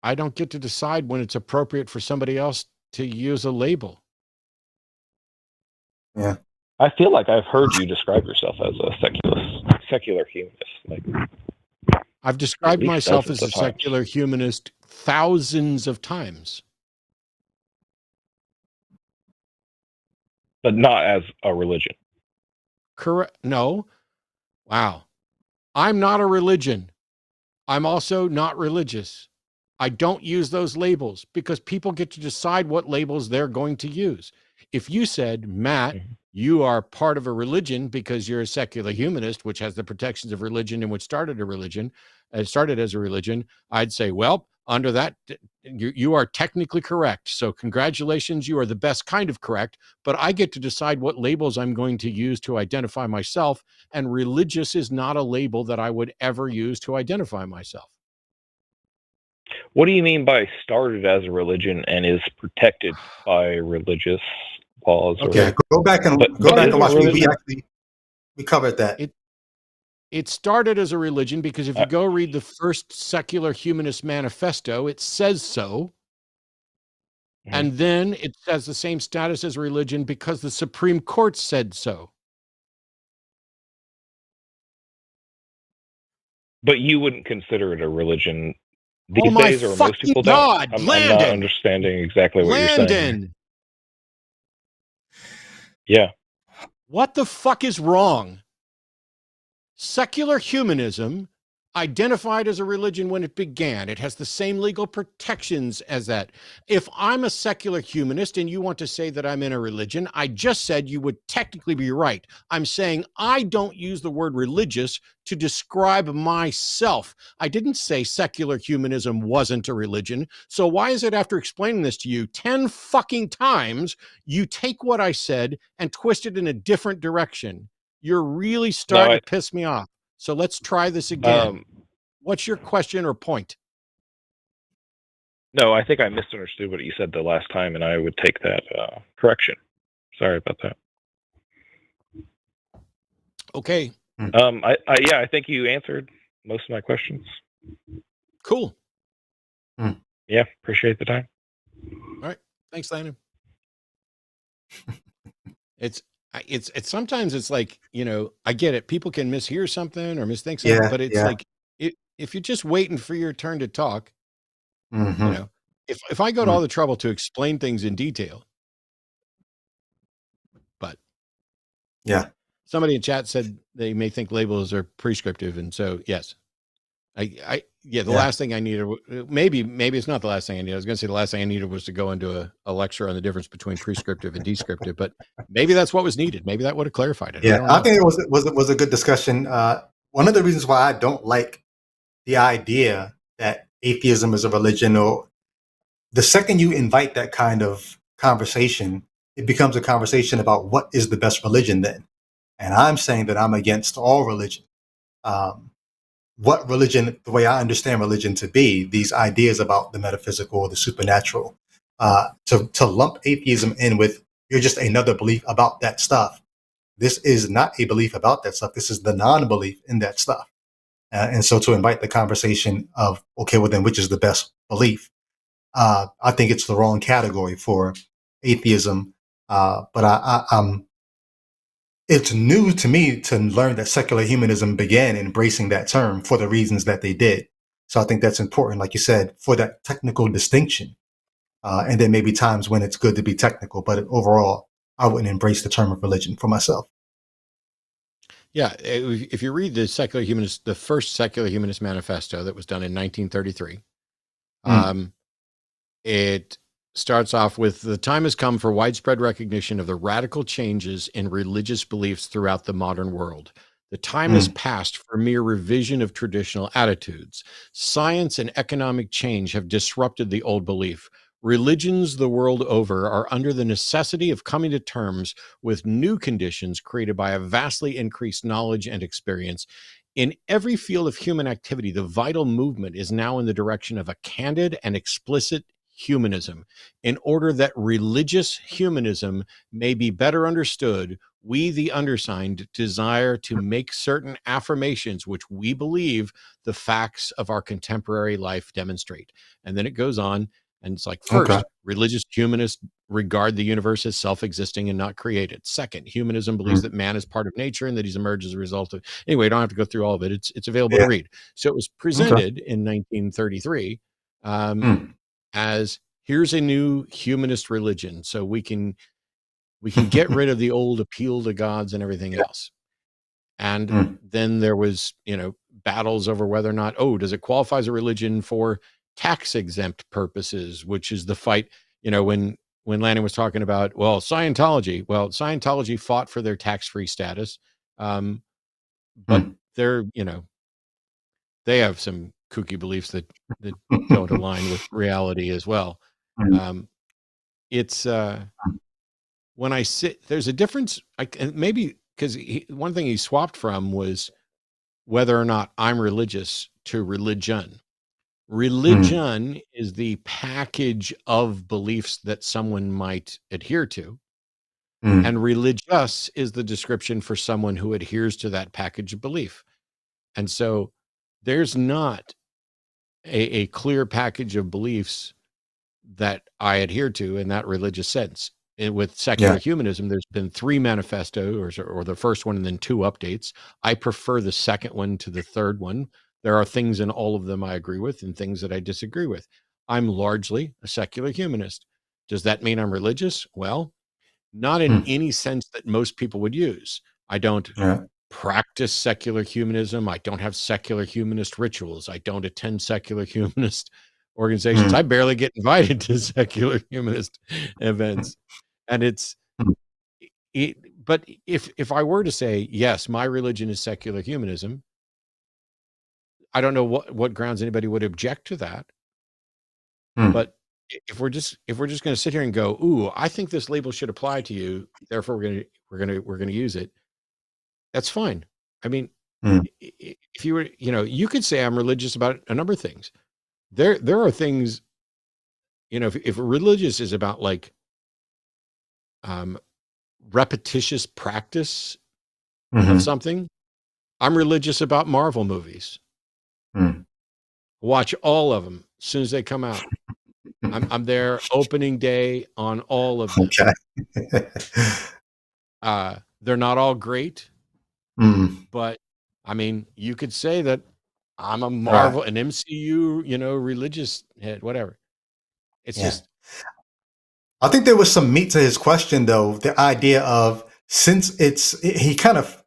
I don't get to decide when it's appropriate for somebody else to use a label. Yeah. I feel like I've heard you describe yourself as a secular humanist. I've described myself as a secular humanist thousands of times. But not as a religion. Correct. No. Wow. I'm not a religion. I'm also not religious. I don't use those labels because people get to decide what labels they're going to use. If you said, Matt, you are part of a religion because you're a secular humanist, which has the protections of religion and which started as a religion, I'd say, well, under that, you are technically correct. So congratulations, you are the best kind of correct, but I get to decide what labels I'm going to use to identify myself, and religious is not a label that I would ever use to identify myself. What do you mean by started as a religion and is protected by religious laws? Okay, go back and watch. We covered that. It started as a religion because if you go read the first secular humanist manifesto, it says so. And then it has the same status as religion because the Supreme Court said so. But you wouldn't consider it a religion these my days, or most people God, don't? I'm not understanding exactly what you're saying. Yeah. What the fuck is wrong? Secular humanism identified as a religion when it began. It has the same legal protections as that. If I'm a secular humanist and you want to say that I'm in a religion, I just said you would technically be right. I'm saying I don't use the word religious to describe myself. I didn't say secular humanism wasn't a religion. So why is it after explaining this to you 10 fucking times, you take what I said and twist it in a different direction? You're really starting to piss me off. So let's try this again. What's your question or point? No, I think I misunderstood what you said the last time, and I would take that correction. Sorry about that. Okay. I think you answered most of my questions. Cool. Yeah, appreciate the time. All right. Thanks, Landon. It's sometimes it's like, you know, I get it. People can mishear something or misthink something, but it's like, if you're just waiting for your turn to talk, you know, if I go to all the trouble to explain things in detail, but somebody in chat said they may think labels are prescriptive. And so, yes, the last thing I needed, maybe it's not the last thing I needed. I was going to say the last thing I needed was to go into a lecture on the difference between prescriptive and descriptive, but maybe that's what was needed. Maybe that would have clarified it. Yeah, I think it was a good discussion. One of the reasons why I don't like the idea that atheism is a religion, or the second you invite that kind of conversation, it becomes a conversation about what is the best religion then. And I'm saying that I'm against all religion. What religion, the way I understand religion to be, these ideas about the metaphysical or the supernatural, to lump atheism in with, you're just another belief about that stuff. This is not a belief about that stuff. This is the non-belief in that stuff. And so to invite the conversation of, okay, well then which is the best belief? I think it's the wrong category for atheism. But it's new to me to learn that secular humanism began embracing that term for the reasons that they did. So I think that's important, like you said, for that technical distinction. And there may be times when it's good to be technical, but overall, I wouldn't embrace the term of religion for myself. Yeah, if you read the first secular humanist manifesto that was done in 1933, it starts off with, the time has come for widespread recognition of the radical changes in religious beliefs throughout the modern world. The time has passed for mere revision of traditional attitudes. Science and economic change have disrupted the old belief. Religions the world over are under the necessity of coming to terms with new conditions created by a vastly increased knowledge and experience. In every field of human activity, the vital movement is now in the direction of a candid and explicit humanism. In order that religious humanism may be better understood, we, the undersigned, desire to make certain affirmations which we believe the facts of our contemporary life demonstrate. And then it goes on, and it's like, first, religious humanists regard the universe as self-existing and not created. Second, humanism believes that man is part of nature and that he's emerged as a result of... Anyway, I don't have to go through all of it. It's available to read. So it was presented in 1933 as, here's a new humanist religion, so we can get rid of the old appeal to gods and everything else. And then there was, battles over whether or not, does it qualify as a religion for tax exempt purposes, which is the fight, when Landon was talking about, Scientology fought for their tax-free status. But they're, they have some kooky beliefs that don't align with reality as well. It's when I sit, there's a difference. Maybe because one thing he swapped from was whether or not I'm religious to religion. Religion is the package of beliefs that someone might adhere to. And religious is the description for someone who adheres to that package of belief. And so there's not a clear package of beliefs that I adhere to in that religious sense. And with secular humanism, there's been 3 manifestos, or the first one and then 2 updates. I prefer the second one to the third one. There are things in all of them I agree with and things that I disagree with. I'm largely a secular humanist. Does that mean I'm religious? Well, not in any sense that most people would use. I don't practice secular humanism. I don't have secular humanist rituals. I don't attend secular humanist organizations. I barely get invited to secular humanist events. And but if I were to say, yes, my religion is secular humanism, I don't know what grounds anybody would object to that. But if we're just going to sit here and go, ooh, I think this label should apply to you, therefore we're going to use it. that's fine. I mean, Mm. if you were, you could say I'm religious about a number of things. There are things, if religious is about like repetitious practice of Mm-hmm. something, I'm religious about Marvel movies. Mm. Watch all of them as soon as they come out. I'm there opening day on all of them. Okay. They're not all great, Mm. but I mean, you could say that I'm a Right. Marvel, an MCU, religious head, whatever. It's Yeah. just, I think there was some meat to his question, though. The idea of, since he kind of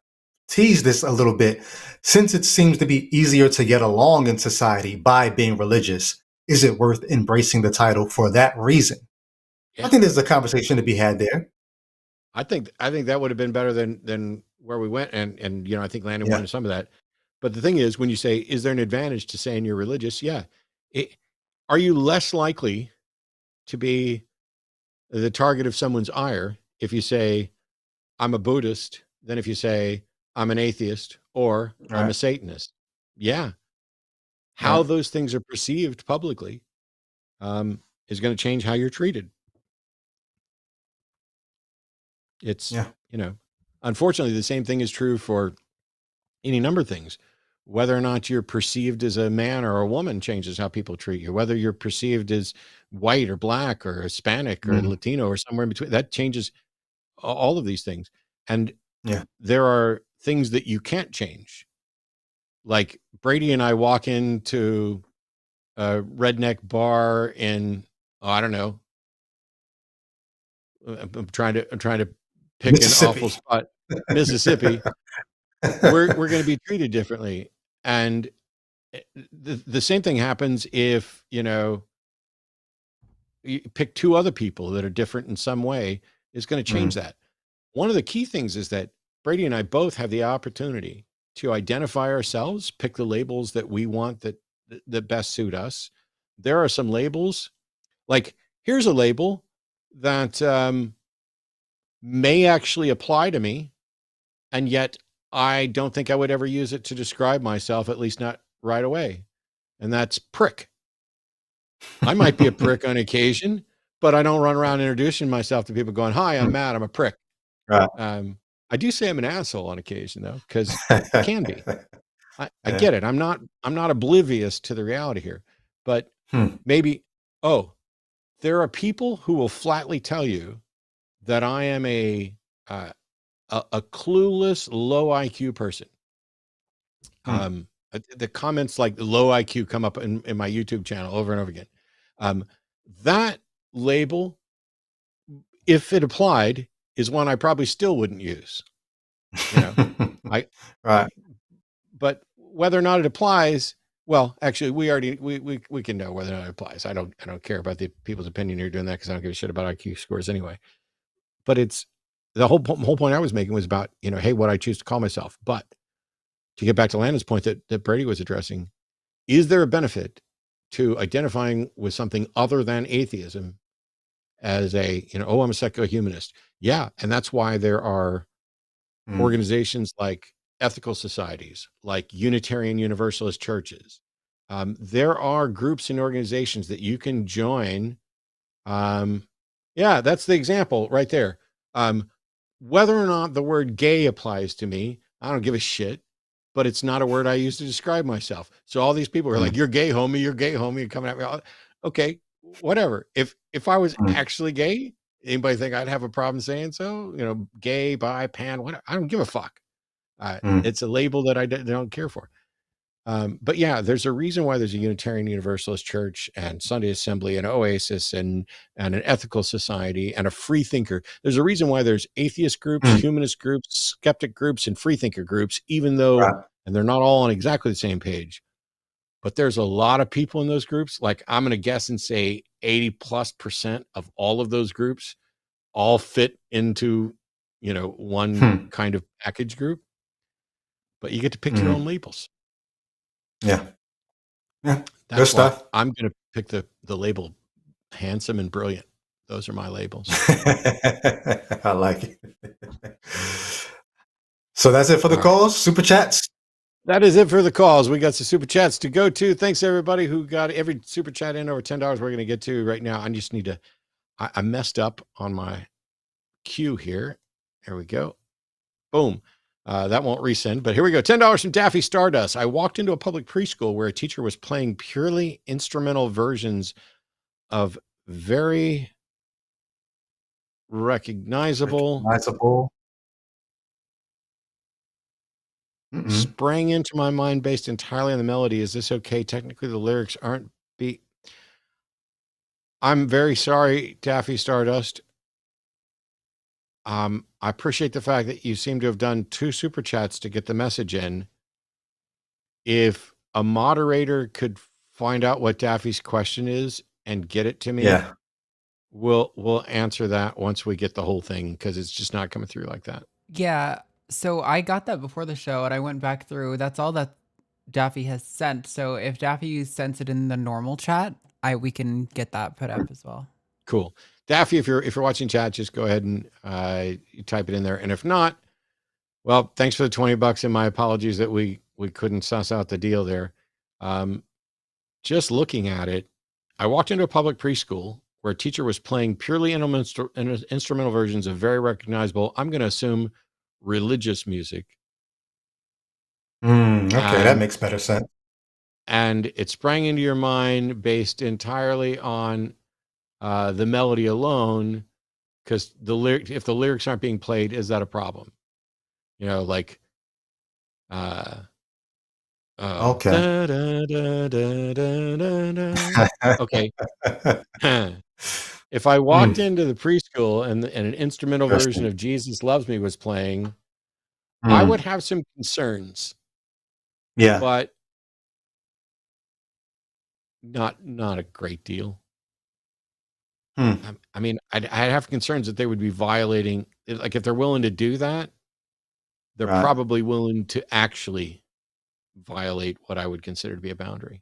teased this a little bit, since it seems to be easier to get along in society by being religious, is it worth embracing the title for that reason? yeah. I think there's a conversation to be had there. I think that would have been better than where we went, and I think Landon Yeah. wanted some of that. But the thing is, when you say, is there an advantage to saying you're religious? Yeah. Are you less likely to be the target of someone's ire if you say I'm a Buddhist than if you say I'm an atheist or I'm a Right. Satanist? Yeah. How Right. those things are perceived publicly is going to change how you're treated. It's, Yeah. unfortunately, the same thing is true for any number of things. Whether or not you're perceived as a man or a woman changes how people treat you. Whether you're perceived as white or black or Hispanic or Mm. Latino or somewhere in between, that changes all of these things. And Yeah. there are things that you can't change. Like Brady and I walk into a redneck bar in, I don't know. I'm trying to pick an awful Mississippi. spot, Mississippi. We're going to be treated differently. And the same thing happens if, you pick two other people that are different in some way, is going to change Mm. that. One of the key things is that Brady and I both have the opportunity to identify ourselves, pick the labels that we want that best suit us. There are some labels, like here's a label that may actually apply to me, and yet I don't think I would ever use it to describe myself, at least not right away. And that's prick. I might be a prick on occasion, but I don't run around introducing myself to people going, hi, I'm Matt, I'm a prick. Right. I do say I'm an asshole on occasion, though, because I can be. I Yeah. get it. I'm not oblivious to the reality here, but maybe, there are people who will flatly tell you that I am a clueless, low IQ person. The comments like low IQ come up in my YouTube channel over and over again. That label, if it applied, is one I probably still wouldn't use. Right. But whether or not it applies, well, actually, we can know whether or not it applies. I don't care about the people's opinion who are doing that, because I don't give a shit about IQ scores anyway. But it's the whole point I was making was about, hey, what I choose to call myself. But to get back to Landon's point that Brady was addressing, is there a benefit to identifying with something other than atheism as I'm a secular humanist? Yeah. And that's why there are organizations like ethical societies, like Unitarian Universalist churches. There are groups and organizations that you can join. Yeah, that's the example right there. Whether or not the word gay applies to me, I don't give a shit, but it's not a word I use to describe myself. So all these people are like, you're gay, homie, you're coming at me. Okay, whatever. If I was actually gay, anybody think I'd have a problem saying so? Gay, bi, pan, whatever. I don't give a fuck. It's a label that I don't care for. But yeah, there's a reason why there's a Unitarian Universalist church and Sunday Assembly and Oasis and an ethical society and a free thinker. There's a reason why there's atheist groups, humanist groups, skeptic groups, and free thinker groups, even though, and they're not all on exactly the same page, but there's a lot of people in those groups. Like I'm going to guess and say 80+% of all of those groups all fit into, one kind of package group, but you get to pick your own labels. Yeah. That's good stuff. I'm going to pick the label handsome and brilliant. Those are my labels. I like it. So that's it for the All right. calls, super chats. That is it for the calls. We got some super chats to go to. Thanks everybody who got every super chat in over $10. We're going to get to right now. I just need to, I messed up on my queue here. There we go. Boom. That won't resend, but here we go. $10 from Daffy Stardust. I walked into a public preschool where a teacher was playing purely instrumental versions of very recognizable. Sprang into my mind based entirely on the melody. Is this okay? Technically, the lyrics aren't beat. I'm very sorry, Daffy Stardust. I appreciate the fact that you seem to have done 2 super chats to get the message in. If a moderator could find out what Daffy's question is and get it to me, Yeah. we'll answer that once we get the whole thing, because it's just not coming through like that. Yeah. So I got that before the show and I went back through. That's all that Daffy has sent. So if Daffy sends it in the normal chat, we can get that put up as well. Cool. Daffy, if you're watching chat, just go ahead and you type it in there. And if not, well, thanks for the $20 and my apologies that we couldn't suss out the deal there. Just looking at it, I walked into a public preschool where a teacher was playing purely instrumental versions of very recognizable, I'm going to assume, religious music. Okay, that makes better sense. And it sprang into your mind based entirely on the melody alone, because if the lyrics aren't being played, is that a problem? You know, like Okay. Okay. If I walked into the preschool and an instrumental version of Jesus Loves Me was playing, I would have some concerns. Yeah. But not a great deal. I mean, I'd have concerns that they would be violating, like if they're willing to do that, they're probably willing to actually violate what I would consider to be a boundary.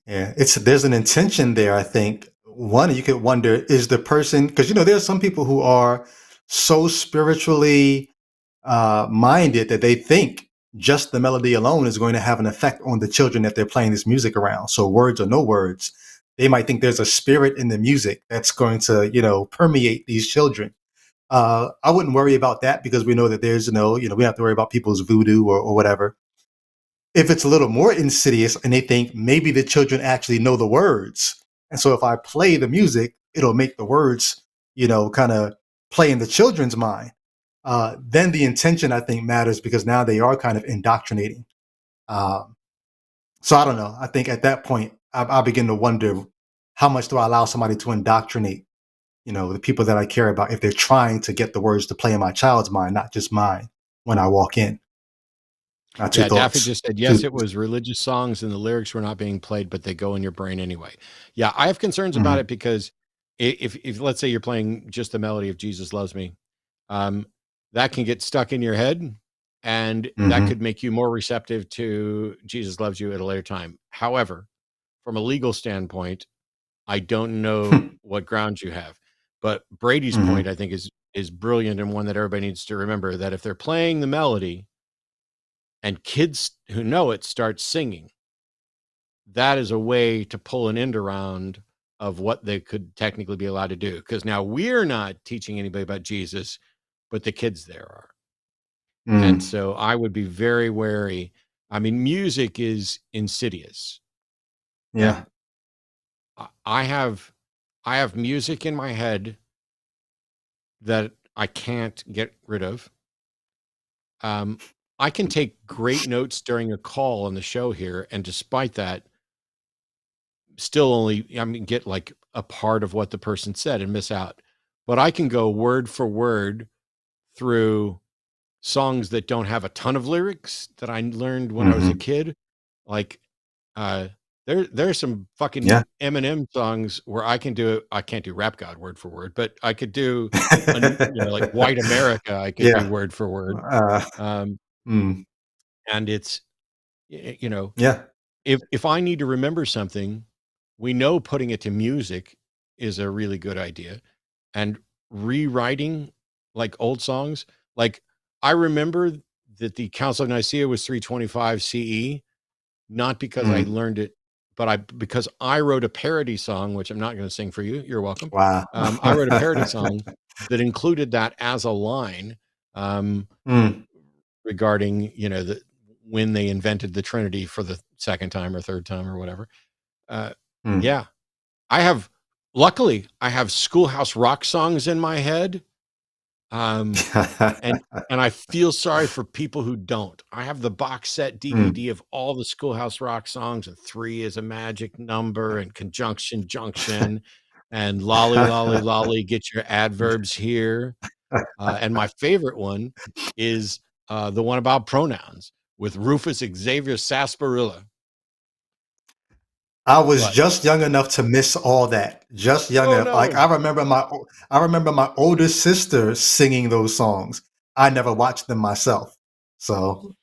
Yeah, there's an intention there, I think. One, you could wonder, is the person, because there's some people who are so spiritually minded that they think just the melody alone is going to have an effect on the children that they're playing this music around. So words or no words, they might think there's a spirit in the music that's going to, permeate these children. I wouldn't worry about that, because we know that there's we don't have to worry about people's voodoo or whatever. If it's a little more insidious and they think maybe the children actually know the words, and so if I play the music, it'll make the words, kind of play in the children's mind, then the intention, I think, matters, because now they are kind of indoctrinating. So I don't know. I think at that point, I begin to wonder, how much do I allow somebody to indoctrinate, the people that I care about, if they're trying to get the words to play in my child's mind, not just mine, when I walk in. Yeah, Daffy just said, yes, it was religious songs and the lyrics were not being played, but they go in your brain anyway. Yeah, I have concerns about it, because if let's say you're playing just the melody of Jesus Loves Me, that can get stuck in your head, and that could make you more receptive to Jesus Loves You at a later time. However, from a legal standpoint, I don't know what grounds you have. But Brady's point, I think, is brilliant, and one that everybody needs to remember, that if they're playing the melody and kids who know it start singing, that is a way to pull an end around of what they could technically be allowed to do. Because now we're not teaching anybody about Jesus, but the kids there are. And so I would be very wary. I mean, music is insidious. Yeah. And I have music in my head that I can't get rid of. I can take great notes during a call on the show here, and despite that, still only get like a part of what the person said and miss out. But I can go word for word through songs that don't have a ton of lyrics that I learned when I was a kid. Like there's some fucking Eminem songs where I can do it. I can't do Rap God word for word, but I could do like White America. I could do word for word. And it's, if I need to remember something, we know putting it to music is a really good idea. And rewriting like old songs, like I remember that the Council of Nicaea was 325 CE, not because I learned it, but because I wrote a parody song, which I'm not going to sing for you. You're welcome. Wow. I wrote a parody song that included that as a line regarding, when they invented the Trinity for the second time or third time or whatever. Yeah, luckily I have Schoolhouse Rock songs in my head. And I feel sorry for people who don't. I have the box set DVD of all the Schoolhouse Rock songs, and 3 is a magic number, and Conjunction Junction, and Lolly Lolly Lolly, get your adverbs here. And my favorite one is the one about pronouns with Rufus Xavier Sarsaparilla. I was just young enough to miss all that. Just young enough. No. Like I remember my older sister singing those songs. I never watched them myself. So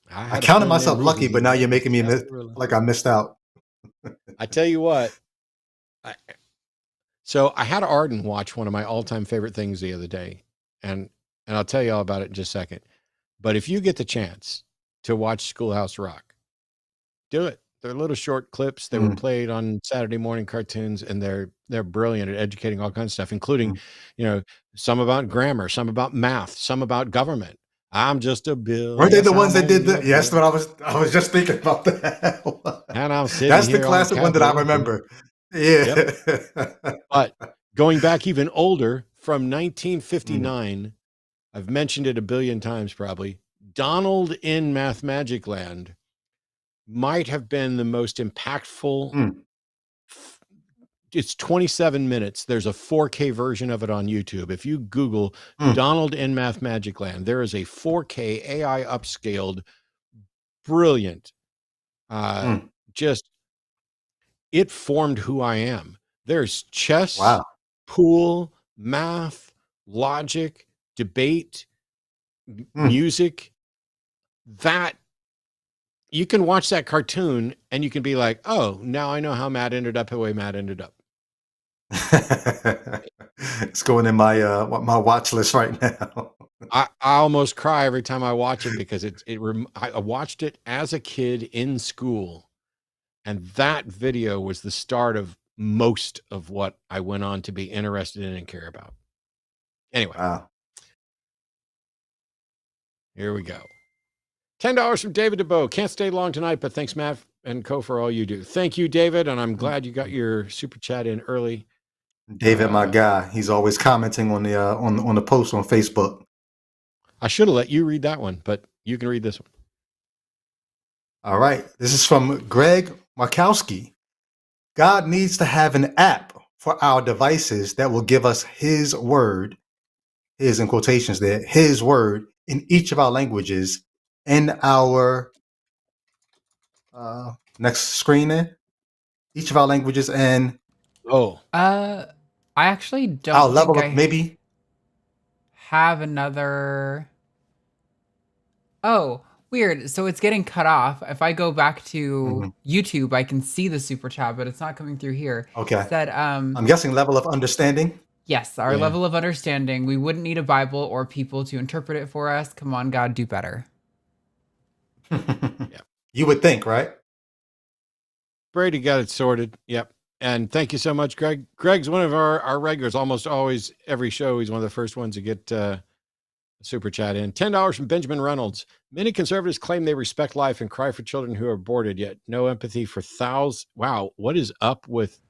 I counted myself lucky, but now you're making me like I missed out. I tell you what. So I had Arden watch one of my all-time favorite things the other day, and I'll tell you all about it in just a second. But if you get the chance to watch Schoolhouse Rock, do it. They're little short clips. They were played on Saturday morning cartoons, and they're brilliant at educating all kinds of stuff, including, some about grammar, some about math, some about government. I'm just a bill. Weren't they the ones that did that? Yes, but I was just thinking about that. And I'm sitting That's here the classic one that I remember. Yeah. Yep. But going back even older, from 1959, I've mentioned it a billion times probably, Donald in Mathmagicland might have been the most impactful. It's 27 minutes. There's a 4K version of it on YouTube. If you Google Donald in Mathmagicland, there is a 4K AI upscaled, brilliant, just, it formed who I am. There's chess, pool, math, logic, debate, music. That you can watch that cartoon and you can be like, oh, now I know how Matt ended up the way Matt ended up. It's going in my my watch list right now. I almost cry every time I watch it because I watched it as a kid in school, and that video was the start of most of what I went on to be interested in and care about. Anyway, here we go. $10 from David DeBow. Can't stay long tonight, but thanks, Matt and Co, for all you do. Thank you, David, and I'm glad you got your super chat in early. David, my guy, he's always commenting on the post on Facebook. I should have let you read that one, but you can read this one. All right. This is from Greg Markowski. God needs to have an app for our devices that will give us his word, his in quotations there, his word in each of our languages in our next screen there. Each of our languages and I actually don't our level think of I maybe have another. Oh, weird. So it's getting cut off. If I go back to YouTube, I can see the super chat, but it's not coming through here. Okay. It said, I'm guessing level of understanding. Yes, our level of understanding. We wouldn't need a Bible or people to interpret it for us. Come on, God, do better. You would think, right? Brady got it sorted. Yep. And thank you so much, Greg. Greg's one of our regulars, almost always every show. He's one of the first ones to get a super chat in. $10 from Benjamin Reynolds. Many conservatives claim they respect life and cry for children who are aborted, yet no empathy for thousands. Wow, what is up with?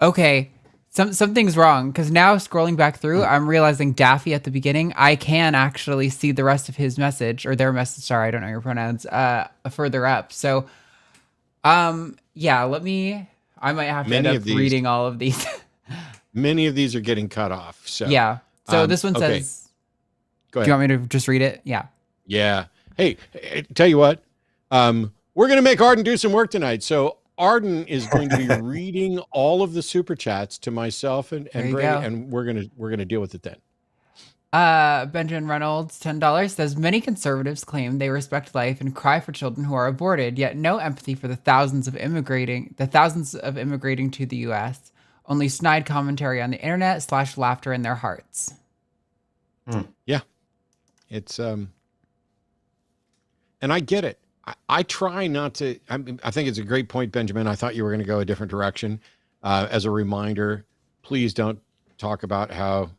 Okay, something's wrong, because now scrolling back through, I'm realizing Daffy at the beginning, I can actually see the rest of his message, or their message, sorry, I don't know your pronouns, further up. So, yeah, I might have to end up reading all of these. Many of these are getting cut off. So yeah. So this one says, go ahead. Do you want me to just read it? Yeah. Yeah. Hey, tell you what, we're going to make Arden do some work tonight. So Arden is going to be reading all of the super chats to myself and Brady, and we're going to deal with it then. Benjamin Reynolds, $10 says, many conservatives claim they respect life and cry for children who are aborted, yet no empathy for the thousands of immigrating to the U.S. Only snide commentary on the internet / laughter in their hearts. Yeah. It's and I get it. I try not to. I think it's a great point, Benjamin. I thought you were going to go a different direction. As a reminder, please don't talk about how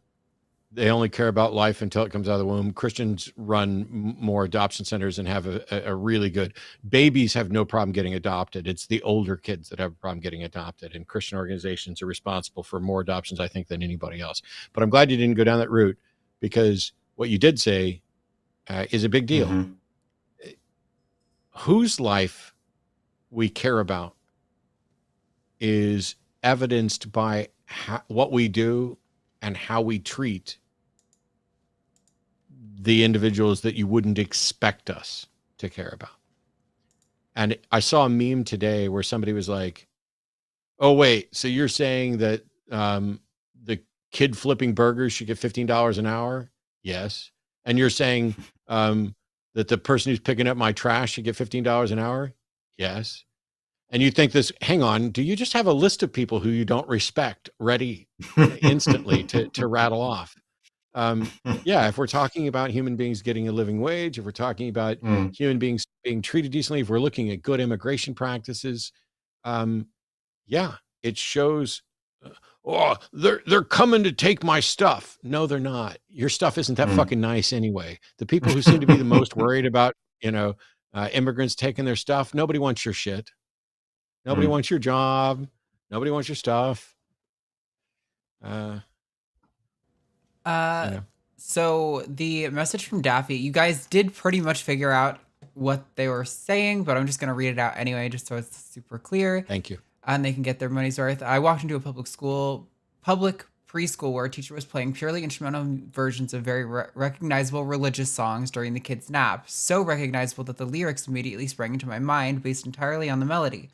they only care about life until it comes out of the womb. Christians run more adoption centers and have a really good. Babies have no problem getting adopted. It's the older kids that have a problem getting adopted. And Christian organizations are responsible for more adoptions, I think, than anybody else. But I'm glad you didn't go down that route, because what you did say is a big deal. Mm-hmm. Whose life we care about is evidenced by what we do and how we treat the individuals that you wouldn't expect us to care about. And I saw a meme today where somebody was like, oh, wait, so you're saying that the kid flipping burgers should get $15 an hour? Yes. And you're saying that the person who's picking up my trash should get $15 an hour? Yes. And you think this, hang on, do you just have a list of people who you don't respect ready instantly to rattle off? Yeah, if we're talking about human beings getting a living wage, if we're talking about human beings being treated decently, if we're looking at good immigration practices, yeah, it shows, oh, they're coming to take my stuff. No, they're not. Your stuff isn't that fucking nice anyway. The people who seem to be the most worried about, immigrants taking their stuff, nobody wants your shit. Nobody wants your job. Nobody wants your stuff. So the message from Daffy, you guys did pretty much figure out what they were saying, but I'm just going to read it out anyway, just so it's super clear. Thank you. And they can get their money's worth. I walked into a public preschool where a teacher was playing purely instrumental versions of very recognizable religious songs during the kids' nap. So recognizable that the lyrics immediately sprang into my mind based entirely on the melody.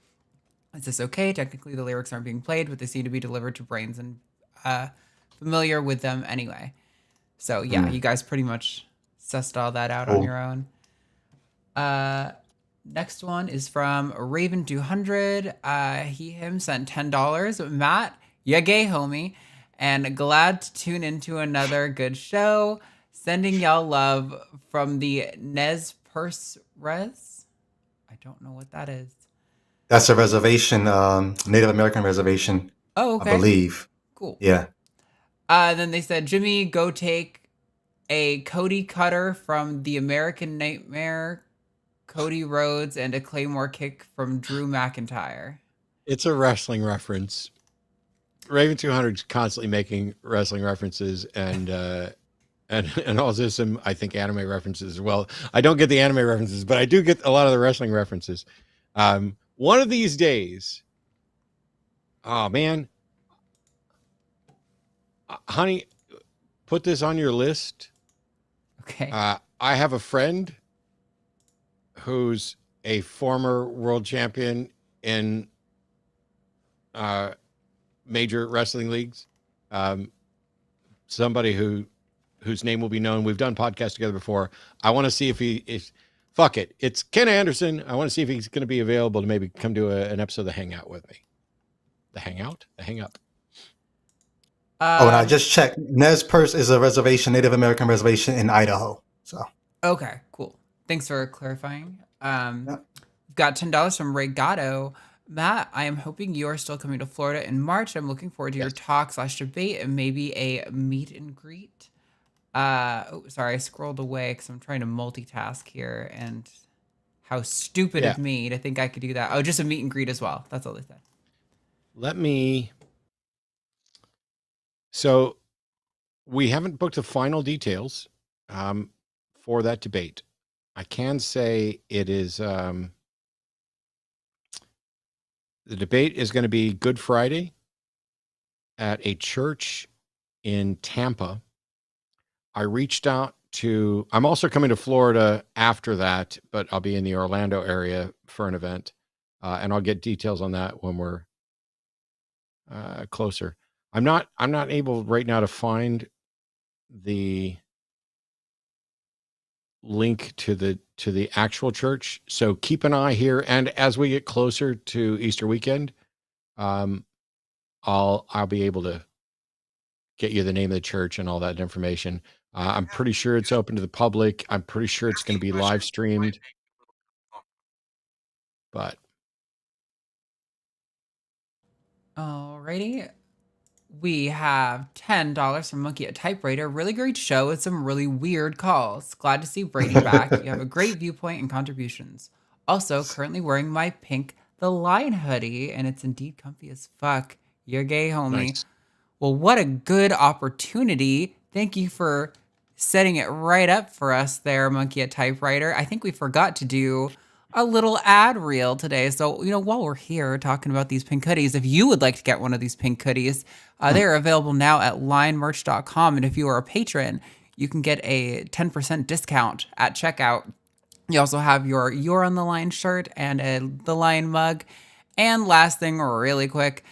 Is this okay? Technically, the lyrics aren't being played, but they seem to be delivered to brains and familiar with them anyway. So yeah, you guys pretty much sussed all that out on your own. Next one is from Raven200. Him sent $10. Matt, ya gay homie, and glad to tune into another good show. Sending y'all love from the Nez Perce Res. I don't know what that is. That's a reservation, Native American reservation. Oh, okay. I believe. Cool. Yeah. Then they said, Jimmy, go take a Cody Cutter from The American Nightmare, Cody Rhodes, and a Claymore kick from Drew McIntyre. It's a wrestling reference. Raven 200 is constantly making wrestling references and also some, I think, anime references as well. I don't get the anime references, but I do get a lot of the wrestling references. One of these days, oh man, honey, put this on your list. Okay. I have a friend who's a former world champion in major wrestling leagues. Somebody whose name will be known. We've done podcasts together before. I want to see if fuck it. It's Ken Anderson. I want to see if he's going to be available to maybe come to an episode of The Hangout with me. The Hangout? The Hang Up. And I just checked. Nez Perce is a reservation, Native American reservation in Idaho. So okay, cool. Thanks for clarifying. We've got $10 from Ray Gatto. Matt, I am hoping you are still coming to Florida in March. I'm looking forward to your talk/debate and maybe a meet and greet. Sorry, I scrolled away because I'm trying to multitask here, and how stupid of me to think I could do that. Oh, just a meet and greet as well. That's all they said. So we haven't booked the final details for that debate. I can say it is, the debate is going to be Good Friday at a church in Tampa. I reached out to, I'm also coming to Florida after that, but I'll be in the Orlando area for an event. And I'll get details on that when we're closer. I'm not able right now to find the link to the actual church. So keep an eye here. And as we get closer to Easter weekend, I'll be able to get you the name of the church and all that information. I'm pretty sure it's open to the public. I'm pretty sure it's going to be live streamed. But alrighty. We have $10 from Monkey at Typewriter. Really great show with some really weird calls. Glad to see Brady back. You have a great viewpoint and contributions. Also, currently wearing my pink The Line hoodie, and it's indeed comfy as fuck. You're gay, homie. nice. Well, what a good opportunity. Thank you for setting it right up for us there, Monkey at Typewriter. I think we forgot to do a little ad reel today. So, while we're here talking about these pink hoodies, if you would like to get one of these pink hoodies, they're available now at linemerch.com. And if you are a patron, you can get a 10% discount at checkout. You also have your You're on the Line shirt and the Line mug. And last thing, really quick,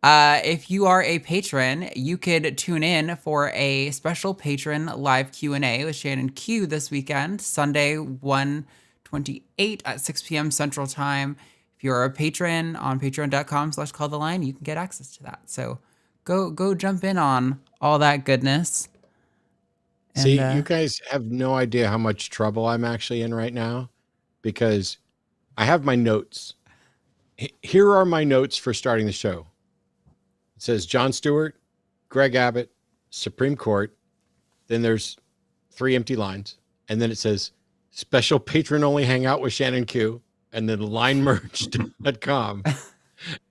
if you are a patron, you could tune in for a special patron live Q&A with Shannon Q this weekend, Sunday, 1/28 at 6 p.m. Central Time. If you're a patron on patreon.com/calltheline, you can get access to that. So go jump in on all that goodness. See, you guys have no idea how much trouble I'm actually in right now because I have my notes. Here are my notes for starting the show. It says Jon Stewart, Greg Abbott, Supreme Court. Then there's 3 empty lines. And then it says special patron only hangout with Shannon Q. And then linemerch.com.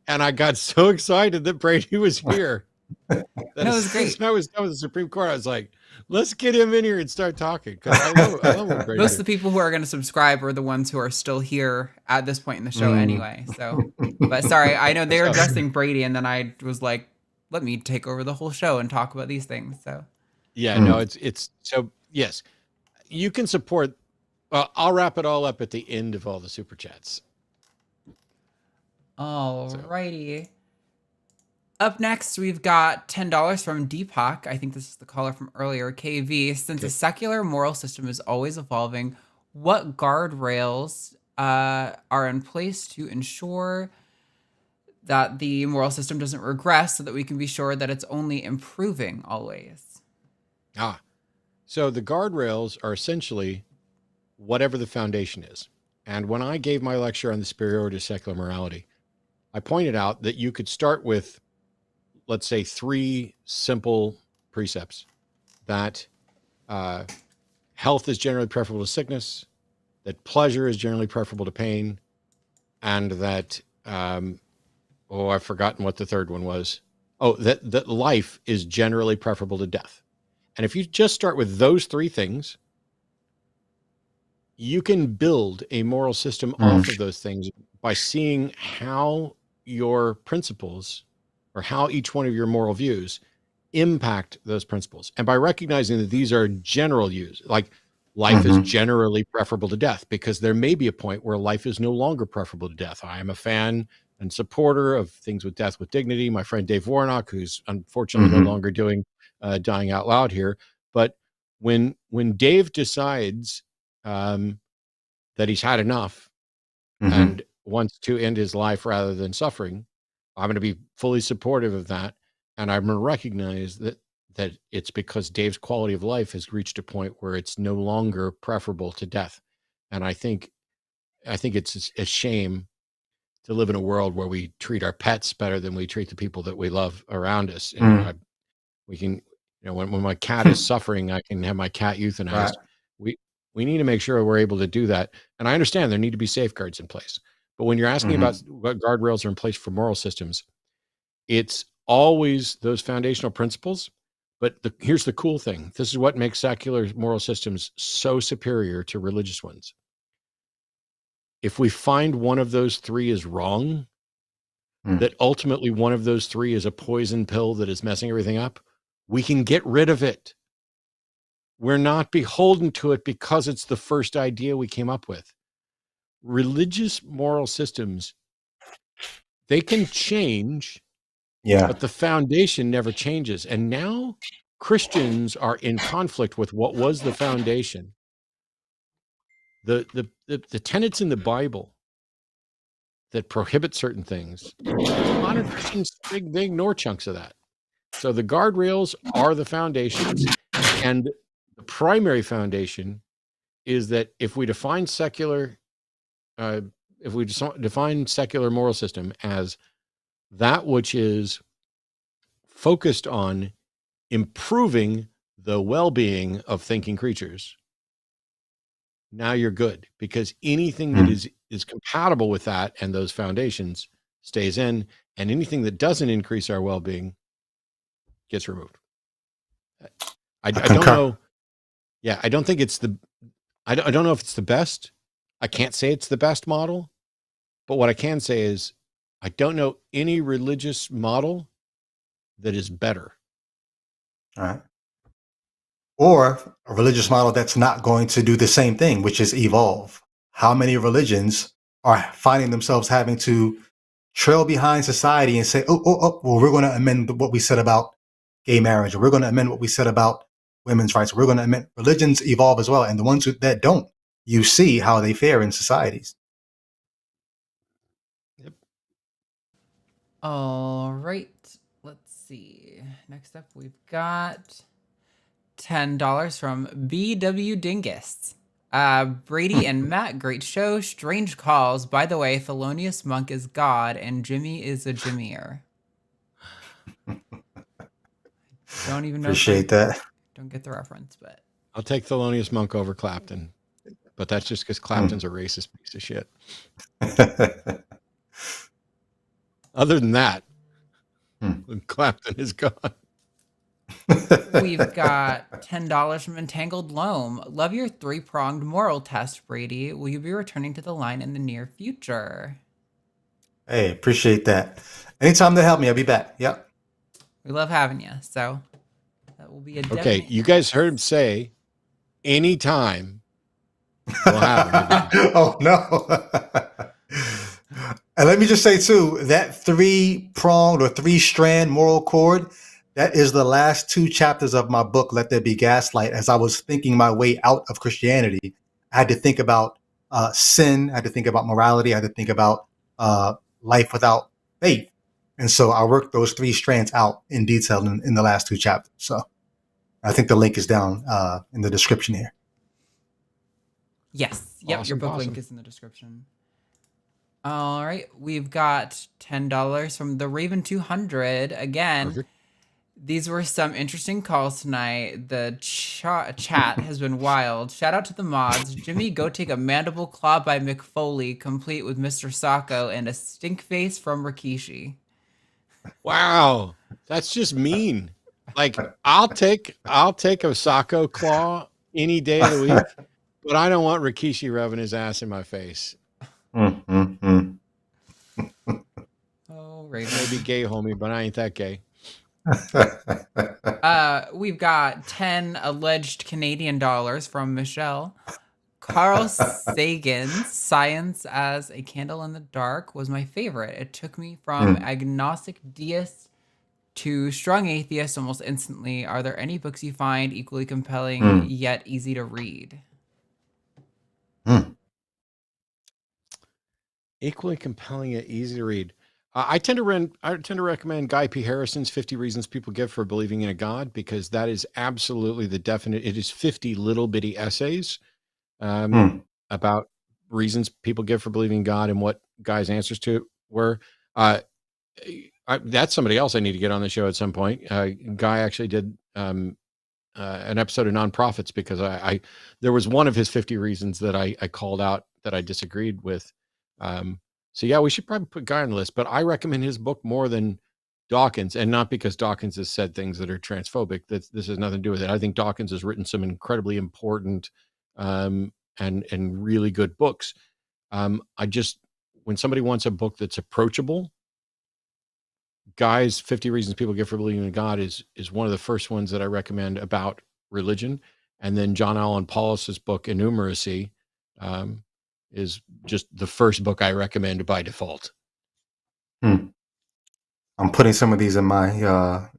And I got so excited that Brady was here. That was great. I was done with the Supreme Court. I was like, let's get him in here and start talking. Because I love what Brady Most of the people who are going to subscribe are the ones who are still here at this point in the show anyway. So, but sorry, I know they were addressing Brady, and then I was like, let me take over the whole show and talk about these things. So, yeah, no, it's so yes, you can support. I'll wrap it all up at the end of all the super chats. Alrighty. Up next, we've got $10 from Deepak. I think this is the caller from earlier, KV. Since a secular moral system is always evolving, what guardrails are in place to ensure that the moral system doesn't regress so that we can be sure that it's only improving always? So the guardrails are essentially whatever the foundation is. And when I gave my lecture on the superiority of secular morality, I pointed out that you could start with, let's say, 3 simple precepts: that health is generally preferable to sickness, that pleasure is generally preferable to pain, and that, I've forgotten what the third one was. That life is generally preferable to death. And if you just start with those 3 things, you can build a moral system off of those things by seeing how your principles, or how each one of your moral views, impact those principles. And by recognizing that these are general views, like life is generally preferable to death, because there may be a point where life is no longer preferable to death. I am a fan and supporter of things with death with dignity. My friend Dave Warnock, who's unfortunately no longer doing Dying Out Loud here. But when Dave decides that he's had enough and wants to end his life rather than suffering, I'm going to be fully supportive of that. And I'm going to recognize that it's because Dave's quality of life has reached a point where it's no longer preferable to death. And I think it's a shame to live in a world where we treat our pets better than we treat the people that we love around us. And we can, when my cat is suffering, I can have my cat euthanized. Right. We need to make sure we're able to do that. And I understand there need to be safeguards in place. But when you're asking about what guardrails are in place for moral systems, it's always those foundational principles. But here's the cool thing. This is what makes secular moral systems so superior to religious ones. If we find one of those 3 is wrong, that ultimately one of those 3 is a poison pill that is messing everything up, we can get rid of it. We're not beholden to it because it's the first idea we came up with. Religious moral systems, they can change, but the foundation never changes. And now Christians are in conflict with what was the foundation. The tenets in the Bible that prohibit certain things, modern Christians, they ignore chunks of that. So the guardrails are the foundations, and the primary foundation is that if we define secular moral system as that which is focused on improving the well-being of thinking creatures, now you're good, because anything that is compatible with that and those foundations stays in, and anything that doesn't increase our well-being gets removed. I don't know. Yeah, I don't think it's I don't know if it's the best. I can't say it's the best model, but what I can say is I don't know any religious model that is better. All right. Or a religious model that's not going to do the same thing, which is evolve. How many religions are finding themselves having to trail behind society and say, well, we're going to amend what we said about gay marriage, or we're going to amend what we said about women's rights. We're going to amend. Religions evolve as well. And the ones that don't, you see how they fare in societies. Yep. All right. Let's see. Next up, we've got $10 from BW Dingus. Brady and Matt, great show. Strange calls. By the way, Thelonious Monk is God and Jimmy is a Jimmier. Don't even know. Appreciate that. Don't get the reference, but I'll take Thelonious Monk over Clapton, but that's just because Clapton's a racist piece of shit. Other than that, Clapton is gone. We've got $10 from Entangled Loam. Love your 3-pronged moral test, Brady. Will you be returning to the line in the near future? Hey, appreciate that. Anytime they help me, I'll be back. Yep. We love having you. So that will be a okay. You guys heard him say, anytime we'll have him. Oh no. And let me just say too, that 3-pronged or 3-strand moral cord, that is the last 2 chapters of my book, Let There Be Gaslight. As I was thinking my way out of Christianity, I had to think about sin. I had to think about morality. I had to think about life without faith. And so I worked those 3 strands out in detail in the last 2 chapters. So I think the link is down in the description here. Yes. Yep. Awesome, Your book link is in the description. All right. We've got $10 from the Raven 200. Again, Perfect. These were some interesting calls tonight. The chat has been wild. Shout out to the mods. Jimmy, go take a mandible claw by McFoley, complete with Mr. Sacco and a stink face from Rikishi. Wow. That's just mean. Like, I'll take a Sacco claw any day of the week, but I don't want Rikishi rubbing his ass in my face. Oh, Raven. Maybe gay, homie, but I ain't that gay. We've got 10 alleged Canadian dollars from Michelle. Carl Sagan's Science as a Candle in the Dark was my favorite. It took me from agnostic deist to strong atheist almost instantly. Are there any books you find equally compelling yet easy to read? Equally compelling yet easy to read. I tend to recommend Guy P. Harrison's 50 Reasons People Give for Believing in a God, because that is absolutely the definite. It is 50 little bitty essays about reasons people give for believing in God and what Guy's answers to it were. That's somebody else I need to get on the show at some point. Guy actually did an episode of Nonprofits because there was one of his 50 reasons that I called out that I disagreed with. So yeah, we should probably put Guy on the list, but I recommend his book more than Dawkins, and not because Dawkins has said things that are transphobic. This has nothing to do with it. I think Dawkins has written some incredibly important and really good books. When somebody wants a book that's approachable, Guy's 50 Reasons People Give for Believing in God is one of the first ones that I recommend about religion. And then John Allen Paulus's book, Innumeracy, is just the first book I recommend by default. I'm putting some of these in my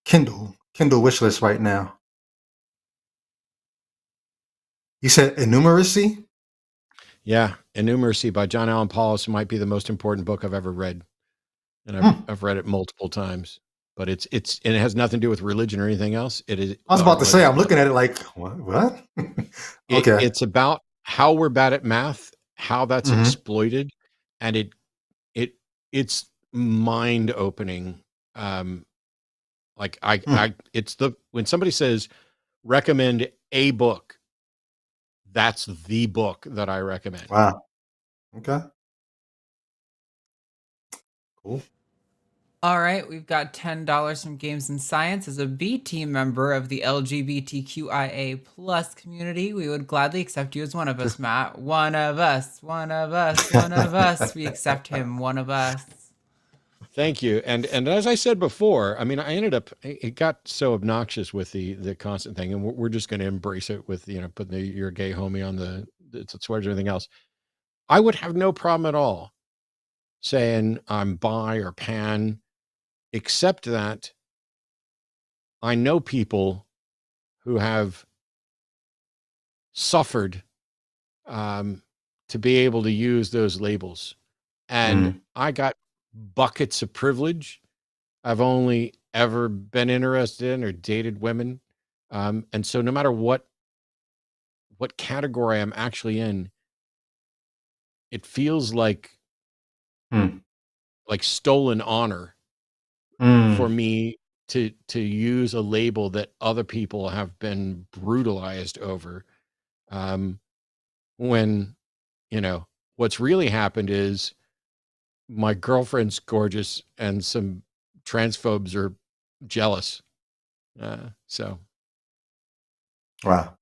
Kindle wish list right now. You said Innumeracy? Yeah, Innumeracy by John Allen Paulus might be the most important book I've ever read. And I've read it multiple times. but and it has nothing to do with religion or anything else. It is. I was about to say, I'm looking at it like, what? Okay. It's about how we're bad at math, how that's Mhm. exploited, and it's mind opening. Like it's when somebody says recommend a book, that's the book that I recommend. Wow. Okay. Cool. All right, we've got $10 from Games and Science. As a B team member of the LGBTQIA plus community, we would gladly accept you as one of us, Matt. One of us, one of us, one of us. We accept him, one of us. Thank you. And as I said before, I mean, I ended up, it got so obnoxious with the constant thing, and we're just going to embrace it with, putting you're a gay homie on the sweaters and everything else. I would have no problem at all saying I'm bi or pan, except that I know people who have suffered to be able to use those labels. And I got buckets of privilege. I've only ever been interested in or dated women. And so no matter what category I'm actually in, it feels like stolen honor for me to use a label that other people have been brutalized over. When, what's really happened is my girlfriend's gorgeous and some transphobes are jealous. So. Wow.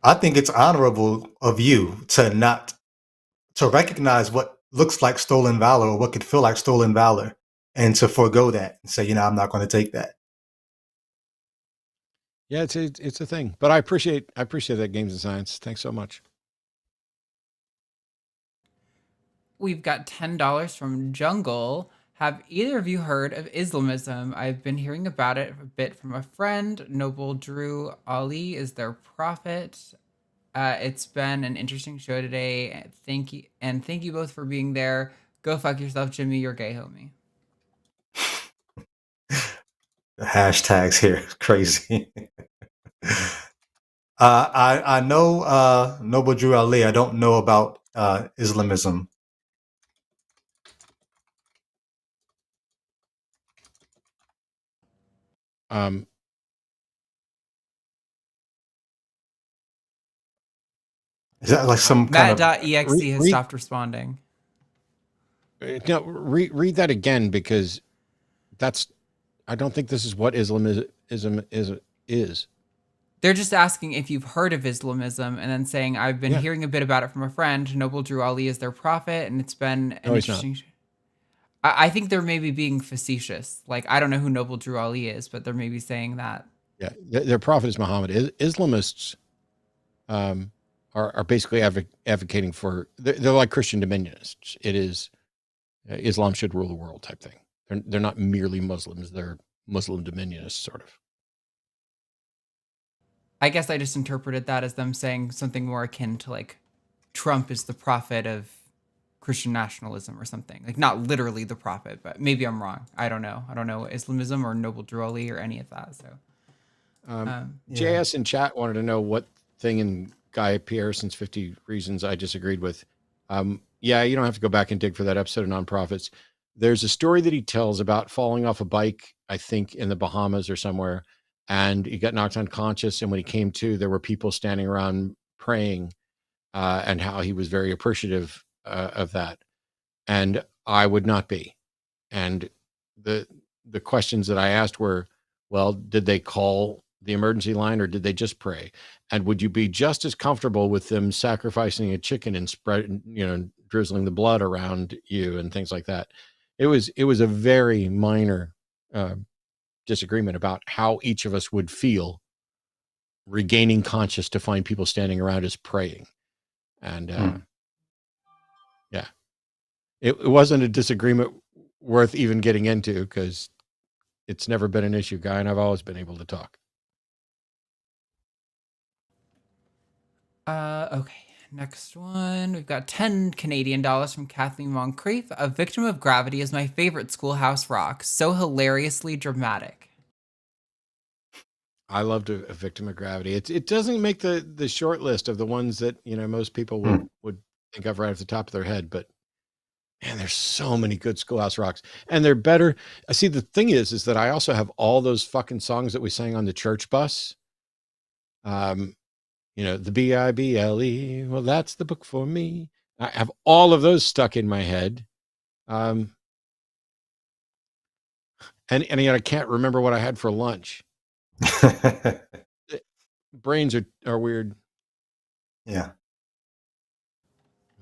I think it's honorable of you to recognize what looks like stolen valor or what could feel like stolen valor and to forego that and say, I'm not going to take that. Yeah, it's a thing, but I appreciate that, Games and Science. Thanks so much. We've got $10 from Jungle. Have either of you heard of Islamism? I've been hearing about it a bit from a friend. Noble Drew Ali is their prophet. It's been an interesting show today. Thank you both for being there. Go fuck yourself, Jimmy. You're gay, homie. The hashtags here, crazy. I know Noble Drew Ali. I don't know about Islamism. Is that like some kind of Matt.exe has stopped responding. No, read that again, because I don't think this is what Islamism is. They're just asking if you've heard of Islamism, and then saying, I've been hearing a bit about it from a friend. Noble Drew Ali is their prophet, and it's been an interesting. I think they're maybe being facetious. Like, I don't know who Noble Drew Ali is, but they're maybe saying that. Yeah, their prophet is Muhammad. Islamists are basically advocating for, they're like Christian dominionists. It is Islam should rule the world type thing. They're not merely Muslims. They're Muslim dominionists, sort of. I guess I just interpreted that as them saying something more akin to like Trump is the prophet of Christian nationalism or something. Like not literally the prophet, but maybe I'm wrong. I don't know. I don't know Islamism or Noble Drew Ali or any of that. So JS in chat wanted to know what thing in Guy Pearson's 50 Reasons I disagreed with. Yeah, you don't have to go back and dig for that episode of Nonprofits. There's a story that he tells about falling off a bike, I think in the Bahamas or somewhere, and he got knocked unconscious. And when he came to, there were people standing around praying, and how he was very appreciative of that. And I would not be. And the questions that I asked were, well, did they call the emergency line or did they just pray? And would you be just as comfortable with them sacrificing a chicken and drizzling the blood around you and things like that? It was a very minor disagreement about how each of us would feel regaining conscious to find people standing around us praying. And yeah, it wasn't a disagreement worth even getting into, because it's never been an issue, Guy, and I've always been able to talk. Okay. next one. We've got 10 Canadian dollars from Kathleen Moncrief. A Victim of Gravity is my favorite Schoolhouse Rock. So hilariously dramatic. I loved a Victim of Gravity. It doesn't make the short list of the ones that, you know, most people would think of right off the top of their head, but man, there's so many good Schoolhouse Rocks, and they're better. See, the thing is that I also have all those fucking songs that we sang on the church bus. You know, the Bible. Well, that's the book for me. I have all of those stuck in my head. And yet I can't remember what I had for lunch. Brains are weird. Yeah.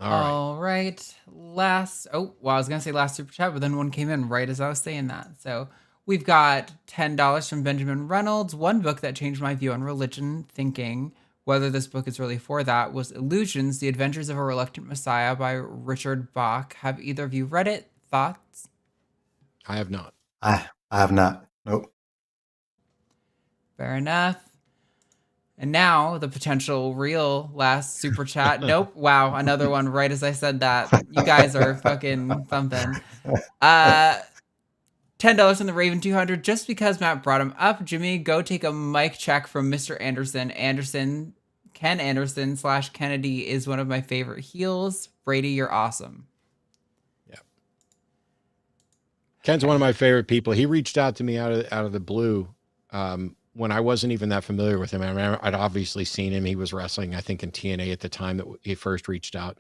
All right. Last, I was going to say last super chat, but then one came in right as I was saying that. So we've got $10 from Benjamin Reynolds. One book that changed my view on religion, thinking whether this book is really for that, was Illusions, The Adventures of a Reluctant Messiah by Richard Bach. Have either of you read it? Thoughts? I have not. I have not. Nope. Fair enough. And now the potential real last super chat. Nope. Wow. Another one right as I said that. You guys are fucking something. $10 from the Raven 200. Just because Matt brought him up, Jimmy, go take a mic check from Mr. Anderson. Ken Anderson / Kennedy is one of my favorite heels. Brady, you're awesome. Yeah. Ken's one of my favorite people. He reached out to me out of the blue. When I wasn't even that familiar with him. I mean, I'd obviously seen him. He was wrestling, I think, in TNA at the time that he first reached out.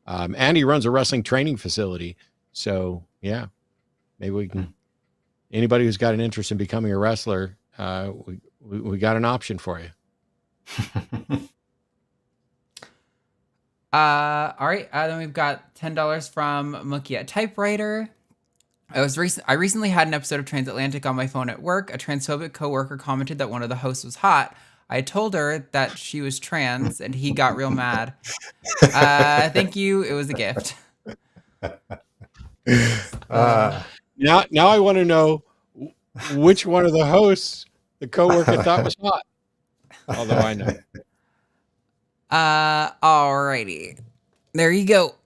And he runs a wrestling training facility. So, yeah, maybe we can, anybody who's got an interest in becoming a wrestler, we got an option for you. All right. Then we've got $10 from Mookie at Typewriter. I recently had an episode of Transatlantic on my phone at work. A transphobic coworker commented that one of the hosts was hot. I told her that she was trans, and he got real mad. Thank you. It was a gift. Now I want to know which one of the hosts the coworker thought was hot. Although I know. Alrighty. There you go.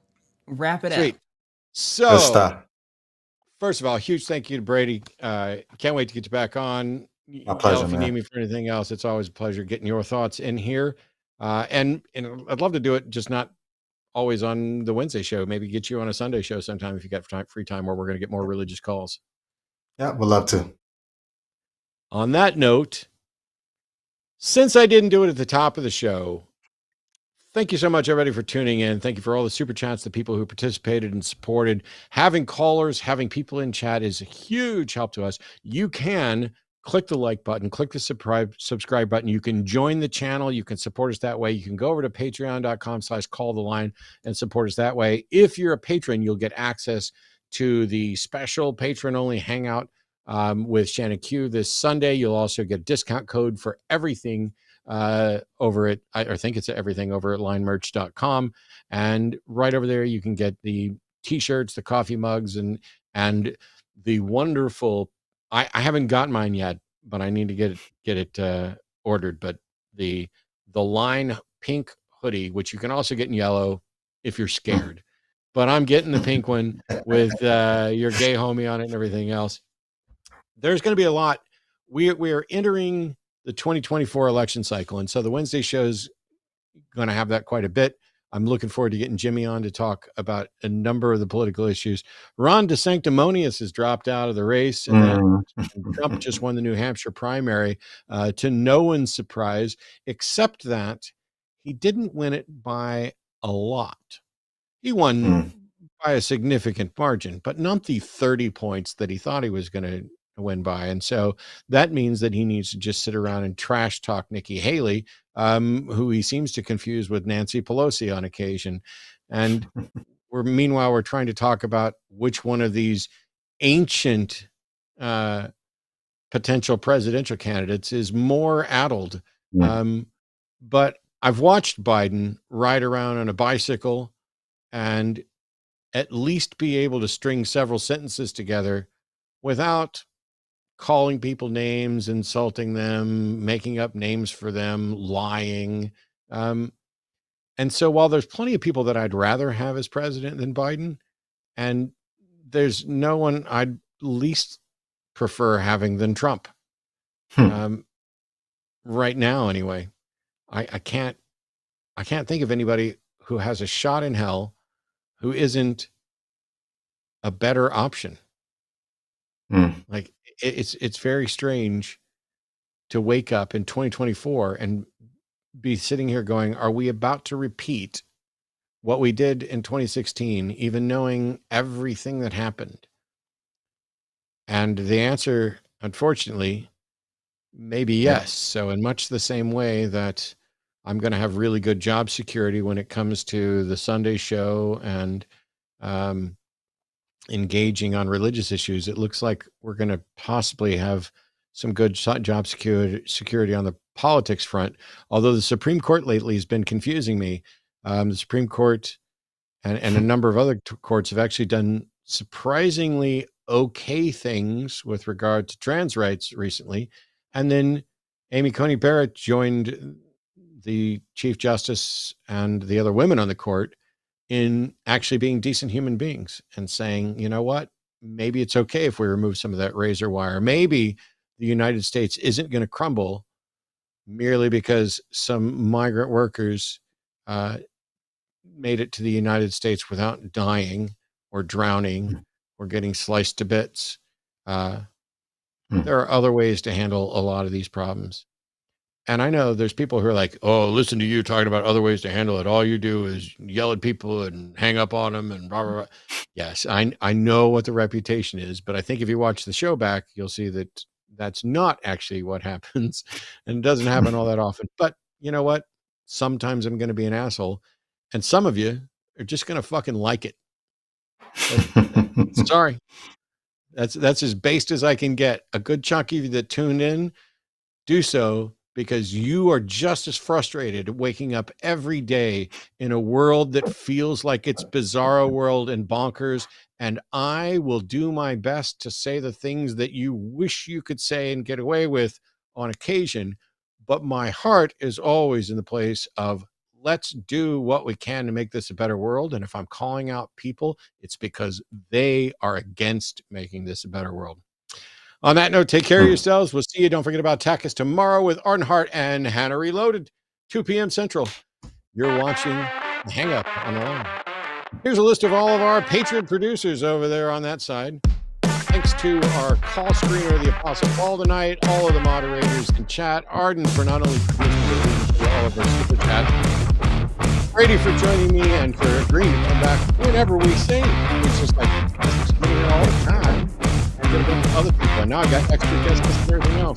Wrap it Sweet. up. So, first of all, huge thank you to Brady. Can't wait to get you back on. My pleasure, if you need me for anything else, it's always a pleasure getting your thoughts in here. And I'd love to do it, just not always on the Wednesday show. Maybe get you on a Sunday show sometime if you got free time, where we're going to get more religious calls. Yeah, we'd love to. On that note, since I didn't do it at the top of the show, thank you so much, everybody, for tuning in. Thank you for all the super chats, the people who participated and supported. Having callers, having people in chat is a huge help to us. You can click the like button, click the subscribe button. You can join the channel. You can support us that way. You can go over to patreon.com/calltheline and support us that way. If you're a patron, you'll get access to the special patron-only hangout with Shannon Q this Sunday. You'll also get a discount code for everything over at, I think it's everything over at linemerch.com. And right over there, you can get the t-shirts, the coffee mugs, and the wonderful, I haven't got mine yet, but I need to get it ordered. But the Line pink hoodie, which you can also get in yellow if you're scared, but I'm getting the pink one with your gay homie on it and everything else. There's going to be a lot. We are entering the 2024 election cycle, and so the Wednesday show's going to have that quite a bit. I'm looking forward to getting Jimmy on to talk about a number of the political issues. Ron DeSanctimonious has dropped out of the race, and Trump just won the New Hampshire primary to no one's surprise, except that he didn't win it by a lot. He won by a significant margin, but not the 30 points that he thought he was going to win by. And so that means that he needs to just sit around and trash talk Nikki Haley, who he seems to confuse with Nancy Pelosi on occasion. And meanwhile, we're trying to talk about which one of these ancient potential presidential candidates is more addled. But I've watched Biden ride around on a bicycle and at least be able to string several sentences together without calling people names, insulting them, making up names for them, lying. And And so while there's plenty of people that I'd rather have as president than Biden, and there's no one I'd least prefer having than Trump. Right now, anyway, I can't think of anybody who has a shot in hell who isn't a better option. Like it's very strange to wake up in 2024 and be sitting here going, are we about to repeat what we did in 2016, even knowing everything that happened? And the answer, unfortunately, maybe yes. So in much the same way that I'm going to have really good job security when it comes to the Sunday show and engaging on religious issues, it looks like we're going to possibly have some good job security on the politics front. Although the Supreme Court lately has been confusing me. The Supreme Court and a number of other courts have actually done surprisingly okay things with regard to trans rights recently. And then Amy Coney Barrett joined the Chief Justice and the other women on the court in actually being decent human beings and saying, you know what, maybe it's okay if we remove some of that razor wire. Maybe the United States isn't going to crumble merely because some migrant workers made it to the United States without dying or drowning or getting sliced to bits. There are other ways to handle a lot of these problems. And I know there's people who are like, oh, listen to you talking about other ways to handle it. All you do is yell at people and hang up on them and blah, blah, blah. Yes, I know what the reputation is, but I think if you watch the show back, you'll see that that's not actually what happens, and it doesn't happen all that often. But you know what? Sometimes I'm going to be an asshole, and some of you are just going to fucking like it. Sorry. That's as based as I can get. A good chunk of you that tuned in, do so because you are just as frustrated waking up every day in a world that feels like it's bizarro world and bonkers. And I will do my best to say the things that you wish you could say and get away with on occasion. But my heart is always in the place of let's do what we can to make this a better world. And if I'm calling out people, it's because they are against making this a better world. On that note, take care of yourselves. We'll see you. Don't forget about TACIS tomorrow with Arden Hart and Hannah Reloaded, 2 p.m. Central. You're watching the Hang Up on the Line. Here's a list of all of our Patreon producers over there on that side. Thanks to our call screener, the Apostle Paul tonight, all of the moderators in chat, Arden for not only producing all of our super chat, Brady for joining me and for agreeing to come back whenever we sing. It's just like, this is all the time. And other people. And now I got extra guest lists and everything else.